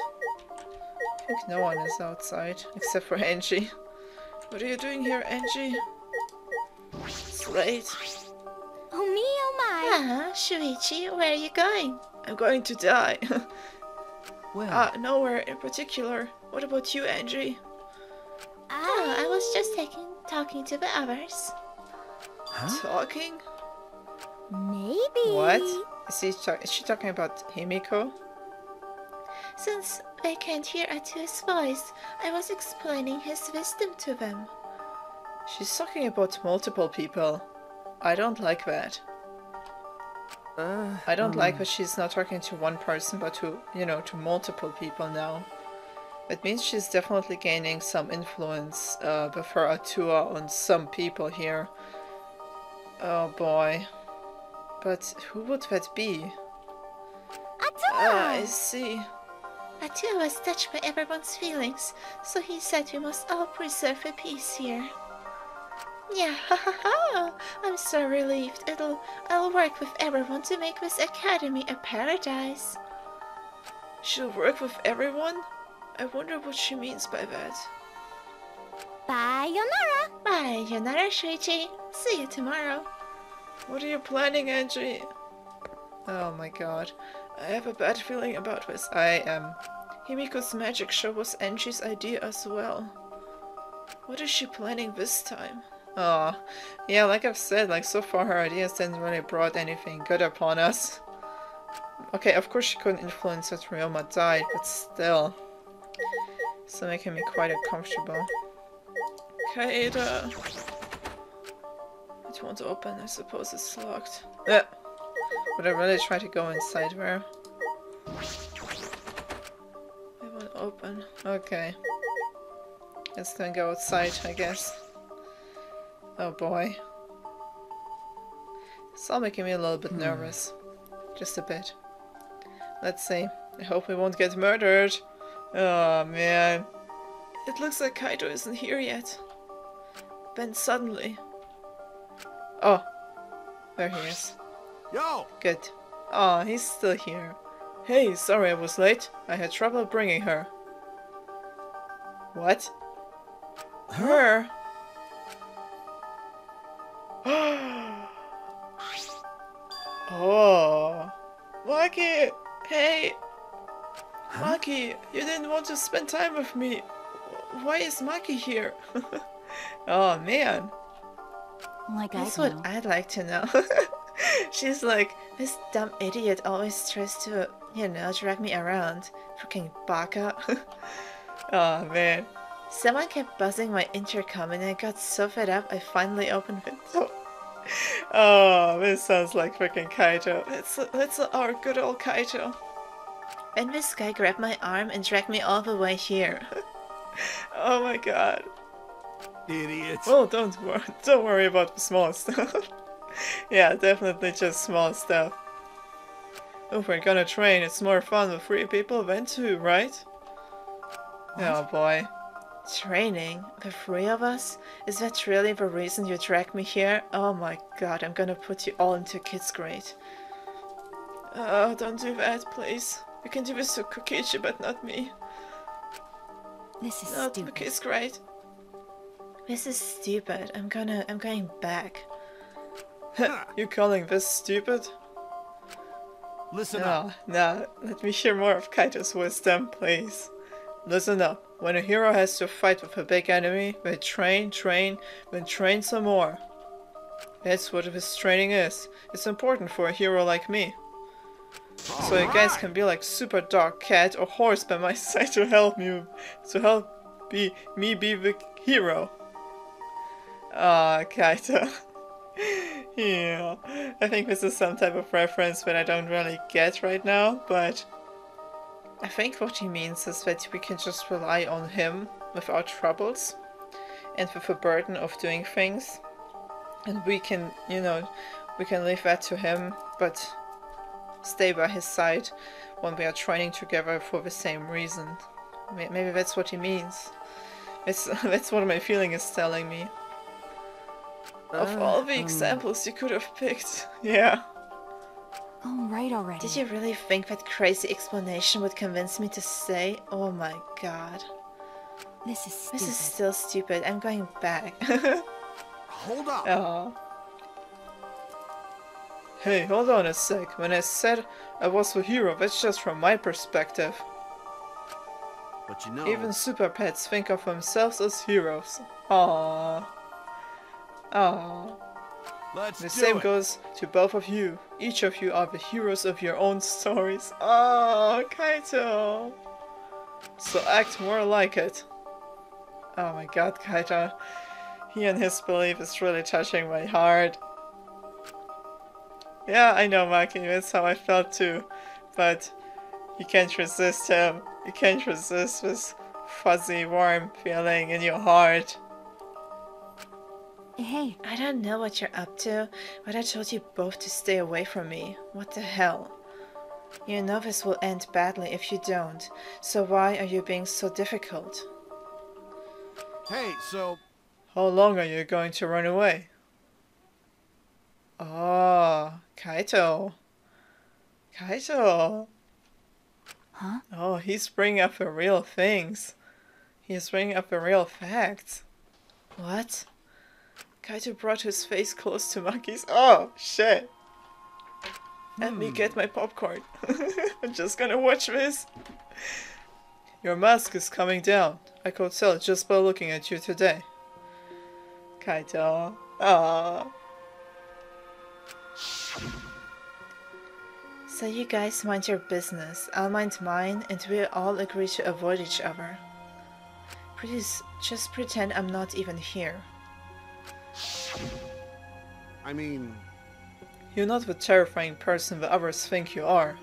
I think no one is outside except for Angie. What are you doing here, Angie? It's late. Oh me, oh my. Shuichi, where are you going? I'm going to die. Well, Nowhere in particular. What about you, Angie? I was just talking to the others. Talking? Maybe. What? Is she talking about Himiko? Since they can't hear Atu's voice, I was explaining his wisdom to them. She's talking about multiple people. I don't like that. I don't like that she's not talking to one person, but to, you know, to multiple people now. It means she's definitely gaining some influence with her Atua on some people here. Oh boy. But who would that be? I see. Atu was touched by everyone's feelings, so he said we must all preserve the peace here. Yeah, I'm so relieved. I'll work with everyone to make this academy a paradise. She'll work with everyone? I wonder what she means by that. Bye, Yonara. Bye, Yonara Shuichi. See you tomorrow. What are you planning, Angie? Oh my god. I have a bad feeling about this. I am. Himiko's magic show was Angie's idea as well. What is she planning this time? Oh, yeah, like I've said, like so far her ideas didn't really brought anything good upon us. Okay, of course she couldn't influence that Ryoma died, but still. It's making me quite uncomfortable. Kaeda. It won't open, I suppose it's locked. Yeah. Would I really try to go inside there? It won't open. Okay. Let's then go outside, I guess. Oh boy. It's all making me a little bit nervous. Just a bit. Let's see. I hope we won't get murdered. Oh man. It looks like Kaito isn't here yet. Then suddenly... Oh. There he is. Yo! Good. Oh, he's still here. Hey, sorry I was late. I had trouble bringing her. What? Her? Oh. Maki! Hey! Maki, you didn't want to spend time with me. Why is Maki here? Oh man. Like That's I know. what I'd like to know. She's like, this dumb idiot always tries to, you know, drag me around. Freaking baka. Oh man. Someone kept buzzing my intercom and I got so fed up I finally opened it. Oh, this sounds like freaking Kaito. It's our good old Kaito. And this guy grabbed my arm and dragged me all the way here. Oh my god. Idiot. Well, don't worry about the small stuff. Yeah, definitely just small stuff. If we're gonna train, it's more fun with 3 people than 2, right? Oh boy. Training? The 3 of us? Is that really the reason you dragged me here? Oh my god, I'm gonna put you all into kids' grade. Oh, don't do that, please. You can do this to Kokichi, but not me. This is Not the stupid. kids' grade. This is stupid. I'm going back. You calling this stupid? Listen up. No, let me hear more of Kaito's wisdom, please. Listen up. When a hero has to fight with a big enemy, they train, then train some more. That's what this training is. It's important for a hero like me. So you guys can be like super dark cat or horse by my side to help me be the hero. Ah, Kaito. Yeah, I think this is some type of reference that I don't really get right now, but I think what he means is that we can just rely on him with our troubles and with the burden of doing things. And we can, you know, we can leave that to him, but stay by his side when we are training together for the same reason. Maybe that's what he means. That's what my feeling is telling me. Of all the examples you could have picked. Yeah. All right already. Did you really think that crazy explanation would convince me to stay? Oh my god. This is stupid. This is still stupid. I'm going back. Hold up. Aw. Hey, hold on a sec. When I said I was the hero, that's just from my perspective. But you know, Even super pets think of themselves as heroes. Aww. Aww. let's The do same it. goes to both of you. Each of you are the heroes of your own stories. Oh, Kaito! So act more like it. Oh my god, Kaito. He and his belief is really touching my heart. Yeah, I know, Maki, that's how I felt too. But you can't resist him. You can't resist this fuzzy, warm feeling in your heart. Hey, I don't know what you're up to, but I told you both to stay away from me. What the hell? You know this will end badly if you don't, so why are you being so difficult? Hey, so How long are you going to run away? Oh, Kaito. Kaito. Huh? Oh, he's bringing up the real things. He's bringing up the real facts. What? Kaito brought his face close to Maki's. Oh, shit. Let me get my popcorn. I'm just gonna watch this. Your mask is coming down. I could tell just by looking at you today. Kaito. Ah. So you guys mind your business, I'll mind mine, and we'll all agree to avoid each other. Please, just pretend I'm not even here. I mean, You're not the terrifying person the others think you are.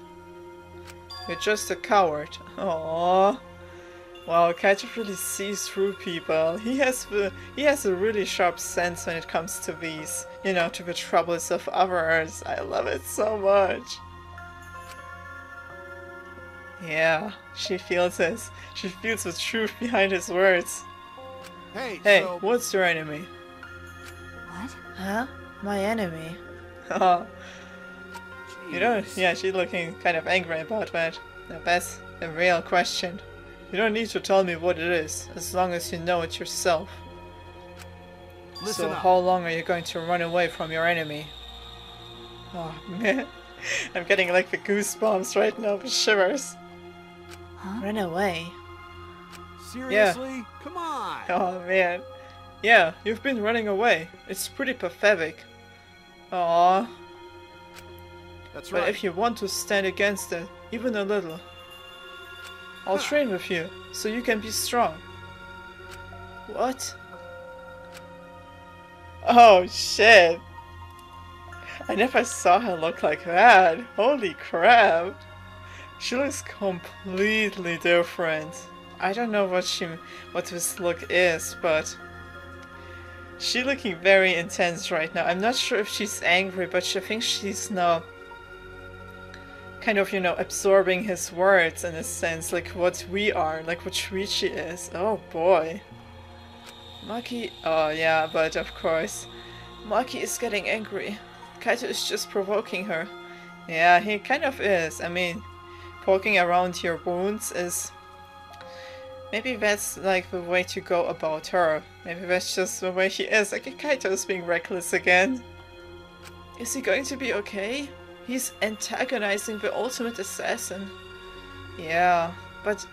You're just a coward. Aww. Wow, Kaito really sees through people. He has a really sharp sense when it comes to these, you know, to the troubles of others. I love it so much. Yeah, she feels this. She feels the truth behind his words. hey, Hey, so what's your enemy? what? Huh? My enemy? You know, yeah, she's looking kind of angry about that. Now that's a real question. You don't need to tell me what it is, as long as you know it yourself. Listen So up. how long are you going to run away from your enemy? Oh man, I'm getting like the goosebumps right now, the shivers. Run away? Seriously? Come on. Oh man. Yeah, you've been running away. It's pretty pathetic. Aww. That's But right. if you want to stand against it, even a little, I'll train with you, so you can be strong. What? Oh shit! I never saw her look like that. Holy crap! She looks completely different. I don't know what this look is, but she's looking very intense right now. I'm not sure if she's angry, but I think she's now kind of, you know, absorbing his words in a sense, like what we are, like what Shuichi is. Oh boy. Maki, oh yeah, but of course. Maki is getting angry. Kaito is just provoking her. Yeah, he kind of is. I mean, poking around your wounds is... Maybe that's like the way to go about her. Maybe that's just the way he is. Like, Kaito is being reckless again. Is he going to be okay? He's antagonizing the ultimate assassin. Yeah, but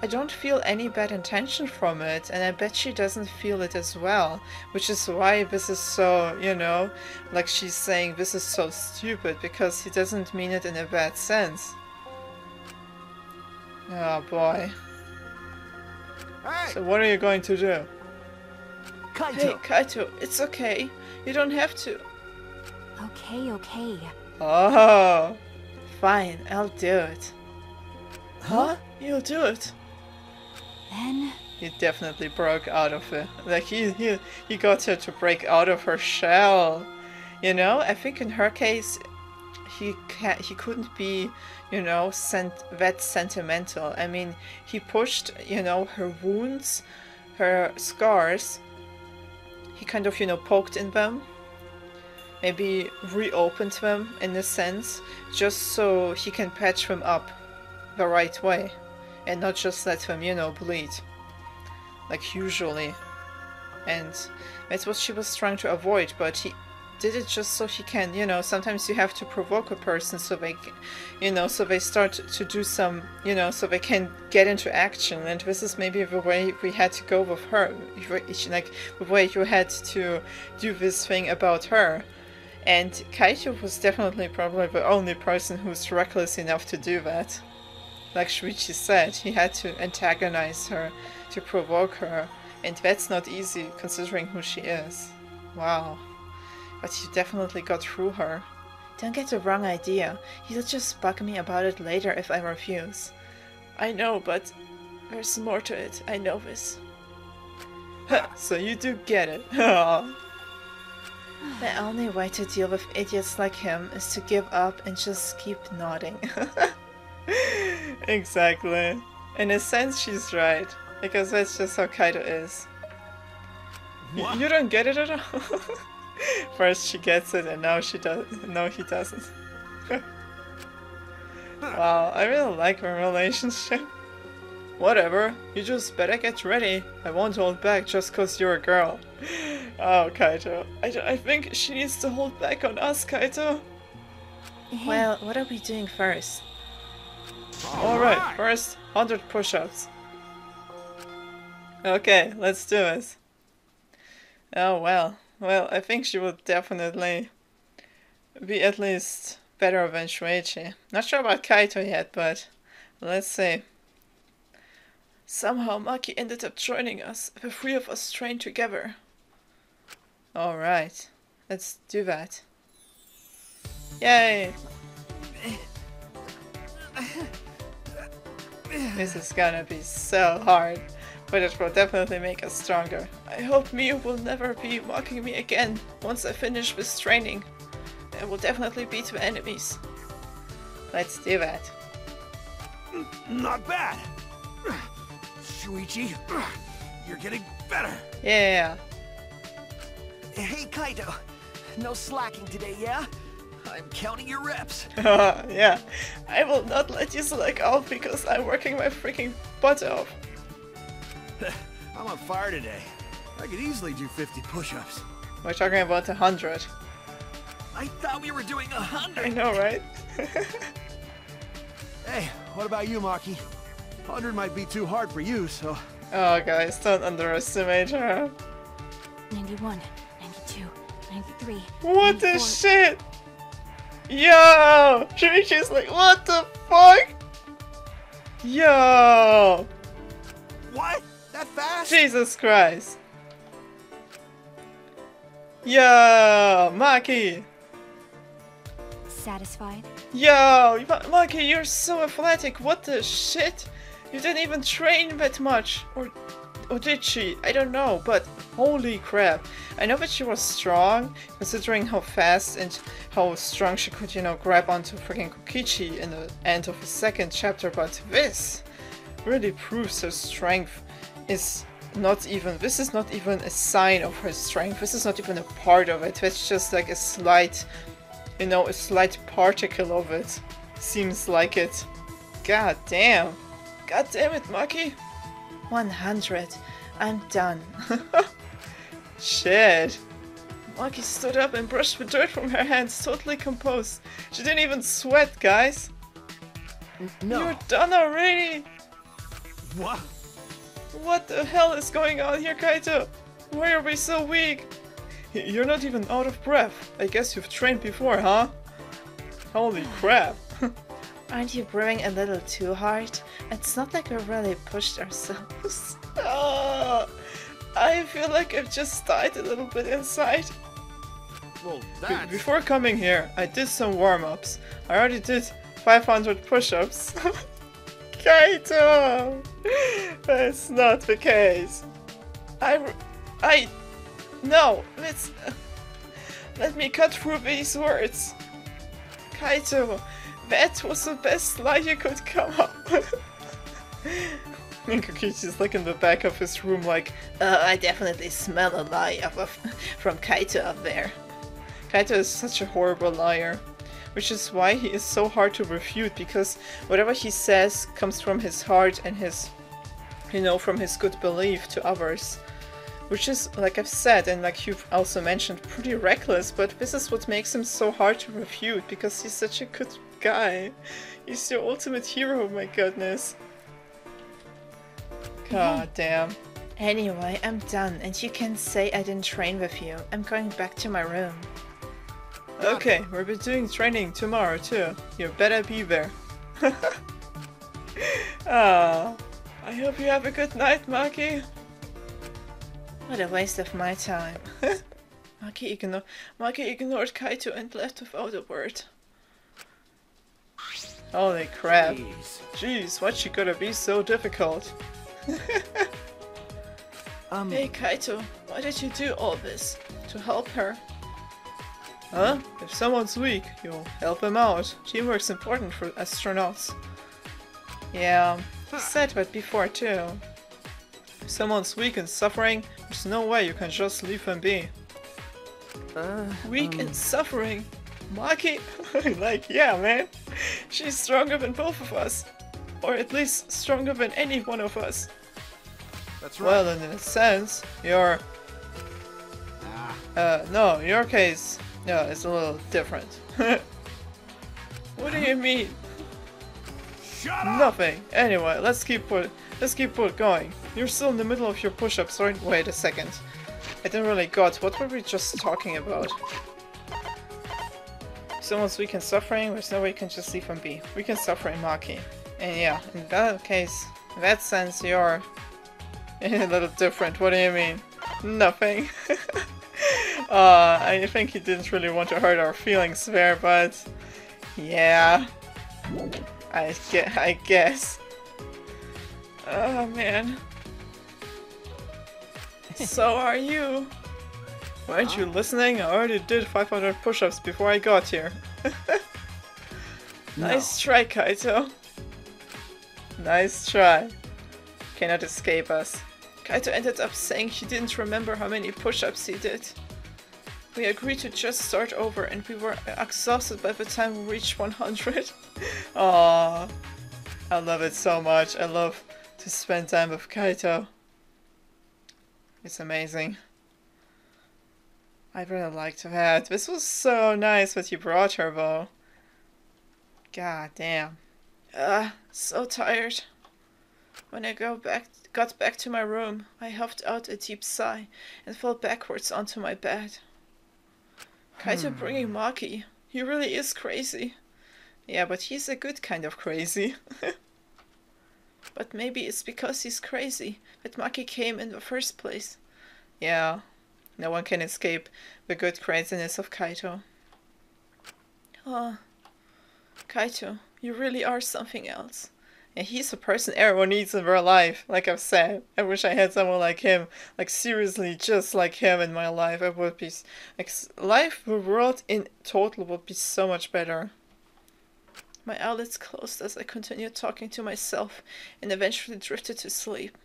I don't feel any bad intention from it, and I bet she doesn't feel it as well. Which is why this is so, you know, like she's saying this is so stupid, because he doesn't mean it in a bad sense. Oh boy. Hey, So what are you going to do? Kaito! Hey, Kaito, it's okay. You don't have to. Okay, okay. Oh. Fine, I'll do it. Huh? You'll do it. Then... He definitely broke out of it. Like, he got her to break out of her shell. You know, I think in her case, he couldn't be, you know, that sentimental. I mean, he pushed, you know, her wounds, her scars. He kind of, you know, poked in them. Maybe reopened them, in a sense, just so he can patch them up the right way. And not just let them, you know, bleed. Like usually. And that's what she was trying to avoid, but he did it just so he can, you know, sometimes you have to provoke a person so they, you know, so they start to do some, you know, so they can get into action. And this is maybe the way we had to go with her. Like, the way you had to do this thing about her. And Kaito was definitely probably the only person who's reckless enough to do that. Like Shuichi said, he had to antagonize her, to provoke her, and that's not easy considering who she is. Wow. But he definitely got through her. Don't get the wrong idea. He'll just bug me about it later if I refuse. I know, but there's more to it. I know this. So you do get it. The only way to deal with idiots like him is to give up and just keep nodding. Exactly. In a sense, she's right. Because that's just how Kaito is. You don't get it at all? First she gets it and now she does. No, he doesn't. Wow, I really like our relationship. Whatever, you just better get ready. I won't hold back just cause you're a girl. Oh, Kaito. I think she needs to hold back on us, Kaito. Well, what are we doing first? Alright, first 100 push-ups. Okay, let's do it. Oh well. Well, I think she will definitely be at least better than Shuichi. Not sure about Kaito yet, but let's see. Somehow Maki ended up joining us. The three of us trained together. Alright, let's do that. Yay! This is gonna be so hard, but it will definitely make us stronger. I hope Miu will never be mocking me again once I finish this training. I will definitely beat the enemies. Let's do that. Not bad. Shuichi, you're getting better. Yeah. Hey, Kaito. No slacking today, yeah? I'm counting your reps. Yeah. I will not let you slack off because I'm working my freaking butt off. I'm on fire today. I could easily do 50 push-ups. We're talking about 100. I thought we were doing 100. I know, right? Hey, what about you, Maki? 100 might be too hard for you, so... Oh, guys, don't underestimate her. 91, 92, 93. What 94. the shit? Yo! Shuichi's like, what the fuck? Yo! What? That fast? Jesus Christ. Yo! Maki! Satisfied? Yo! Maki, you're so athletic. What the shit? You didn't even train that much. Or did she? I don't know, but holy crap. I know that she was strong, considering how fast and how strong she could, you know, grab onto freaking Kokichi in the end of the second chapter, but this really proves her strength is not even, this is not even a sign of her strength, this is not even a part of it, that's just like a slight, you know, a slight particle of it. Seems like it. God damn. God damn it, Maki. 100. I'm done. Shit. Maki stood up and brushed the dirt from her hands, totally composed. She didn't even sweat, guys. No. You're done already? What? What the hell is going on here, Kaito? Why are we so weak? You're not even out of breath. I guess you've trained before, huh? Holy crap. Aren't you breathing a little too hard? It's not like we really pushed ourselves. I feel like I've just died a little bit inside. Well, that's... Before coming here, I did some warm-ups. I already did 500 push-ups. Kaito! That's not the case. No, let me cut through these words. Kaito, that was the best lie you could come up with. And Kokichi's like in the back of his room like, I definitely smell a lie from Kaito up there. Kaito is such a horrible liar. Which is why he is so hard to refute, because whatever he says comes from his heart and his, from his good belief to others. Which is, like I've said, and like you've also mentioned, pretty reckless, but this is what makes him so hard to refute, because he's such a good guy. He's your ultimate hero, my goodness. God damn. Anyway, I'm done, and you can say I didn't train with you. I'm going back to my room. Okay, we'll be doing training tomorrow too. You better be there. Ah, I hope you have a good night, Maki. What a waste of my time. Maki ignored Kaito and left without a word. Holy crap. Jeez, why'd she gotta be so difficult? Hey Kaito, why did you do all this? To help her? Huh? If someone's weak, you'll help them out. Teamwork's important for astronauts. Yeah, I said that before too. If someone's weak and suffering, there's no way you can just leave them be. Weak and suffering? Maki? Like, yeah man, she's stronger than both of us. Or at least stronger than any one of us. That's right. Well, in a sense, your case, yeah, it's a little different. What do you mean? Shut up! Nothing. Anyway, let's keep going. You're still in the middle of your push-ups, right? Wait a second. I didn't really got. What were we just talking about? Someone's weak and suffering, there's no way you can just leave them be. Weak and suffering, Maki. And yeah, in that case, in that sense, you're a little different. What do you mean? Nothing. I think he didn't really want to hurt our feelings there, but yeah, I guess. Oh man. So are you? Weren't you listening? I already did 500 push-ups before I got here. Nice try, Kaito. Nice try. Cannot escape us. Kaito ended up saying he didn't remember how many push-ups he did. We agreed to just start over and we were exhausted by the time we reached 100. Aww. I love it so much. I love to spend time with Kaito. It's amazing. I really liked that. This was so nice that you brought her though. God damn. So tired. When I got back to my room, I huffed out a deep sigh and fell backwards onto my bed. Kaito bringing Maki. He really is crazy. Yeah, but he's a good kind of crazy. But maybe it's because he's crazy that Maki came in the first place. Yeah, no one can escape the good craziness of Kaito. Kaito, you really are something else. And he's a person everyone needs in their life, like I've said. I wish I had someone like him, like seriously just like him in my life. I would be, like, life, the world in total would be so much better. My eyelids closed as I continued talking to myself and eventually drifted to sleep.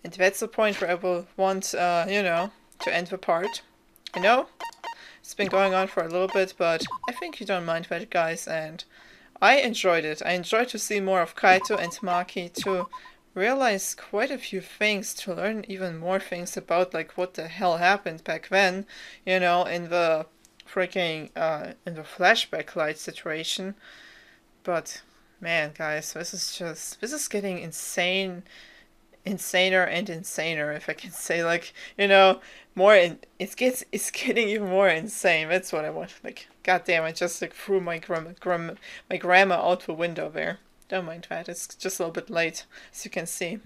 And that's the point where I will want, to end the part. I know it's been going on for a little bit, but I think you don't mind that, guys, and I enjoyed it. I enjoyed to see more of Kaito and Maki, to realize quite a few things, to learn even more things about, like, what the hell happened back then, in the freaking, in the flashback light situation. But, man, guys, this is getting insaner and insaner, if I can say, like, it's getting even more insane. That's what I want. Like, goddamn, I just like threw my grammar out the window there. Don't mind that. It's just a little bit late, as you can see.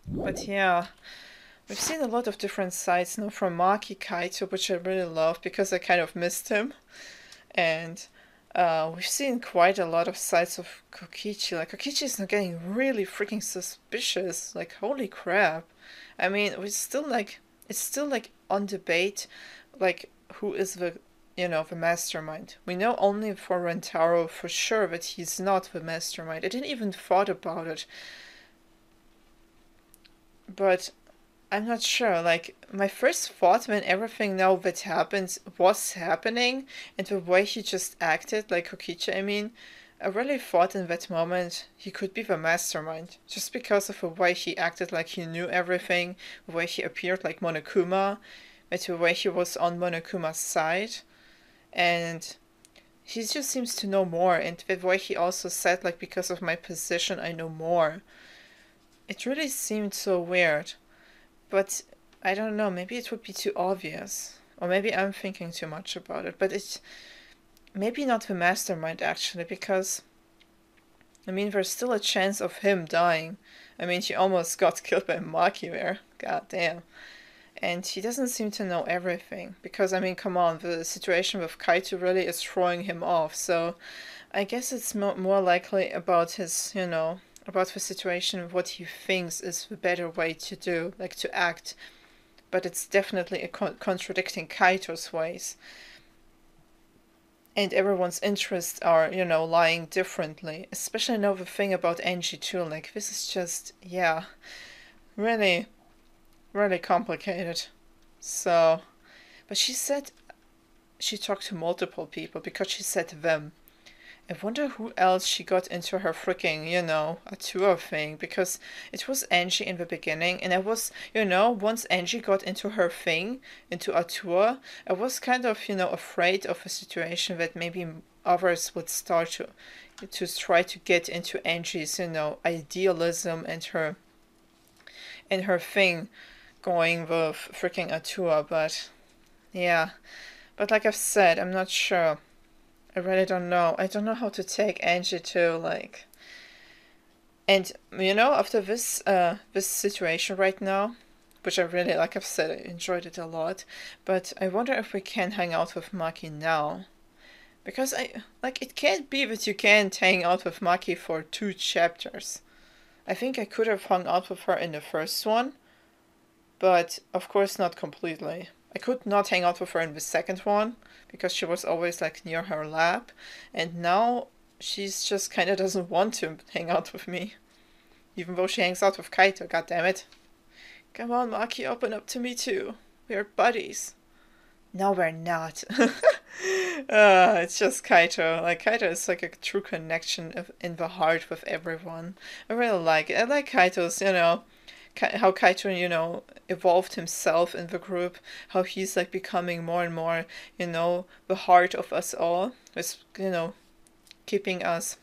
But yeah, we've seen a lot of different sides now from Maki Kaito, which I really love because I kind of missed him, and we've seen quite a lot of sides of Kokichi. Like, Kokichi is now getting really freaking suspicious. Like, holy crap. I mean, it's still like on debate, like, who is the, the mastermind. We know only for Rentaro for sure that he's not the mastermind. I didn't even thought about it. But I'm not sure. Like, my first thought when everything now that happened was happening, and the way he just acted, like Kokichi, I mean, I really thought in that moment he could be the mastermind. Just because of the way he acted like he knew everything, the way he appeared like Monokuma, but the way he was on Monokuma's side. And he just seems to know more, and the way he also said, like, because of my position, I know more. It really seemed so weird. But I don't know, maybe it would be too obvious. Or maybe I'm thinking too much about it. But it's maybe not the mastermind, actually, because, I mean, there's still a chance of him dying. I mean, he almost got killed by Maki there. God damn. And he doesn't seem to know everything. Because, I mean, come on, the situation with Kaito really is throwing him off. So I guess it's more likely about his, about the situation, what he thinks is the better way to do, like to act. But it's definitely contradicting Kaito's ways. And everyone's interests are, lying differently. Especially now the thing about Angie too. Like, this is just, yeah, really, really complicated. So, but she said she talked to multiple people because she said them. I wonder who else she got into her freaking, a tour thing, because it was Angie in the beginning, and I was, once Angie got into her thing, into a tour, I was kind of, afraid of a situation that maybe others would start to try to get into Angie's, idealism and her thing going with freaking a tour, but yeah. But like I've said, I'm not sure. I really don't know. I don't know how to take Angie too, like. And after this this situation right now, which I really, like I've said, I enjoyed it a lot, but I wonder if we can hang out with Maki now. Because it can't be that you can't hang out with Maki for 2 chapters. I think I could have hung out with her in the first one, but of course not completely. I could not hang out with her in the second one, because she was always, like, near her lap, and now she's just kind of doesn't want to hang out with me. Even though she hangs out with Kaito, goddammit. Come on, Maki, open up to me too. We're buddies. No, we're not. It's just Kaito. Like, Kaito is like a true connection in the heart with everyone. I really like it. I like Kaito's, how Kaito, evolved himself in the group, how he's, like, becoming more and more, the heart of us all, with, keeping us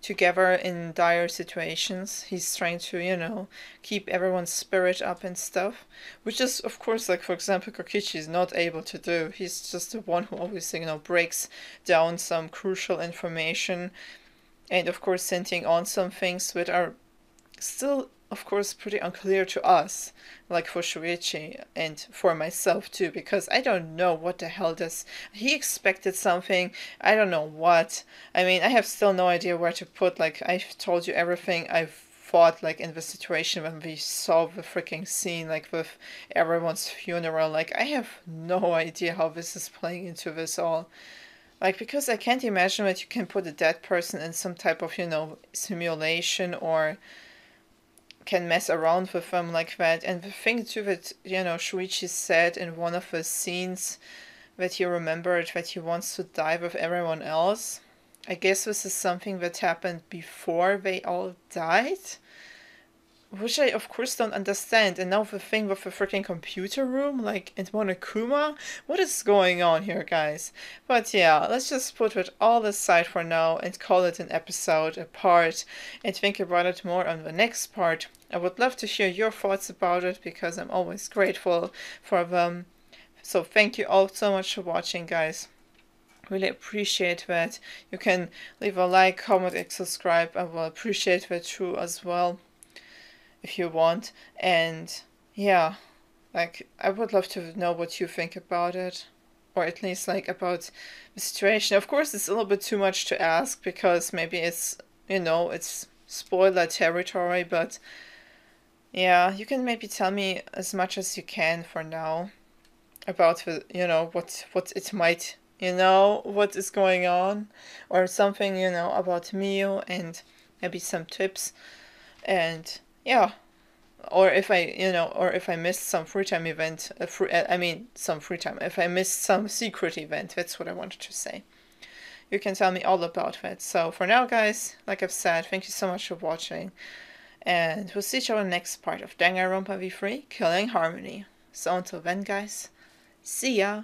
together in dire situations. He's trying to, keep everyone's spirit up and stuff, which is, of course, like, for example, Kokichi is not able to do. He's just the one who always, breaks down some crucial information, and, of course, sending on some things that are still, of course, pretty unclear to us, like for Shuichi and for myself too, because I don't know what the hell he expected something, I don't know what. I mean, I have still no idea where to put, like, I've told you everything I've thought, like, in the situation when we saw the freaking scene, like, with everyone's funeral. Like, I have no idea how this is playing into this all. Like, because I can't imagine that you can put a dead person in some type of, simulation, or can mess around with them like that. And the thing too that, Shuichi said in one of the scenes that he remembered, that he wants to die with everyone else. I guess this is something that happened before they all died, which I, of course, don't understand. And now the thing with the freaking computer room, like, in Monokuma? What is going on here, guys? But yeah, let's just put it all aside for now and call it an episode, a part, and think about it more on the next part. I would love to hear your thoughts about it, because I'm always grateful for them. So thank you all so much for watching, guys. Really appreciate that. You can leave a like, comment, and subscribe. I will appreciate that too as well, if you want. And yeah, like, I would love to know what you think about it. or at least like about the situation. Of course, it's a little bit too much to ask because maybe it's, you know, it's spoiler territory, but yeah, you can maybe tell me as much as you can for now about the, you know, what it might, you know, what is going on, or something, you know, about Mio, and maybe some tips, and yeah. Or if I, you know, or if I missed some free time event, some free time, if I missed some secret event, that's what I wanted to say. You can tell me all about that. So for now, guys, like I've said, thank you so much for watching. And we'll see each other in the next part of Danganronpa V3, Killing Harmony. So until then, guys, see ya!